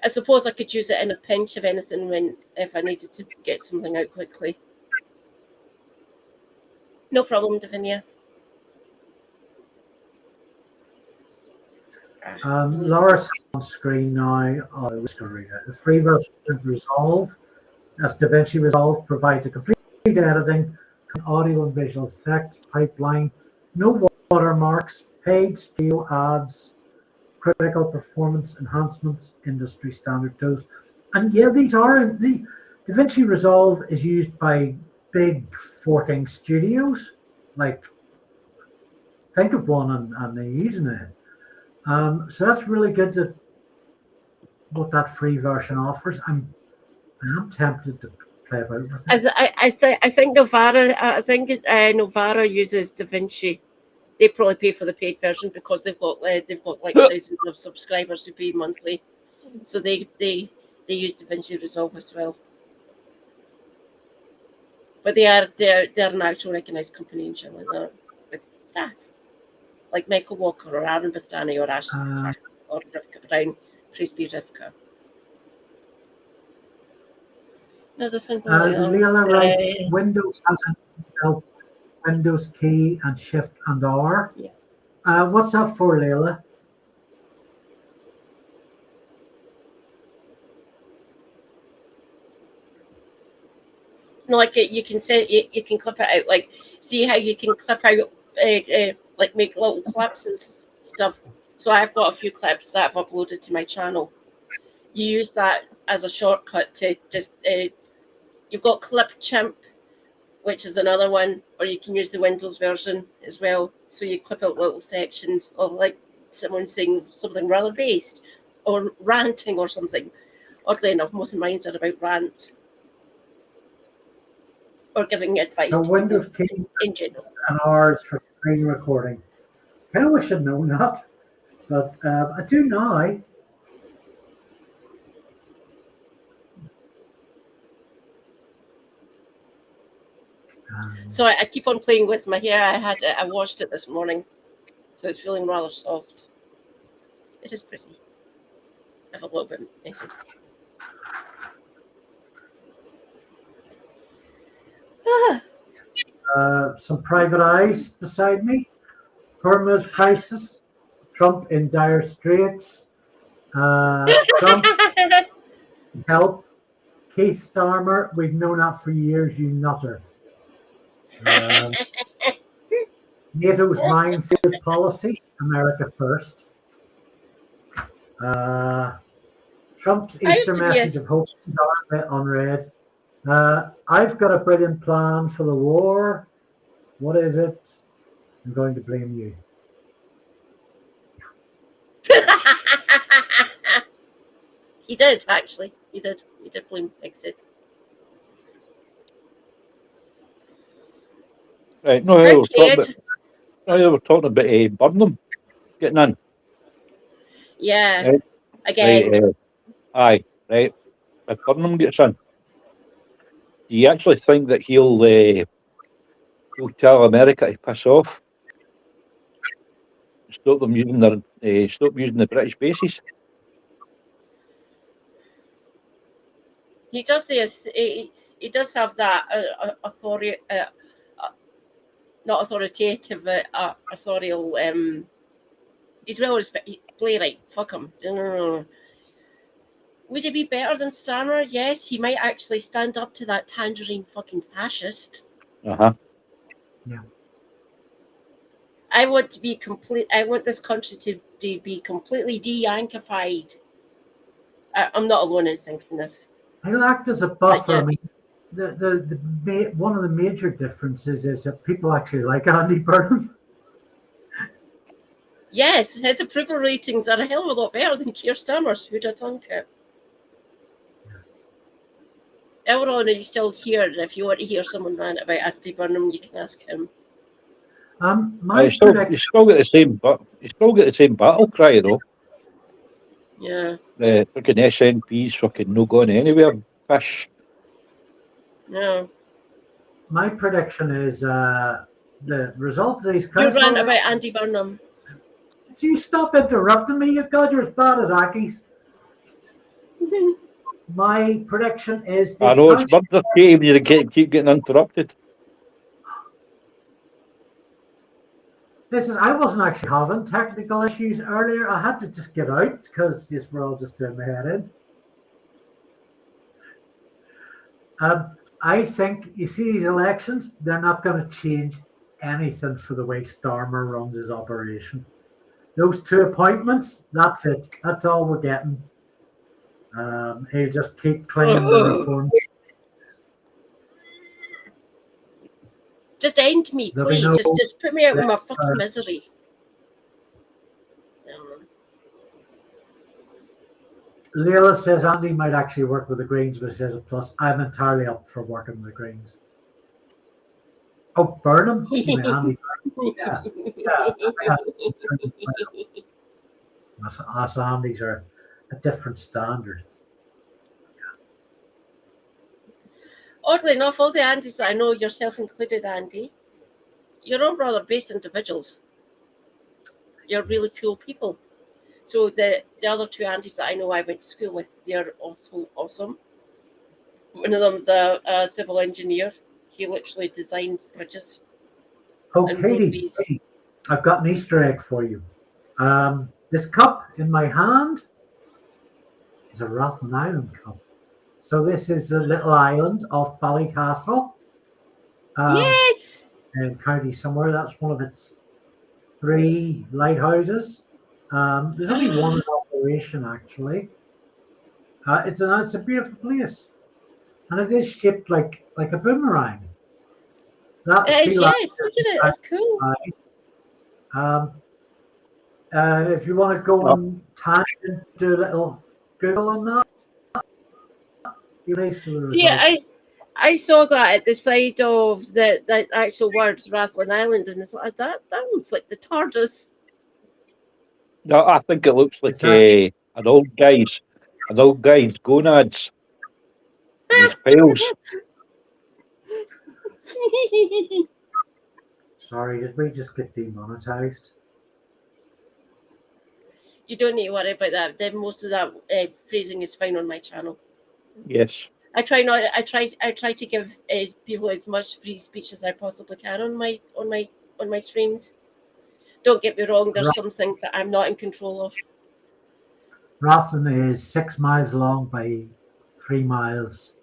I suppose I could use it in a pinch of anything if I needed to get something out quickly. No problem, Davinia. Laura's on screen now. I was going to read it. The free version of Resolve, as DaVinci Resolve, provides a complete editing, audio and visual effects pipeline, no watermarks, paid steel ads, critical performance enhancements, industry standard tools. And yeah, these are the DaVinci Resolve is used by big forking studios. Like, think of one and they're using it. So that's really good that what that free version offers. I'm tempted to play about with it. I think Novara uses DaVinci. They probably pay for the paid version because they've got like thousands of subscribers who pay monthly, so they use DaVinci Resolve as well. But they're an actual recognised company in shit like that with staff like Michael Walker or Aaron Bastani or Ashley or Rivka Brown. Praise be Rivka. Leila writes, Windows has built Windows key and Shift and R. Yeah. What's that for, Leila? No, like you can say you can clip it out. Like, see how you can clip out, like make little clips and stuff. So I've got a few clips that I've uploaded to my channel. You use that as a shortcut to just. You've got ClipChimp, which is another one, or you can use the Windows version as well. So you clip out little sections of like someone saying something rather based or ranting or something. Oddly enough, most of mine are about rants or giving advice. So Windows key in general and R's for screen recording. Kind of wish I'd known that, but I do now. So I keep on playing with my hair. I washed it this morning, so it's feeling rather soft. It is pretty. I have a little bit messy. Some private eyes beside me. Burma's crisis. Trump in dire straits. Trump help. Keith Starmer. We've known that for years, you nutter. NATO's minefield policy, America first. Trump's Easter message of hope, unread. I've got a brilliant plan for the war. What is it? I'm going to blame you. He did, actually. He did blame Big Sid. Right, no, Right, we're talking about Burnham getting in. Yeah, Right, again. right, aye, right. If Burnham gets in, do you actually think that he'll tell America to piss off? Stop them using the British bases. He does he does have that authority, not authoritative, authorial. He's well respected. Playwright. Fuck him. No. Would it be better than Starmer? Yes, he might actually stand up to that tangerine fucking fascist. Uh-huh. Yeah. I want this country to be completely de-Yankified. I'm not alone in thinking this. He'll act as a buffer. Yeah. I mean, one of the major differences is that people actually like Andy Burnham. Yes, his approval ratings are a hell of a lot better than Keir Starmer's. Who'd have thunk it? Elron, are you still here? If you want to hear someone rant about Andy Burnham, you can ask him. He's still got the same, battle cry though. Yeah. The fucking SNP's fucking no going anywhere. Fish. No. My prediction is the result of these. You rant about Andy Burnham. Do you stop interrupting me? God, you're as bad as Accies. My prediction is. I know it's birds of prey when you keep getting interrupted. Listen, I wasn't actually having technical issues earlier. I had to just get out because we're all just doing my head in. I think, you see these elections, they're not going to change anything for the way Starmer runs his operation. Those 2 appointments, that's it. That's all we're getting. He'll just keep claiming the reform. Just end me, There'll be please. no- Just put me out of my fucking misery. Leila says Andy might actually work with the Greens, but says a plus. I'm entirely up for working with the Greens. Oh, Burnham? You mean Andy? Yeah. Us Andys are a different standard. Oddly enough, all the Andys that I know, yourself included, Andy, you're all rather base individuals. You're really cool people. So the other 2 Andys that I know I went to school with, they're also awesome. One of them's a civil engineer. He literally designs bridges. Oh, and Katie, roadways. I've got an Easter egg for you. This cup in my hand is a Rathlin Island cup. So this is a little island off Ballycastle. Yes! In County somewhere. That's one of its 3 lighthouses. There's only one in operation, actually. It's a beautiful place. And it is shaped like a boomerang. That Yes, look at it. That's cool. If you want to go and tangent, do a little Goodall on that. See, I saw that at the side of the actual words Rathlin Island, and it's like that looks like the TARDIS. No, I think it looks like an old guy's gonads. His pails. Sorry, did we just get demonetized? You don't need to worry about that. Then most of that phrasing is fine on my channel. Yes. I try to give people as much free speech as I possibly can on my streams. Don't get me wrong. There's some things that I'm not in control of. Rathlin is 6 miles long by 3 miles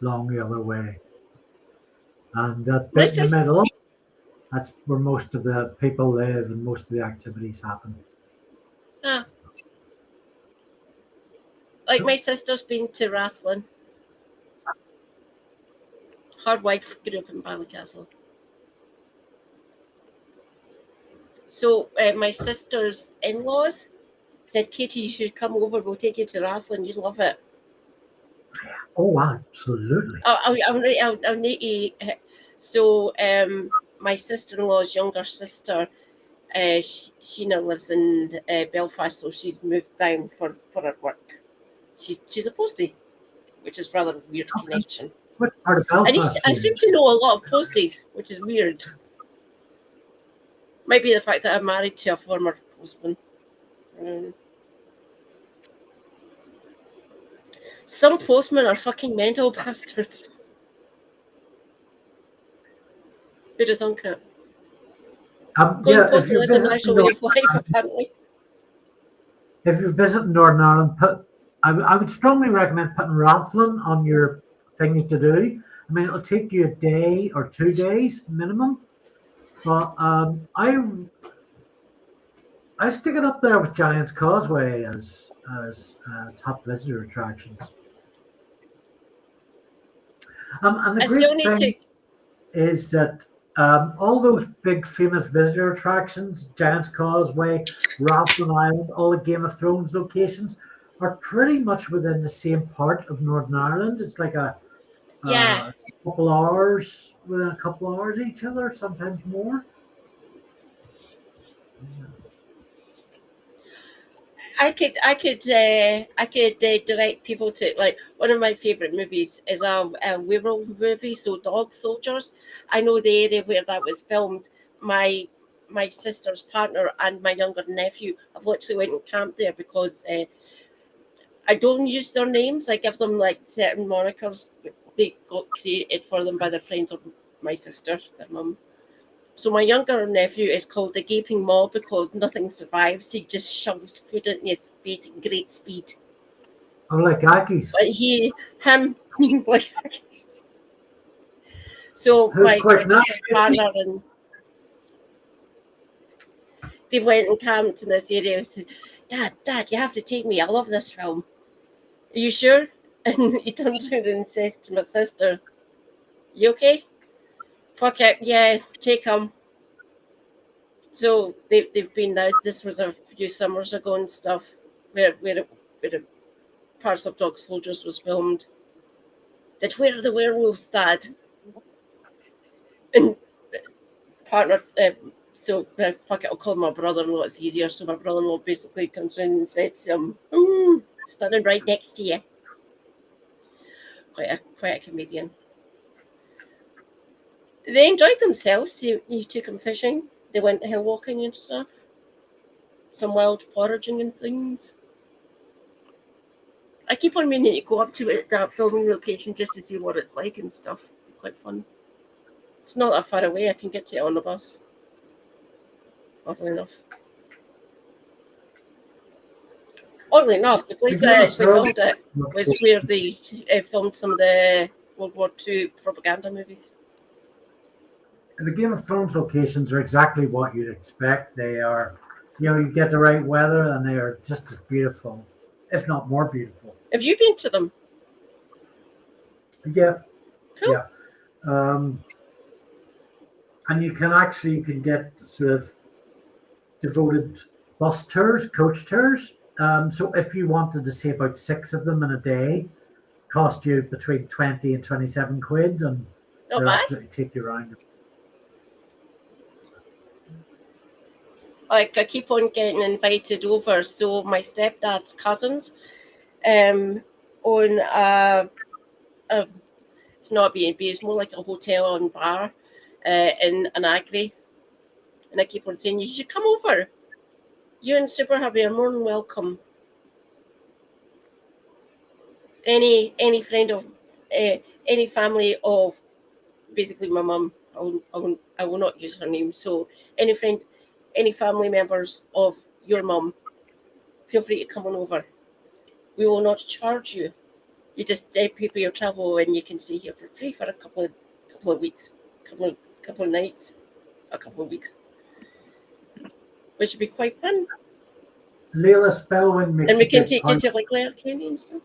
long the other way, and that bit in the middle, that's where most of the people live and most of the activities happen. Ah. Like my sister's been to Rathlin. Her wife grew up in Ballycastle. So my sister's in-laws said, Katie, you should come over. We'll take you to Arsalan. You'd love it. Oh, absolutely. I'll need to. So, my sister-in-law's younger sister, she now lives in Belfast, so she's moved down for her work. She's a postie, which is rather a weird connection. Which part of Belfast? I seem to know a lot of posties, which is weird. Might be the fact that I'm married to a former postman. Some postmen are fucking mental bastards. Who'd have thunk it? Going postal is an actual way of life, apparently. If you visit Northern Ireland, I would strongly recommend putting Arsalan on your things to do. I mean, it'll take you a day or 2 days minimum. But I stick it up there with Giant's Causeway as top visitor attractions. And the great thing is that all those big famous visitor attractions, Giant's Causeway, Arsalan Island, all the Game of Thrones locations, are pretty much within the same part of Northern Ireland. It's like a couple hours, within a couple hours each other, sometimes more. I could direct people to, like, one of my favorite movies is a werewolf movie, so Dog Soldiers. I know the area where that was filmed. My sister's partner and my younger nephew have literally went and camped there because I don't use their names. I give them like certain monikers. They got created for them by the friends of my sister, their mum. So my younger nephew is called the Gaping Maw because nothing survives. He just shoves food in his face at great speed. Oh, like Accies. But like Accies. So my sister's partner and they went and camped in this area. Said, Dad, you have to take me. I love this film. Are you sure? And he turns around and says to my sister, "You okay?" "Fuck it, yeah, take him." So they've been there. This was a few summers ago and stuff, where parts of Dog Soldiers was filmed. Said, "Where are the werewolves, Dad?" And partner, fuck it, I'll call my brother-in-law. It's easier. So my brother-in-law basically turns around and said to him, "Standing right next to you." Quite a comedian. They enjoyed themselves. You took them fishing. They went hill walking and stuff. Some wild foraging and things. I keep on meaning to go up to it, that filming location, just to see what it's like and stuff. Quite fun. It's not that far away. I can get to it on the bus. Oddly enough. Oddly enough, the place that I actually filmed it was where they filmed some of the World War II propaganda movies. The Game of Thrones locations are exactly what you'd expect. They are, you get the right weather and they are just as beautiful, if not more beautiful. Have you been to them? Yeah. Cool. Yeah. And you can get sort of devoted bus tours, coach tours. So if you wanted to see about 6 of them in a day, cost you between 20 and 27 quid, and Not they'll bad. absolutely take you around. Like, I keep on getting invited over. So my stepdad's cousins own it's not a B&B, it's more like a hotel and bar in Andree. And I keep on saying, you should come over. You and Super Hubby are more than welcome. Any friend of, any family of, basically my mum, I will not use her name. So any friend, any family members of your mum, feel free to come on over. We will not charge you. You just pay for your travel and you can stay here for free for a couple of weeks, couple of nights, a couple of weeks, which would be quite fun. Layla Spellwing makes And we a can good take point. you to like Lair County and stuff.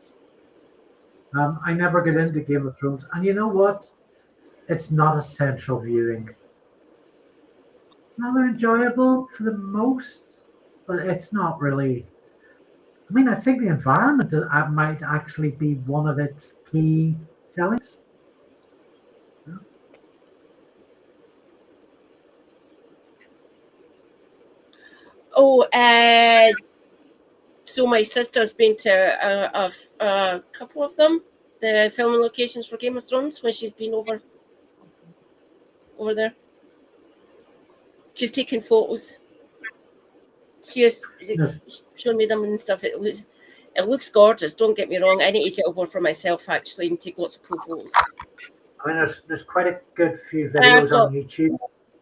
I never get into Game of Thrones, and you know what? It's not essential viewing. Rather enjoyable for the most, but it's not really. I mean, I think the environment might actually be one of its key sellings. Oh, so my sister's been to a couple of them, the filming locations for Game of Thrones, when she's been over there. She's taking photos. She has shown me them and stuff. It looks gorgeous. Don't get me wrong. I need to get over for myself actually and take lots of cool photos. I mean, there's quite a good few videos on YouTube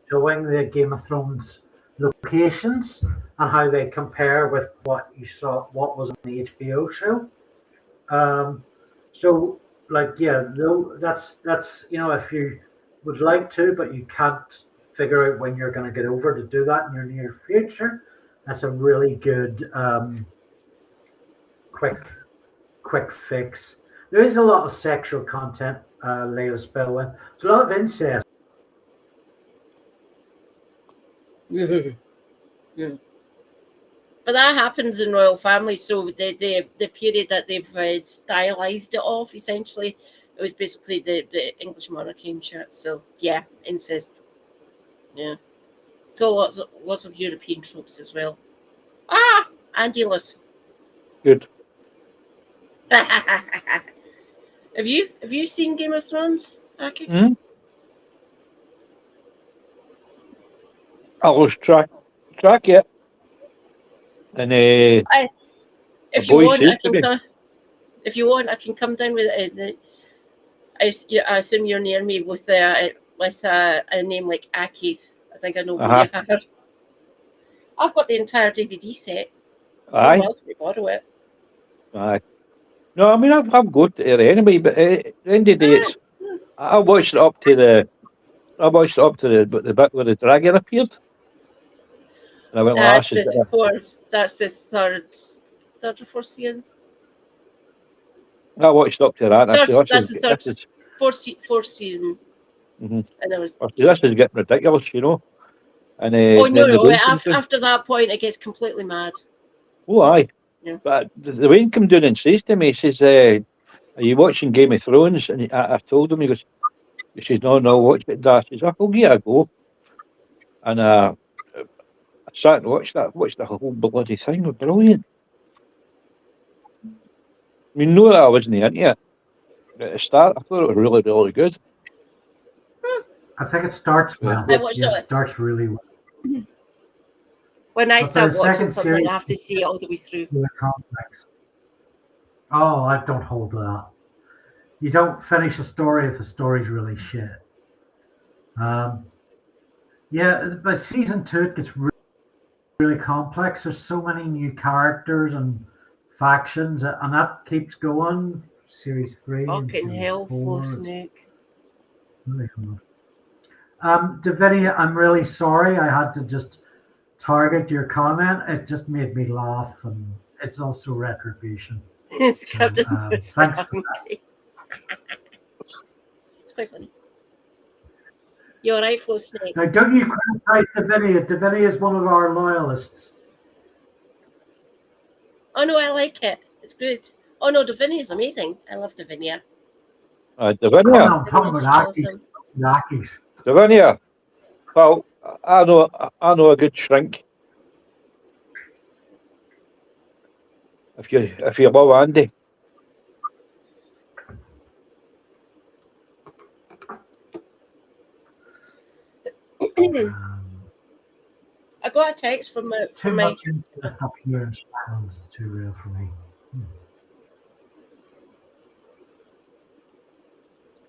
showing the Game of Thrones locations and how they compare with what you saw, what was on the HBO show. So, like, yeah, no, that's if you would like to, but you can't figure out when you're going to get over to do that in your near future. That's a really good quick fix. There is a lot of sexual content, Leo Spellwin. There's a lot of incest. Yeah. But that happens in royal families. So the period that they've stylized it off, essentially, it was basically the English monarchy and shit. So yeah, incest. Yeah. So lots of European tropes as well. Angelus. Good. Have you seen Game of Thrones, Akis? Mm-hmm. I lost track yet. And if you want, I can come down with it. I assume you're near me with a name like Akis. I think I know who you are. I've got the entire DVD set. Aye. I'll borrow it. Aye. No, I mean I've got it anyway, but at the end of the day, I watched it up to the bit where the dragon appeared. And I went, that's the third or fourth season. I watched up to that. That's the fourth season. Mm-hmm. And this is getting ridiculous, you know. And after that point, it gets completely mad. Oh, aye. Yeah. But the Wayne come down and says to me, he says, "Are you watching Game of Thrones?" And I told him, he says, "No, watch it, Dad." He says, "I'll give it a go." And I sat and watched the whole bloody thing. It was brilliant. I mean, no, that I wasn't into it. But at the start, I thought it was really, really good. I think it starts well. It starts really well. When I start watching something, I have to see it all the way through. Complex. Oh, I don't hold that. You don't finish a story if the story's really shit. By season 2, it gets really complex. There's so many new characters and factions, and that keeps going. Series 3. Fucking hell, full snake. Really cool. Davinia, I'm really sorry. I had to just target your comment. It just made me laugh, and it's also retribution. It's Captain thanks for that. It's quite funny. You're right, Flow Snake. Now, don't you criticize Davinia. Davinia is one of our loyalists. Oh no, I like it. It's good. Oh no, Davinia is amazing. I love Davinia. Davinia. Davinia. Well, I know a good shrink. If you love Andy. I got a text from my. Too much incest up here in Scotland is too real for me.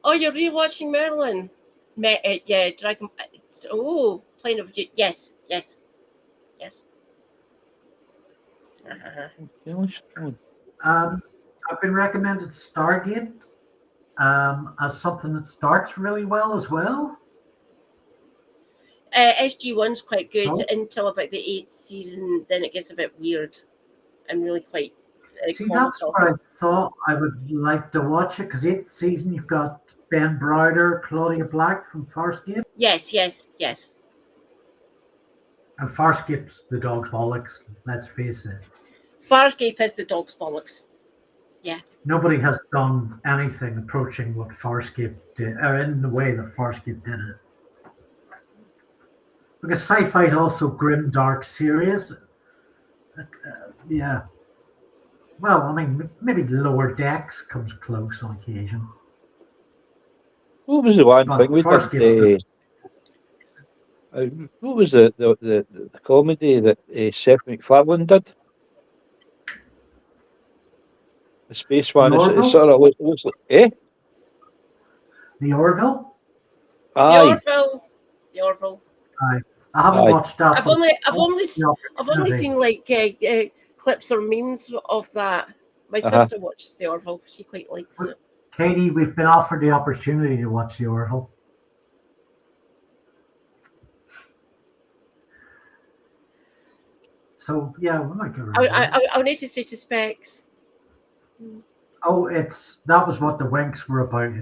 Oh, you're rewatching Merlin? Yeah, Dragon. Oh, Plane of Duty. Yes. I've been recommended Stargate as something that starts really well as well. SG1's quite good until about the 8th season. Then it gets a bit weird and really quite. See, that's where I thought I would like to watch it, because 8th season you've got Ben Browder, Claudia Black from Farscape. Yes. And Farscape's the dog's bollocks, let's face it. Farscape is the dog's bollocks. Nobody has done anything approaching what Farscape did, or in the way that Farscape did it. Because sci-fi is also grim, dark, serious. Yeah. Well, I mean, maybe Lower Decks comes close on occasion. What was the one But thing we Farscape, did? What was the comedy that Seth MacFarlane did? The space one. The It's sort of looks like, eh? The Orville? Aye. The Orville. I haven't Aye. watched that. I've but only the opportunity. seen like clips or memes of that. My Uh-huh. sister watches the Orville. She quite likes it. Katie, we've been offered the opportunity to watch the Orville. So yeah, we might get around. I'll need to say to Specs. Oh, that was what the Winks were about.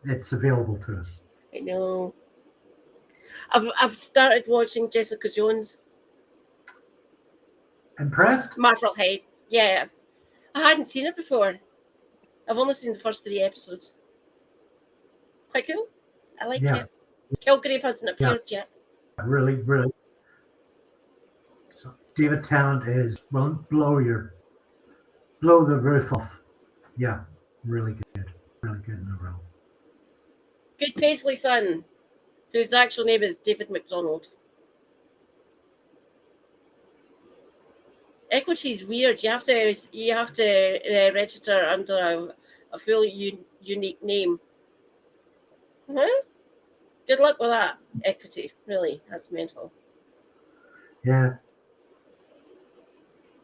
It's available to us. I know. I've started watching Jessica Jones. Impressed? Marvel Head. Yeah. I hadn't seen it before. I've only seen the first 3 episodes. Quite cool. I like Yeah. it. Kilgrave hasn't appeared yet. Really, really. So David Tennant is blow the roof off. Yeah, really good in the role. Good Paisley's son, whose actual name is David McDonald. Equity is weird. You have to register under a full unique name. Huh? Good luck with that, Equity. Really, that's mental. Yeah.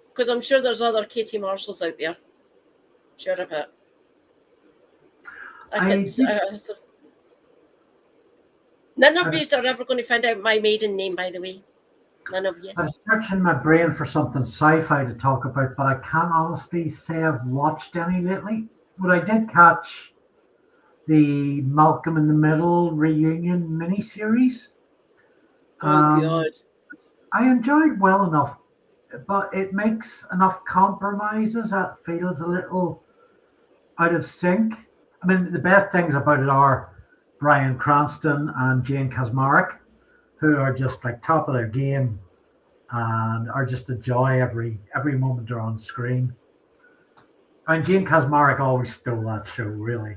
Because I'm sure there's other Katie Marshalls out there. Sure of it. None of you are ever going to find out my maiden name, by the way. None of you. I was searching my brain for something sci-fi to talk about, but I can't honestly say I've watched any lately. But I did catch the Malcolm in the Middle reunion miniseries. Oh, God. I enjoyed well enough, but it makes enough compromises that feels a little out of sync. I mean, the best things about it are Bryan Cranston and Jane Kaczmarek, who are just like top of their game and are just a joy every moment they're on screen. And Jane Kaczmarek always stole that show, really.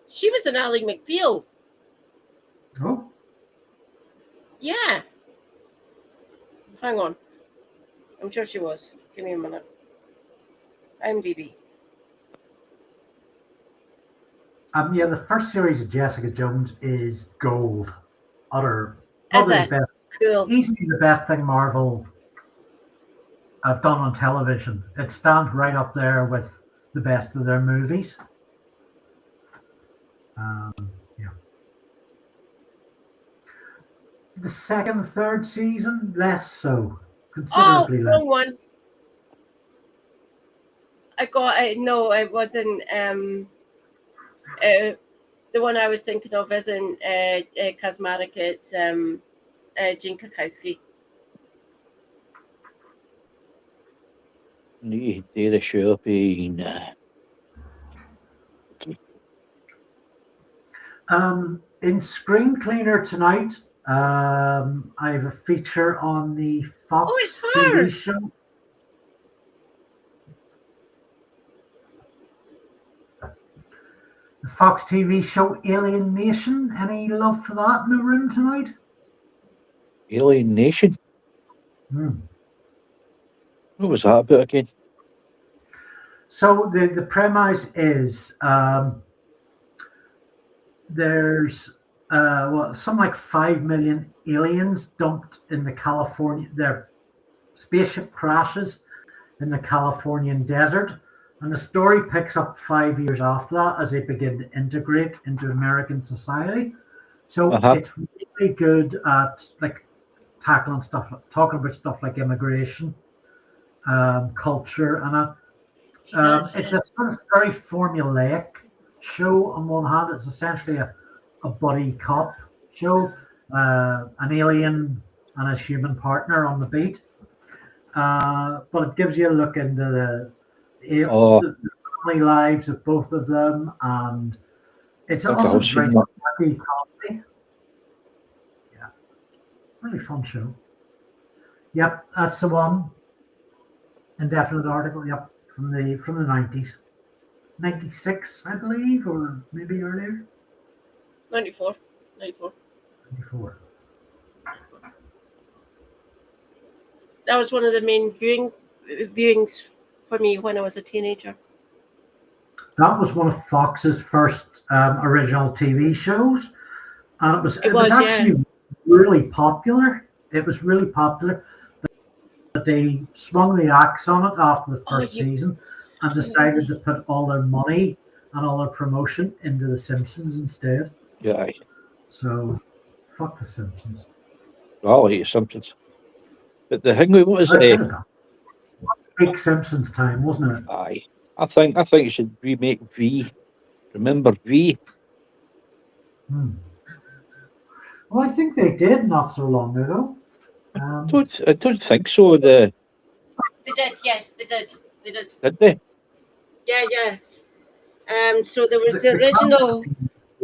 She was an Ally McBeal. Oh, Yeah. Hang on. I'm sure she was. Give me a minute. IMDb. yeah. The first series of Jessica Jones is gold. Probably it? best, Cool. easily the best thing Marvel have done on television. It stands right up there with the best of their movies. Yeah. The second, third season, less so. Considerably less. Wrong one. I got it. No, it wasn't. The one I was thinking of isn't Kaczmarek. It's Jane Krakowski. Need to do the shopping. In Screen Cleaner tonight, I have a feature on the Fox it's her. TV show. The Fox TV show Alien Nation. Any love for that in the room tonight? Alien Nation? Hmm. What was that about again? So the premise is there's something like 5 million aliens dumped in the California. Their spaceship crashes in the Californian desert, and the story picks up 5 years after that as they begin to integrate into American society. So it's really good at like talking about stuff like immigration, culture, and it's a sort of very formulaic show. On one hand, it's essentially a buddy cop show, an alien and his human partner on the beat. but it gives you a look into Oh. the family lives of both of them, and it's Okay, also I've seen very that. happy comedy. Yeah, really fun show. Yep, that's the one. Indefinite article. Yep, from the 90s, 96, I believe, or maybe earlier. 94. 94. That was one of the main viewings for me when I was a teenager. That was one of Fox's first original TV shows, and it was actually really popular. It was really popular, but they swung the axe on it after the first season and decided to put all their money and all their promotion into The Simpsons instead. Yeah. So, fuck The Simpsons. Well, I hate Simpsons. But the thing was, big Simpsons time, wasn't it? Aye. I think you should remake V. Remember V? Well, I think they did not so long ago. I don't think so. They did, yes, they did. Did they? Yeah. So there was the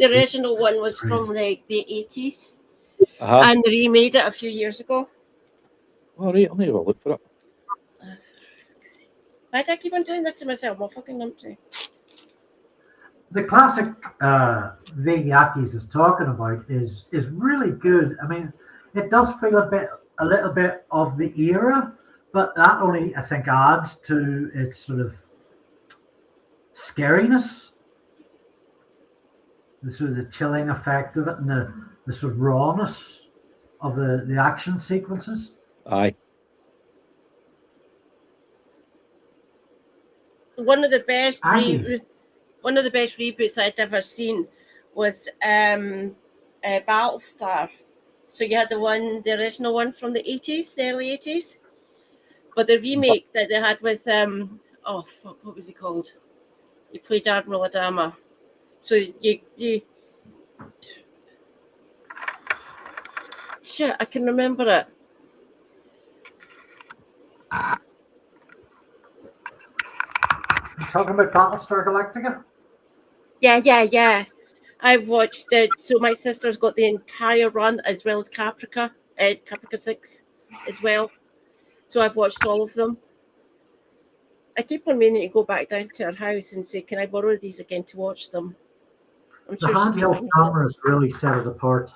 original one was from the 80s, and they remade it a few years ago. All right, I'll need to look for it. Why do I keep on doing this to myself? I'm fucking numpty. The classic Accies is talking about is really good. I mean, it does feel a little bit of the era, but that only, I think, adds to its sort of scariness, the sort of the chilling effect of it, and the sort of rawness of the action sequences. Aye. One of the best reboots I'd ever seen was Battlestar. So you had the original one from the 80s, the early 80s, but the remake that they had with what was he called? He played Electionaramadrama. So you shit, I can remember it. You talking about Battlestar Galactica? Yeah. I've watched it. So my sister's got the entire run as well as Caprica 6 as well. So I've watched all of them. I keep on meaning to go back down to her house and say, can I borrow these again to watch them? I'm the handheld cameras really set it apart.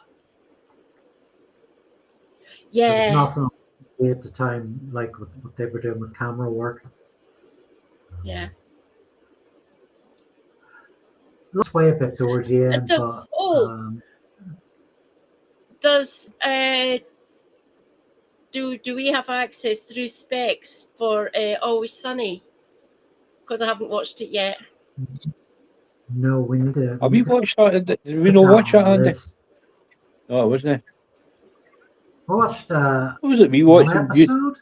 Yeah. There was nothing else at the time like what they were doing with camera work. Yeah. Let's way a bit towards the end. Does do we have access through Specs for Always Sunny? Because I haven't watched it yet. No, we need to. Have you watched that? Did we not watch that, Andy? No, wasn't it? Watched. What was it? We watched episode.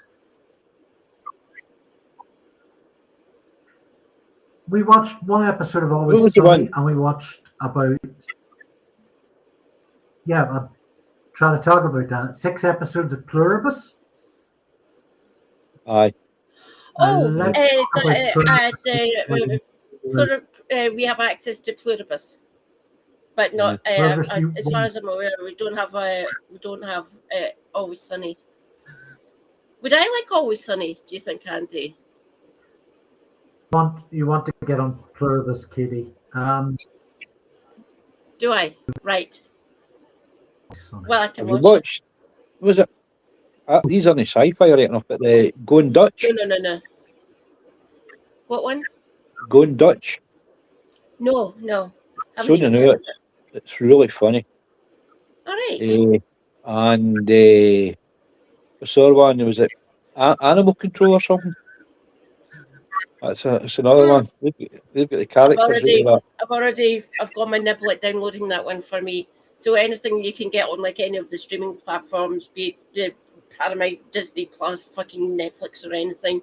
We watched one episode of Always Sunny, and we watched about. Yeah, I'm trying to talk about that. 6 episodes of Pluribus. Aye. We have access to Pluribus, but not as far as I'm aware. We don't have Always Sunny. Would I like Always Sunny? Do you think, Andy? You want to get on Pluribus, Katie? Do I? Right. Well, I can watch. Was it? These are the sci-fi, right enough, but the Going Dutch. No. What one? Going Dutch. No. Sonia knew it. It's really funny. All right. And what's the other one? Was it Animal Control or something? That's another one. They've got the characters. I've got my nibble at downloading that one for me. So anything you can get on like any of the streaming platforms, be it the Paramount, Disney Plus, fucking Netflix or anything,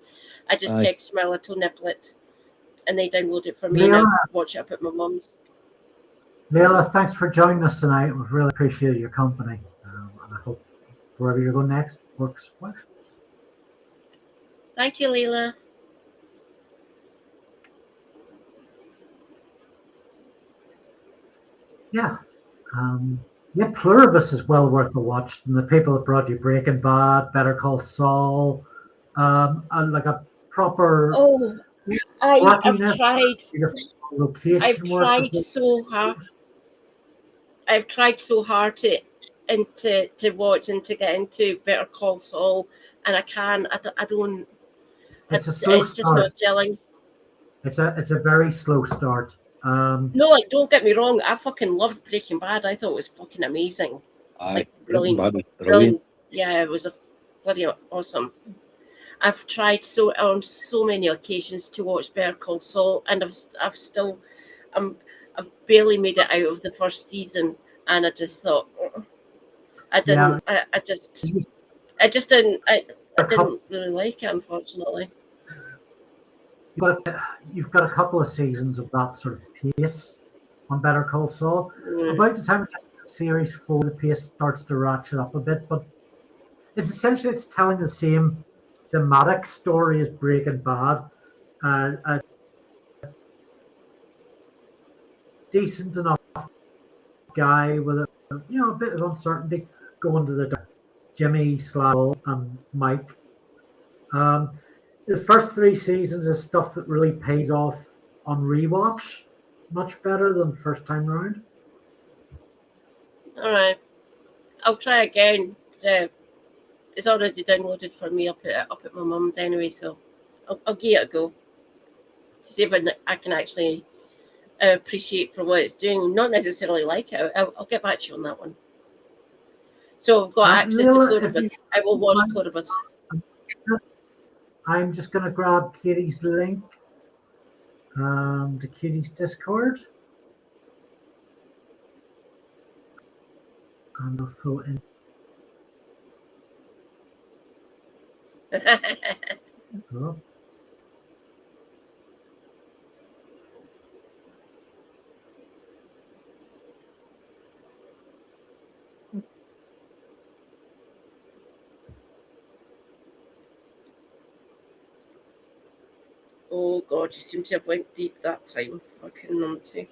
I just text my little niblet and they download it for me and I watch it up at my mum's. Leila, thanks for joining us tonight. We've really appreciated your company. And I hope wherever you're going next works well. Thank you, Leila. Yeah. Yeah, Pluribus is well worth a watch. And the people that brought you Breaking Bad, Better Call Saul, and like a proper Oh, I've quirkiness, tried. location I've work. tried so hard. I've tried so hard to watch and to get into Better Call Saul, and I can't. I don't. It's a slow It's just not start. gelling. It's a very slow start. No, like, don't get me wrong. I fucking loved Breaking Bad. I thought it was fucking amazing. Aye, Like, Breaking brilliant. Bad was Brilliant. Yeah, it was a bloody awesome. I've tried on so many occasions to watch Better Call Saul, and I've still, I've barely made it out of the first season, and I just thought, I didn't, Yeah. I just didn't, I didn't really like it, unfortunately. But you've got a couple of seasons of that sort of pace on Better Call Saul. About the time it gets to series 4, the pace starts to ratchet up a bit, but it's telling the same thematic story as Breaking Bad. A decent enough guy with a bit of uncertainty going to the Jimmy, Slaw, and Mike. The first 3 seasons is stuff that really pays off on rewatch, much better than first time round. All right, I'll try again. It's already downloaded for me up at my mum's anyway, so I'll give it a go to see if I can actually appreciate for what it's doing. Not necessarily like it. I'll get back to you on that one. So I've got access to Pluribus. I will watch Pluribus. I'm just going to grab Katie's link to Katie's Discord. And I'll throw it in. Oh. Oh God, you seem to have went deep that time. Fucking numpty.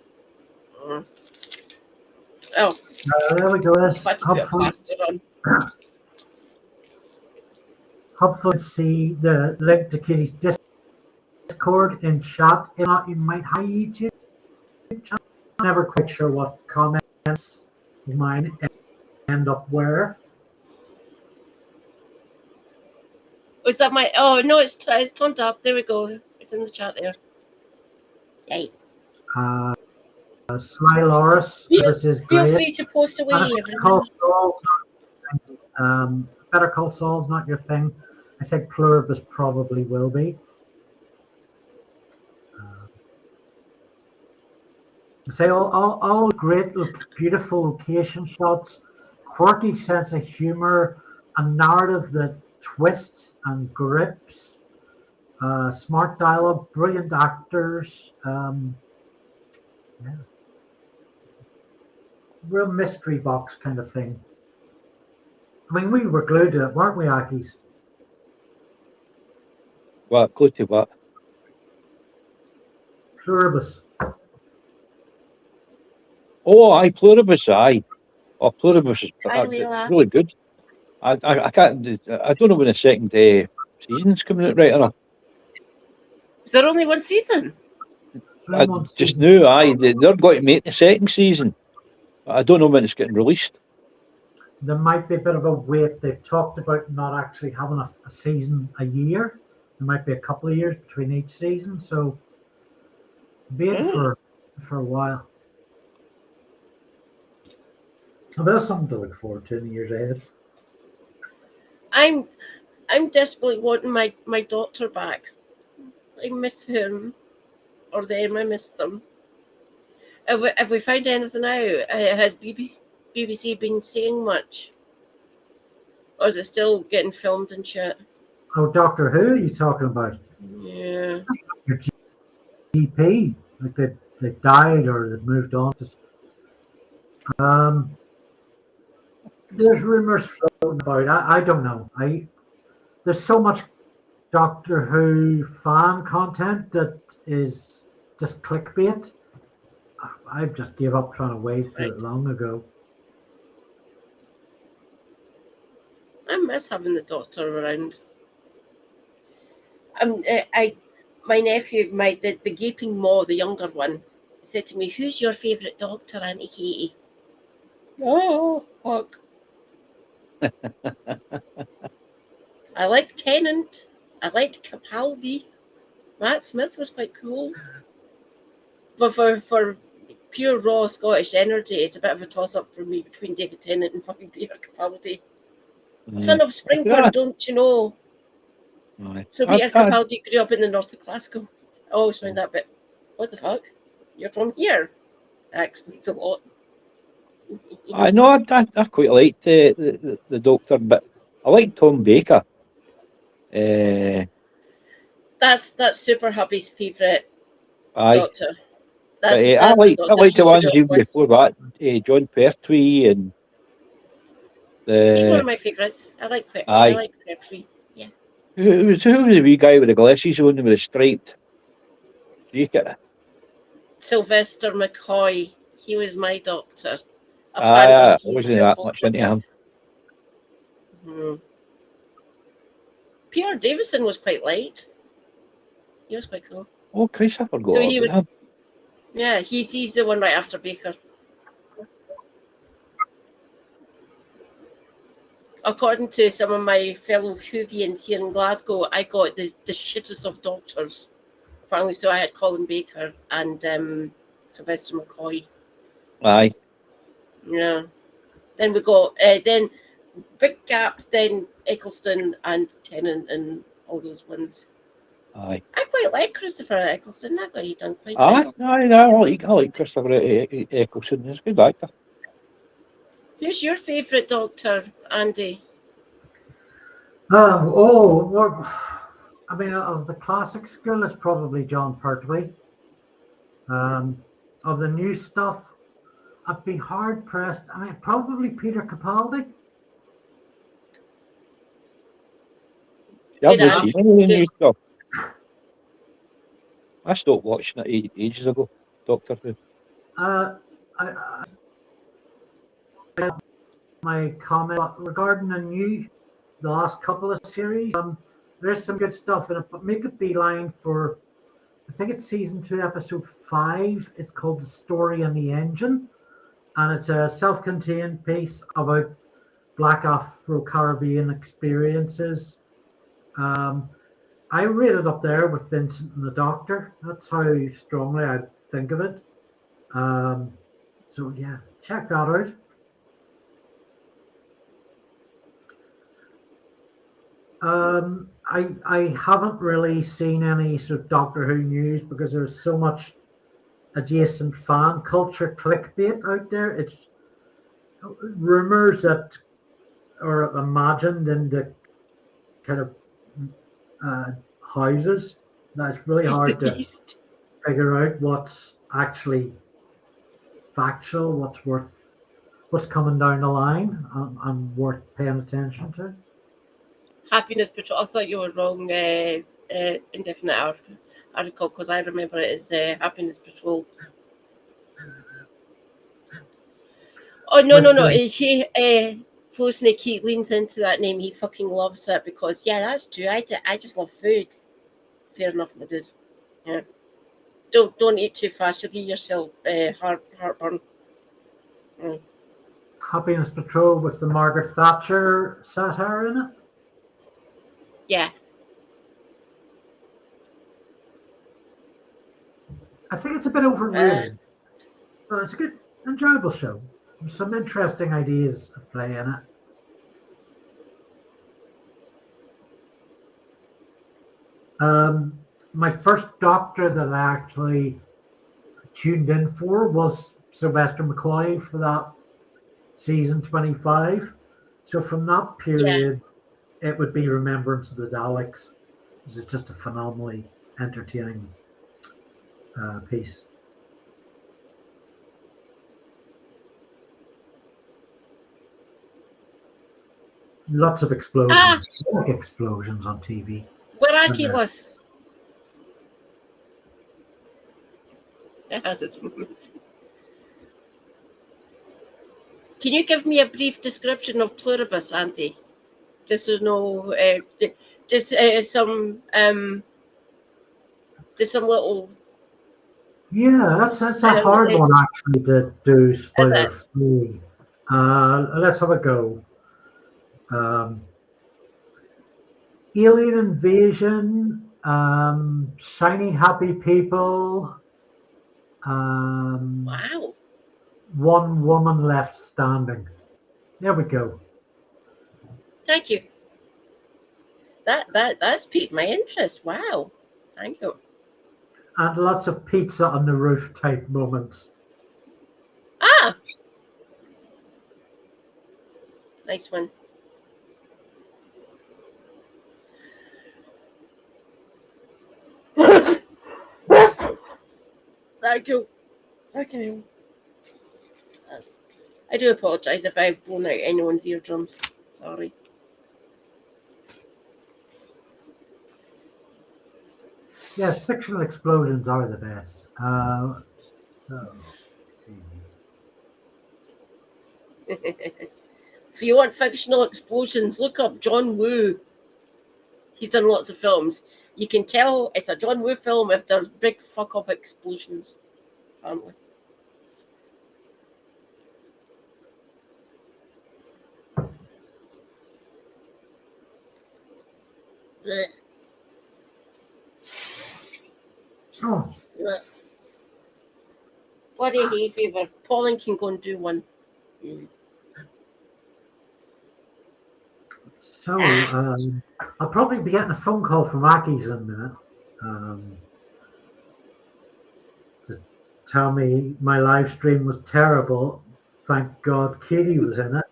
Oh, There we go. if I had to put a plaster on. Hopefully see the link to Katie's Discord in chat. If not, you might have YouTube channel. I'm never quite sure what comments of mine end up where. Was that my? Oh no, it's turned up. There we go. It's in the chat there. Yay! Sly Loris, this is great. Feel free to post away, everyone. Better Call Saul's not your thing. I think Pluribus probably will be. Say all great, beautiful location shots, quirky sense of humor, a narrative that twists and grips, smart dialogue, brilliant actors. Real mystery box kind of thing. I mean, we were glued to it, weren't we, Accies? What? Glued to what? Pluribus. Oh, aye, Pluribus, aye. Oh, Pluribus is really good. I can't. I don't know when the second season's coming out, right or not. Is there only one season? Just now, aye. They're going to make the second season. I don't know when it's getting released. There might be a bit of a wait. They've talked about not actually having a season a year. There might be a couple of years between each season, so be it for a while. So there's something to look forward to in the years ahead. I'm desperately wanting my doctor back. I miss him, or them. I miss them. Have we found anything out? Has BBC been saying much, or is it still getting filmed and shit? Oh, Doctor Who are you talking about? Yeah. Your GP, like they died or they moved on. There's rumors floating about. I don't know. There's so much Doctor Who fan content that is just clickbait. I just gave up trying to wade through it long ago. I miss having the Doctor around. My nephew, the gaping maw, the younger one, said to me, "Who's your favourite Doctor, Auntie Katie?" Oh, fuck. I like Tennant. I liked Capaldi. Matt Smith was quite cool. But for pure raw Scottish energy, it's a bit of a toss-up for me between David Tennant and fucking Peter Capaldi. Son of Springburn, don't you know? Aye. So Peter Capaldi grew up in the north of Glasgow. I always found that bit, what the fuck? You're from here? That explains a lot. I know. I quite liked the Doctor, but I like Tom Baker. That's Super Hubby's favourite Aye. Doctor. But, I liked the ones even before that. John Pertwee and He's one of the my favourites. I like Aye. Pertwee. Yeah. who was the wee guy with the glasses on with the striped jacket? Sylvester McCoy. He was my Doctor. I wasn't that much into him. Peter Davison was quite light. He was quite cool. Oh, Christ, I forgot So he about him. Yeah, he's the one right after Baker. According to some of my fellow Whovians here in Glasgow, I got the shittest of Doctors. Apparently, so I had Colin Baker and Sylvester McCoy. Aye. Yeah. Then we got then Big Gap, then Eccleston and Tennant and all those ones. Aye. I quite like Christopher Eccleston. I thought he'd done quite well. I like Christopher Eccleston. He's a good actor. Who's your favourite Doctor, Andy? Well, I mean, of the classic school, it's probably John Pertwee. Of the new stuff, I'd be hard pressed. I mean, probably Peter Capaldi. Yeah, I've seen any of the new stuff. I stopped watching it ages ago. Doctor Who. My comment regarding the last couple of series. There's some good stuff in it, but make a beeline for, I think it's season 2, episode 5. It's called The Story and the Engine, and it's a self-contained piece about Black Afro-Caribbean experiences. I rate it up there with Vincent and the Doctor. That's how strongly I think of it. So yeah, check that out. I haven't really seen any sort of Doctor Who news because there's so much adjacent fan culture clickbait out there. It's rumors that are imagined in the kind of houses. That's really hard to figure out what's actually factual, what's coming down the line and worth paying attention to. Happiness Patrol. I thought you were wrong. Indefinite article, because I remember it as Happiness Patrol. Oh no! He Flow Snake, he leans into that name. He fucking loves it because that's true. I just love food. Fair enough, my dude. Yeah. Don't eat too fast. You'll give yourself heartburn. Happiness Patrol with the Margaret Thatcher satire in it. Yeah. I think it's a bit overrated. But it's a good, enjoyable show. There's some interesting ideas at play in it. My first Doctor that I actually tuned in for was Sylvester McCoy for that season 25. So from that period, it would be Remembrance of the Daleks. It's just a phenomenally entertaining piece. Lots of explosions. Like explosions on TV. Where Fabulous. It has its moments. Can you give me a brief description of pluribus, Auntie? Just to know, just some little. Yeah, that's a hard one actually to do spoiler free. Let's have a go. Alien invasion, shiny happy people. Wow. One woman left standing. There we go. Thank you. That's piqued my interest. Wow. Thank you. And lots of pizza on the roof type moments. Ah. Nice one. Thank you. Okay. I do apologise if I've blown out anyone's eardrums. Sorry. Yes, fictional explosions are the best. If you want fictional explosions, look up John Woo. He's done lots of films. You can tell it's a John Woo film if there's big fuck off explosions. Apparently. Oh. Bloody hay fever. Pauline can go and do one. So, I'll probably be getting a phone call from Accies in a minute to tell me my live stream was terrible. Thank God Katie was in it.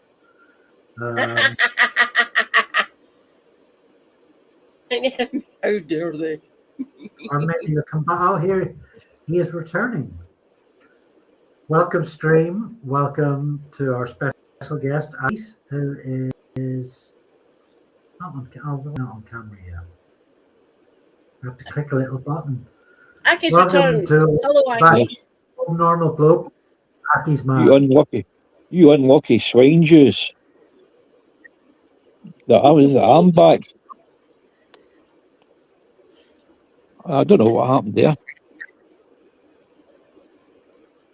How dare they? Or maybe you'll come back. Oh, here he is returning. Welcome, stream. Welcome to our special guest, Accies, who is not on camera yet. I have to click a little button. Accies Welcome returns. to Hello, Accies. Normal bloke. AcciesMad. You unlucky swine Jews. I'm back. I don't know what happened there.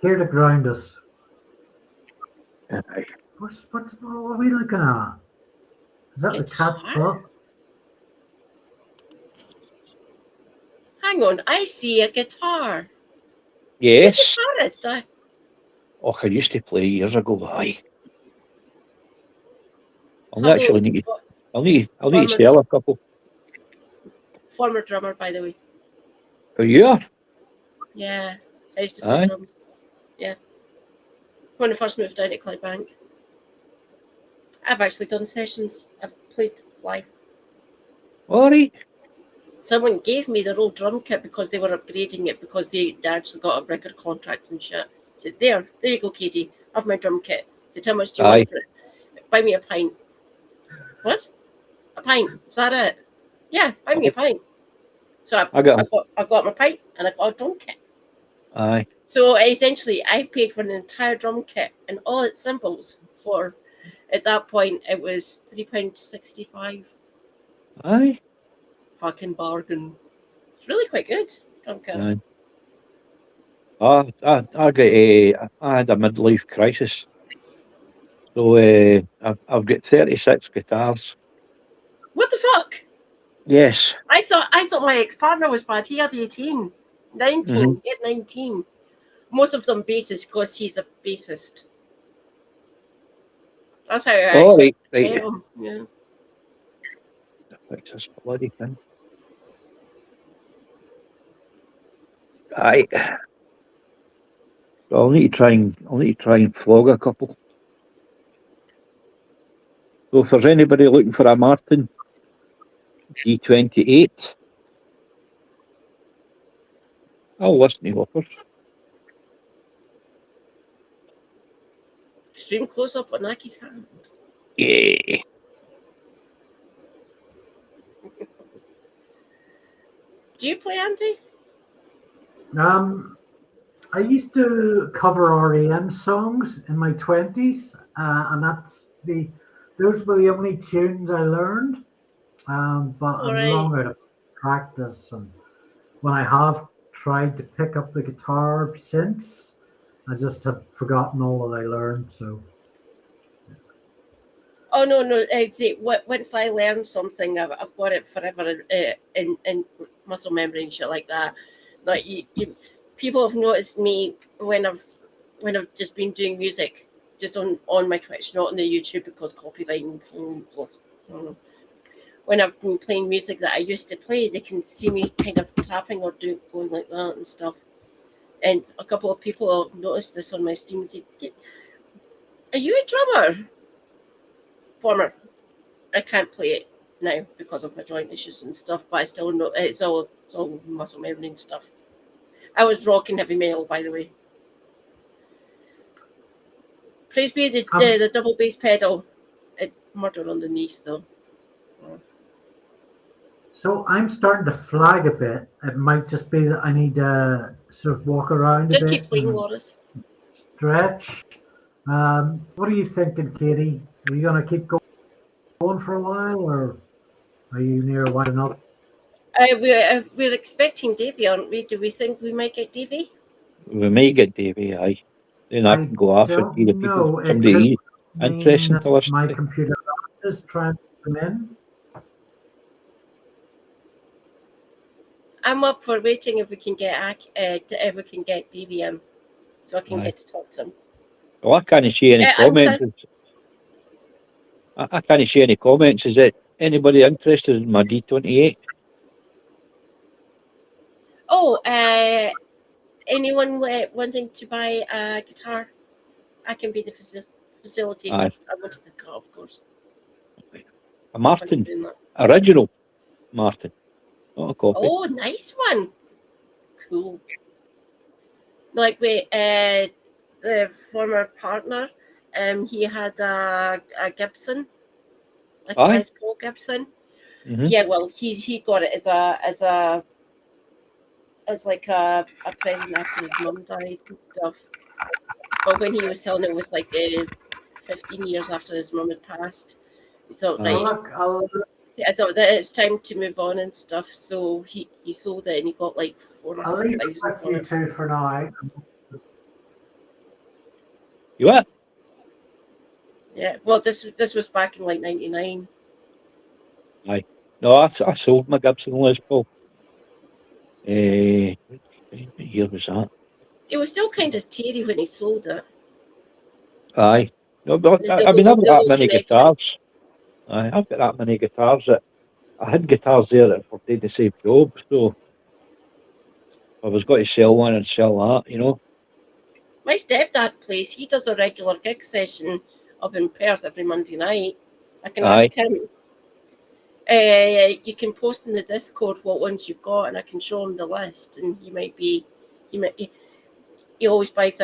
Here to ground us. What are we looking at? Is that the cat's butt? Hang on, I see a guitar. Yes. Guitarist, Oh, I used to play years ago. Aye. I'll Hello, actually need to sell a couple. Former drummer, by the way. Oh, yeah. Yeah, I used to play drums. Yeah. When I first moved down to Clydebank. I've actually done sessions. I've played live. All right. Someone gave me their old drum kit because they were upgrading it because they actually got a record contract and shit. I said, there you go, Katie. Have my drum kit. I said, how much do you want for it? Buy me a pint. What? A pint? Is that it? Yeah, buy me a pint. So I got my pint and I got a drum kit. Aye. So essentially, I paid for an entire drum kit and all its cymbals for. At that point, it was £3.65. Aye. Fucking bargain. It's really quite good. Drum kit. Aye. I had a midlife crisis. So I've got 36 guitars. What the fuck? Yes. I thought my ex-partner was bad. He had 18. 19. Mm-hmm. He had 19. Most of them bassist because he's a bassist. That's how I actually right. him. Yeah. Fix this bloody thing. Aye. So I'll need to try and flog a couple. So if there's anybody looking for a Martin G28, I'll listen to offers. Stream close up on Aki's hand. Yeah. Do you play, Andy? I used to cover REM songs in my 20s, and those were the only tunes I learned. But All I'm right. long out of practice, and when I have tried to pick up the guitar since, I just have forgotten all that I learned. So Oh no! See, once I learn something, I've got it forever in muscle memory and shit like that. Like people have noticed me when I've just been doing music, just on my Twitch, not on the YouTube because copyright and plus. When I've been playing music that I used to play, they can see me kind of tapping or going like that and stuff. And a couple of people have noticed this on my stream and said, "Are you a drummer?" Former. I can't play it now because of my joint issues and stuff, but I still know it's all muscle memory and stuff. I was rocking heavy metal, by the way. Praise be the double bass pedal. It's murder on the knees, though. So I'm starting to flag a bit. It might just be that I need to sort of walk around Just a bit. keep playing, Loris. Stretch. What are you thinking, Katie? Are you going to keep going for a while, or are you near winding up? We're expecting Davy, aren't we? Do we think we might get Davy? We might get Davy, aye. Then I can go off and see the people. Somebody interesting to listen my to. computer is trying to come in. I'm up for waiting if we can get Davy in, so I can get to talk to him. Well, I can't see any comments. I can't see any comments. Is it anybody interested in my D28? Oh, anyone wanting to buy a guitar? I can be the facilitator. Aye. I wanted the car, of course. A Martin, original Martin, not a copy. Oh, nice one. Cool. Like the former partner, he had a Gibson, like a Les Paul Gibson. Mm-hmm. Yeah, well, he got it as like a present after his mum died and stuff. But when he was selling it was like 15 years after his mum had passed. He thought, I thought that it's time to move on and stuff. So he sold it and he got like I'll leave it with $4,500 you two for now. You what? Yeah, well, this was back in like '99. Aye. No, I sold my Gibson Les Paul. What year was that? It was still kind of teary when he sold it. Aye. No, but I mean, I've got that many guitars. Aye, I've got that many guitars that I had guitars there that were did the same job. So I was going to sell one and sell that, you know. My stepdad plays. He does a regular gig session up in Perth every Monday night. I can ask him. You can post in the Discord what ones you've got, and I can show him the list. And he always buys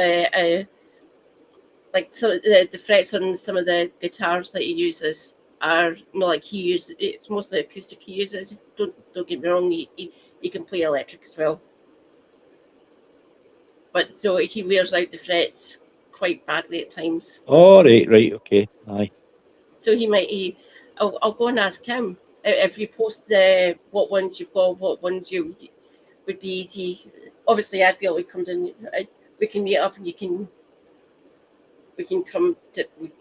like so the frets on some of the guitars that he uses are it's mostly acoustic he uses. Don't get me wrong, he can play electric as well. But so he wears out the frets quite badly at times. Oh, right, okay, aye. So I'll go and ask him if you post what ones you've got, what ones you would be easy. Obviously, I'd be able to come down. We can meet up and we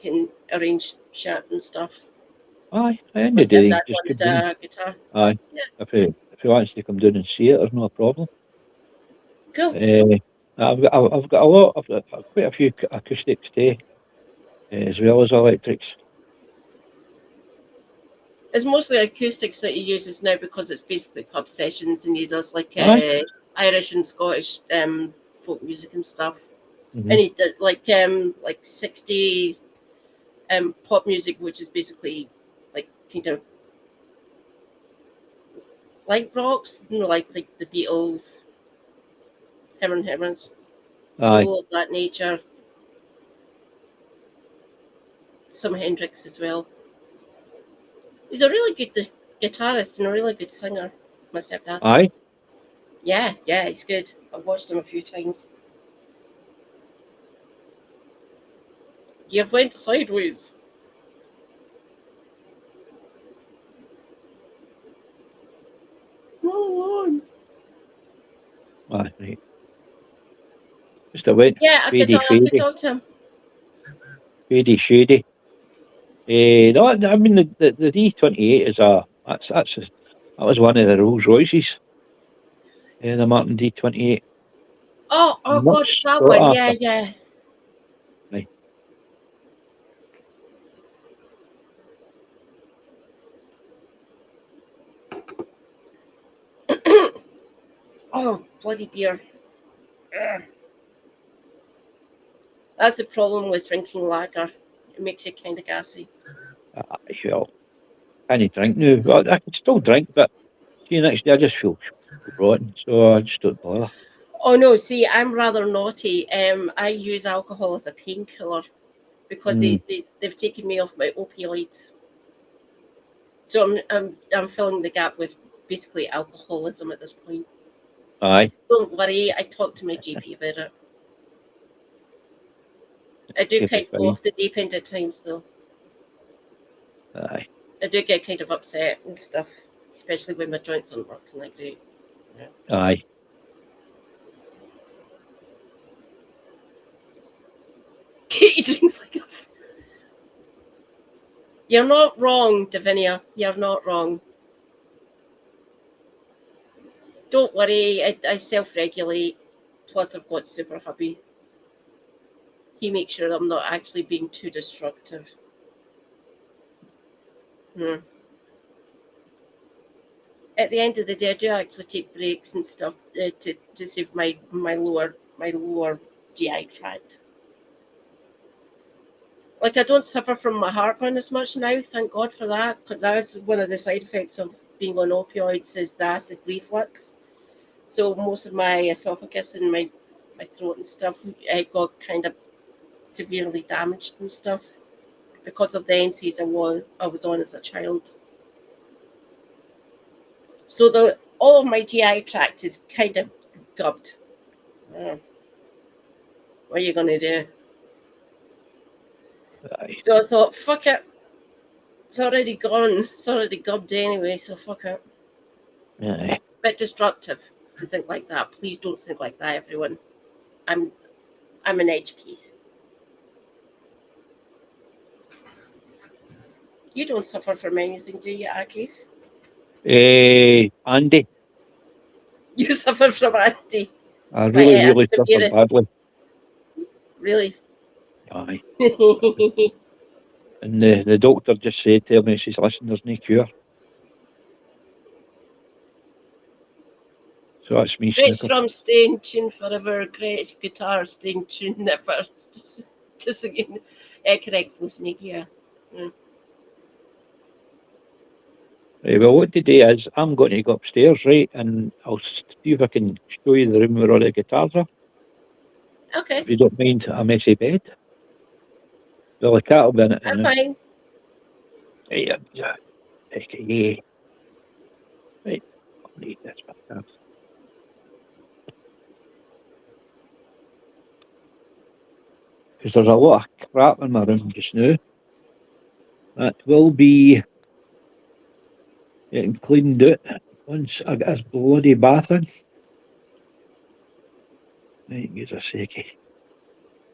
can arrange chat and stuff. Aye, I end the day. Guitar. Aye, yeah. If he wants to come down and see it, there's no problem. Cool. I've got quite a few acoustics too, as well as electrics. It's mostly acoustics that he uses now because it's basically pub sessions, and he does like Irish and Scottish folk music and stuff. Mm-hmm. And he did like 60s pop music, which is basically like kind of like rocks, like the Beatles, Hermans, people of that nature. Some Hendrix as well. He's a really good guitarist and a really good singer, my stepdad. Aye. Yeah, it's good. I've watched him a few times. You've went sideways. Roll on. Ah, right. Just a went Yeah, I could fady, talk to him. fady, shady. No, I mean the D28 is that was one of the Rolls Royces. The Martin D28. Oh God, it's Much that sought one. after. Yeah. Right. Oh, bloody beer. Ugh. That's the problem with drinking lager. It makes you kind of gassy. Well, I can't drink now. Well, I can still drink, but see, next day I just feel rotten, so I just don't bother. Oh no, see, I'm rather naughty. I use alcohol as a painkiller because they've taken me off my opioids. So I'm filling the gap with basically alcoholism at this point. Aye. Don't worry, I talked to my GP about it. I do kind of go off the deep end at times though. Aye. I do get kind of upset and stuff, especially when my joints aren't working like great. Yeah. Aye. Katie drinks like a... You're not wrong, Davinia. You're not wrong. Don't worry, I self-regulate. Plus, I've got Super Hubby. He makes sure I'm not actually being too destructive. At the end of the day, I do actually take breaks and stuff to save my lower GI tract. Like, I don't suffer from my heartburn as much now, thank God for that, because that's one of the side effects of being on opioids is the acid reflux. So most of my esophagus and my throat and stuff got kind of severely damaged and stuff because of the NSAIDs I was on as a child. So all of my GI tract is kind of gubbed. What are you going to do? Aye. So I thought, fuck it. It's already gone. It's already gubbed anyway, so fuck it. Aye. Bit destructive to think like that. Please don't think like that, everyone. I'm an edge case. You don't suffer from anything, do you, Accies? Andy. You suffer from Andy. I really suffer badly. Really? Aye. And the doctor just said to me, she says, listen, there's no cure. So that's me Great snookered. drum stay in tune forever, great guitar stay in tune never. Just again, correct full sneak, yeah. Right, well, what today is, I'm going to go upstairs, right, and I'll see if I can show you the room where all the guitars are. Okay. If you don't mind a messy bed. Well, the cat will be in it. I'm fine. Yeah. Yeah. Right, I'll need this back. Because there's a lot of crap in my room just now. That will be getting cleaned out once I get this bloody bath in. Right, give us a second.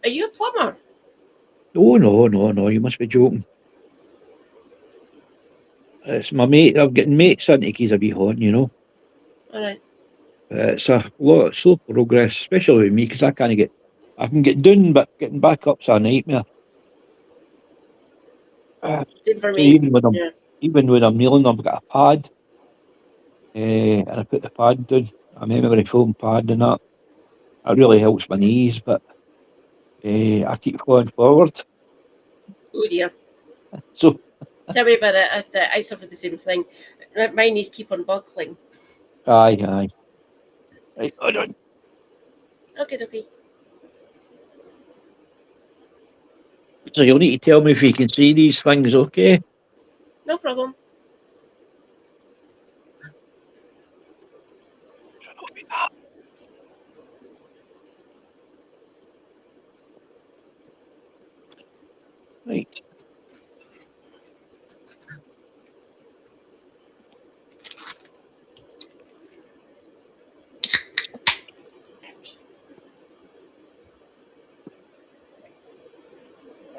Are you a plumber? Oh, no, you must be joking. It's my mate, I'm getting mates into keys a wee horn, you know. Alright. It's a lot of slow progress, especially with me, because I can get down, but getting back up's a nightmare. Same for So me. even when I'm kneeling, I've got a pad, and I put the pad down, a memory foam pad and that. It really helps my knees, but I keep going forward. Oh dear. So tell me about it. I suffer the same thing. My knees keep on buckling. Aye. Right, hold on. Okay. So you'll need to tell me if you can see these things, okay? No problem.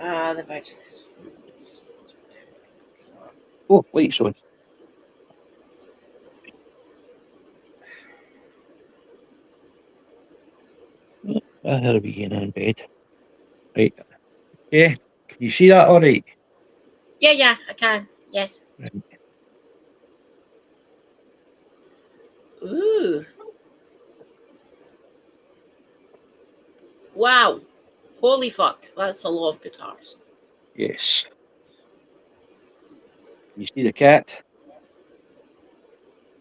Ah, the badge. Oh, lights on. I had to be getting in bed. Right. Yeah. Can you see that all right? Yeah, I can. Yes. Right. Ooh. Wow. Holy fuck. That's a lot of guitars. Yes. Can you see the cat?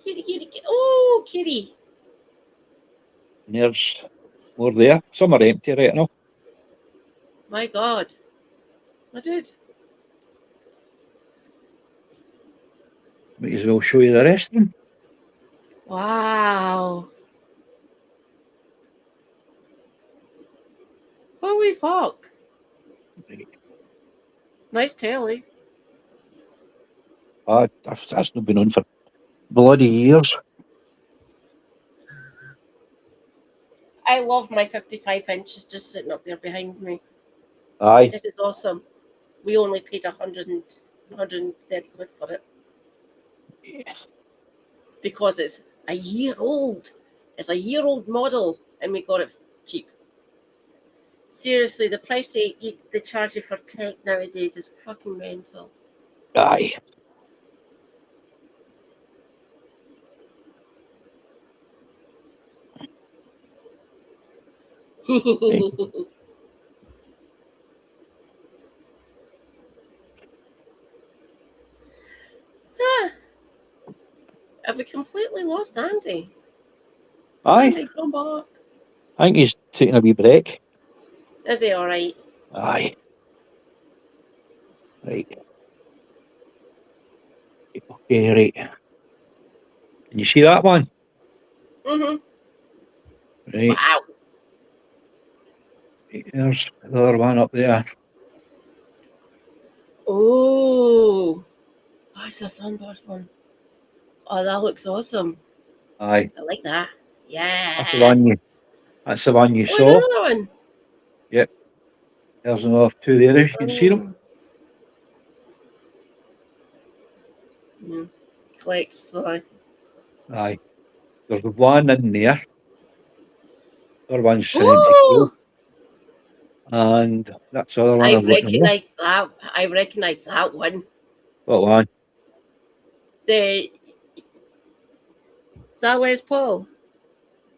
Kitty, kitty, kitty. Oh, kitty. And there's more there. Some are empty right now. My God. My dude. Might as well show you the rest of them. Wow. Holy fuck. Right. Nice telly. That's not been on for bloody years. I love my 55 inches just sitting up there behind me. Aye. It is awesome. We only paid 130 quid for it. Yeah. Because it's a year old. It's a year-old model, and we got it cheap. Seriously, the price they charge you for tech nowadays is fucking mental. Aye. Have we completely lost Andy? Aye. Andy, come back. I think he's taking a wee break. Is he all right? Aye. Right. Okay, right. Can you see that one? Mm-hmm. Right. Wow. Right. There's the other one up there. Oh, it's a sunburst one. Oh, that looks awesome. Aye. I like that. Yeah. That's the one you Oh, saw. another one. Yep. There's another two there if you can see them. Clicks, sorry. Aye. There's one in there. The other one's an empty Ooh! field. And that's the other one I I'm looking at. recognise that. I recognise that one. What one? Is that Les Paul?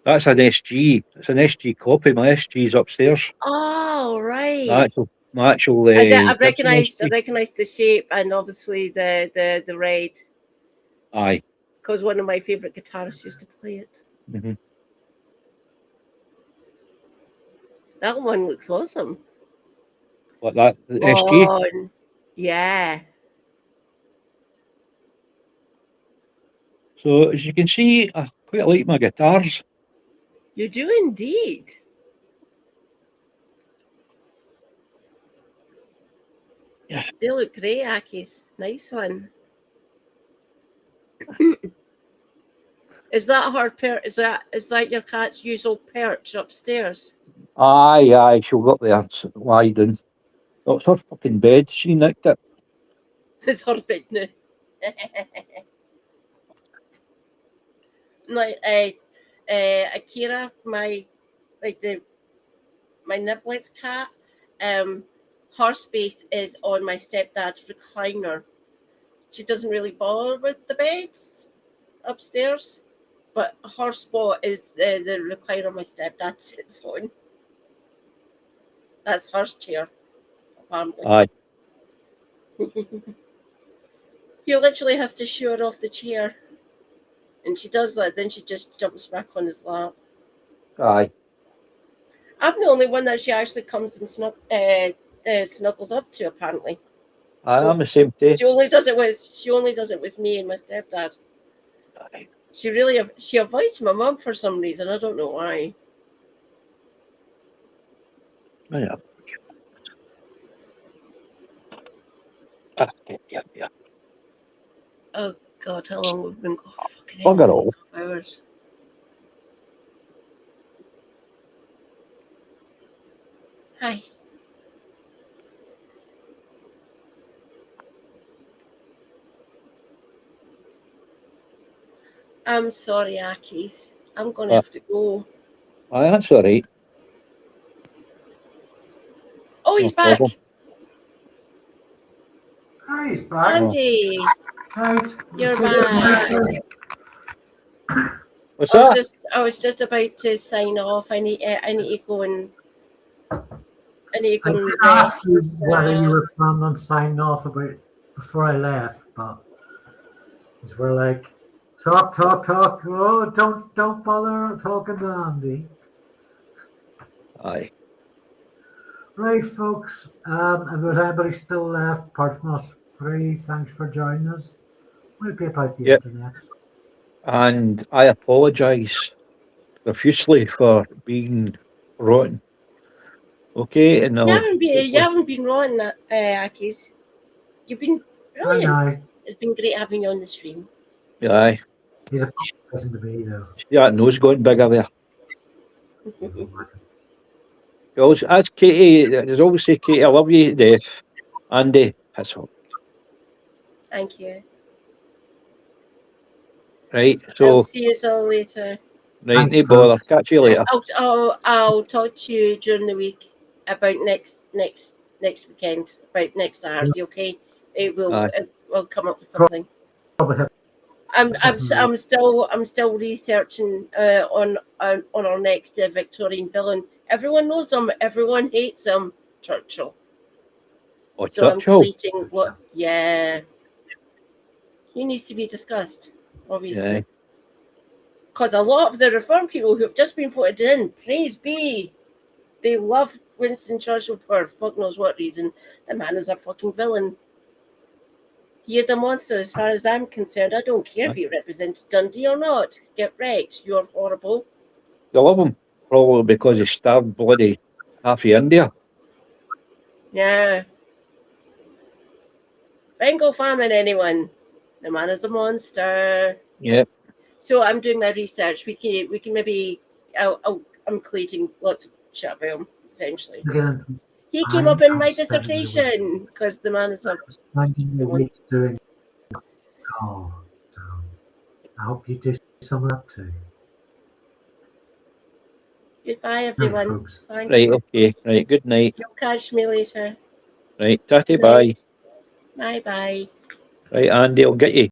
That's an SG. It's an SG copy. My SG's upstairs. Oh, right. My actual I Gibson recognised SG. the shape and obviously the red. Aye. Because one of my favourite guitarists used to play it. Mm-hmm. That one looks awesome. What, that? The SG? Oh, yeah. So as you can see, I quite like my guitars. You do indeed. Yeah. They look great, Accies. Nice one. Is that her perch? Is that your cat's usual perch upstairs? Aye, she'll go up there lie down. Oh, it's her fucking bed. She nicked it. It's her bed now. Like Akira, my Niblets cat, her space is on my stepdad's recliner. She doesn't really bother with the beds upstairs, but her spot is the recliner my stepdad sits on. That's her chair, apparently. Aye. He literally has to shoo her off the chair. And she does that, then she just jumps back on his lap. Aye. I'm the only one that she actually comes and snuggles up to, apparently. I'm the same too. She only does it with me and my stepdad. Aye. She avoids my mum for some reason. I don't know why. Yeah. Yeah. Oh God, how long we've been going? Fucking Bugger all. hours. Hi. I'm sorry, Accies. I'm going to have to go. Aye, that's all right. Oh, he's No back. problem. Hi, he's back. Andy, Right. you're So, back. What's that? I was just about to sign off. I need to go and I did ask you whether you were planning on signing off about before I left, but we're like, talk. Oh, don't bother talking to Andy. Aye. Right, folks. If there's anybody still left, apart from us three, thanks for joining us. We'll be about the Yep. internet. And I apologise profusely for being rotten. Okay, and You haven't been wrong, Accies. You've been brilliant. Aye. It's been great having you on the stream. aye. He's a person to me, though. Yeah, nose going bigger there. Always, as Katie, there's always say, Katie, I love you to death. Andy, that's all. Thank you. Right, I'll so, see you all later. right, Thanks, no bother. folks. Catch you later. I'll talk to you during the week about next weekend, about next Saturday. Okay, we'll come up with something. Probably I'm still researching on our next Victorian villain. Everyone knows him. Everyone hates him. Churchill. Oh, So I'm Churchill. creating what? Yeah, he needs to be discussed, obviously. Yeah. Because a lot of the Reform people who have just been voted in, praise be, they love Winston Churchill for fuck knows what reason. The man is a fucking villain. He is a monster as far as I'm concerned. I don't care if he represents Dundee or not. Get wrecked. You're horrible. They love him, probably because he starved bloody half of India. Yeah. Bengal famine, anyone. The man is a monster. Yeah. So I'm doing my research. We can maybe I'm collating lots of shit about him, essentially. Again, He came up in my dissertation because the man is a spending the week doing. Oh, so I hope you do some of that too. goodbye, everyone. folks. Thank Right, you. okay. Right, good night. You'll catch me later. Right, tatty Good bye. night. Bye bye. Right, Andy, I'll get you.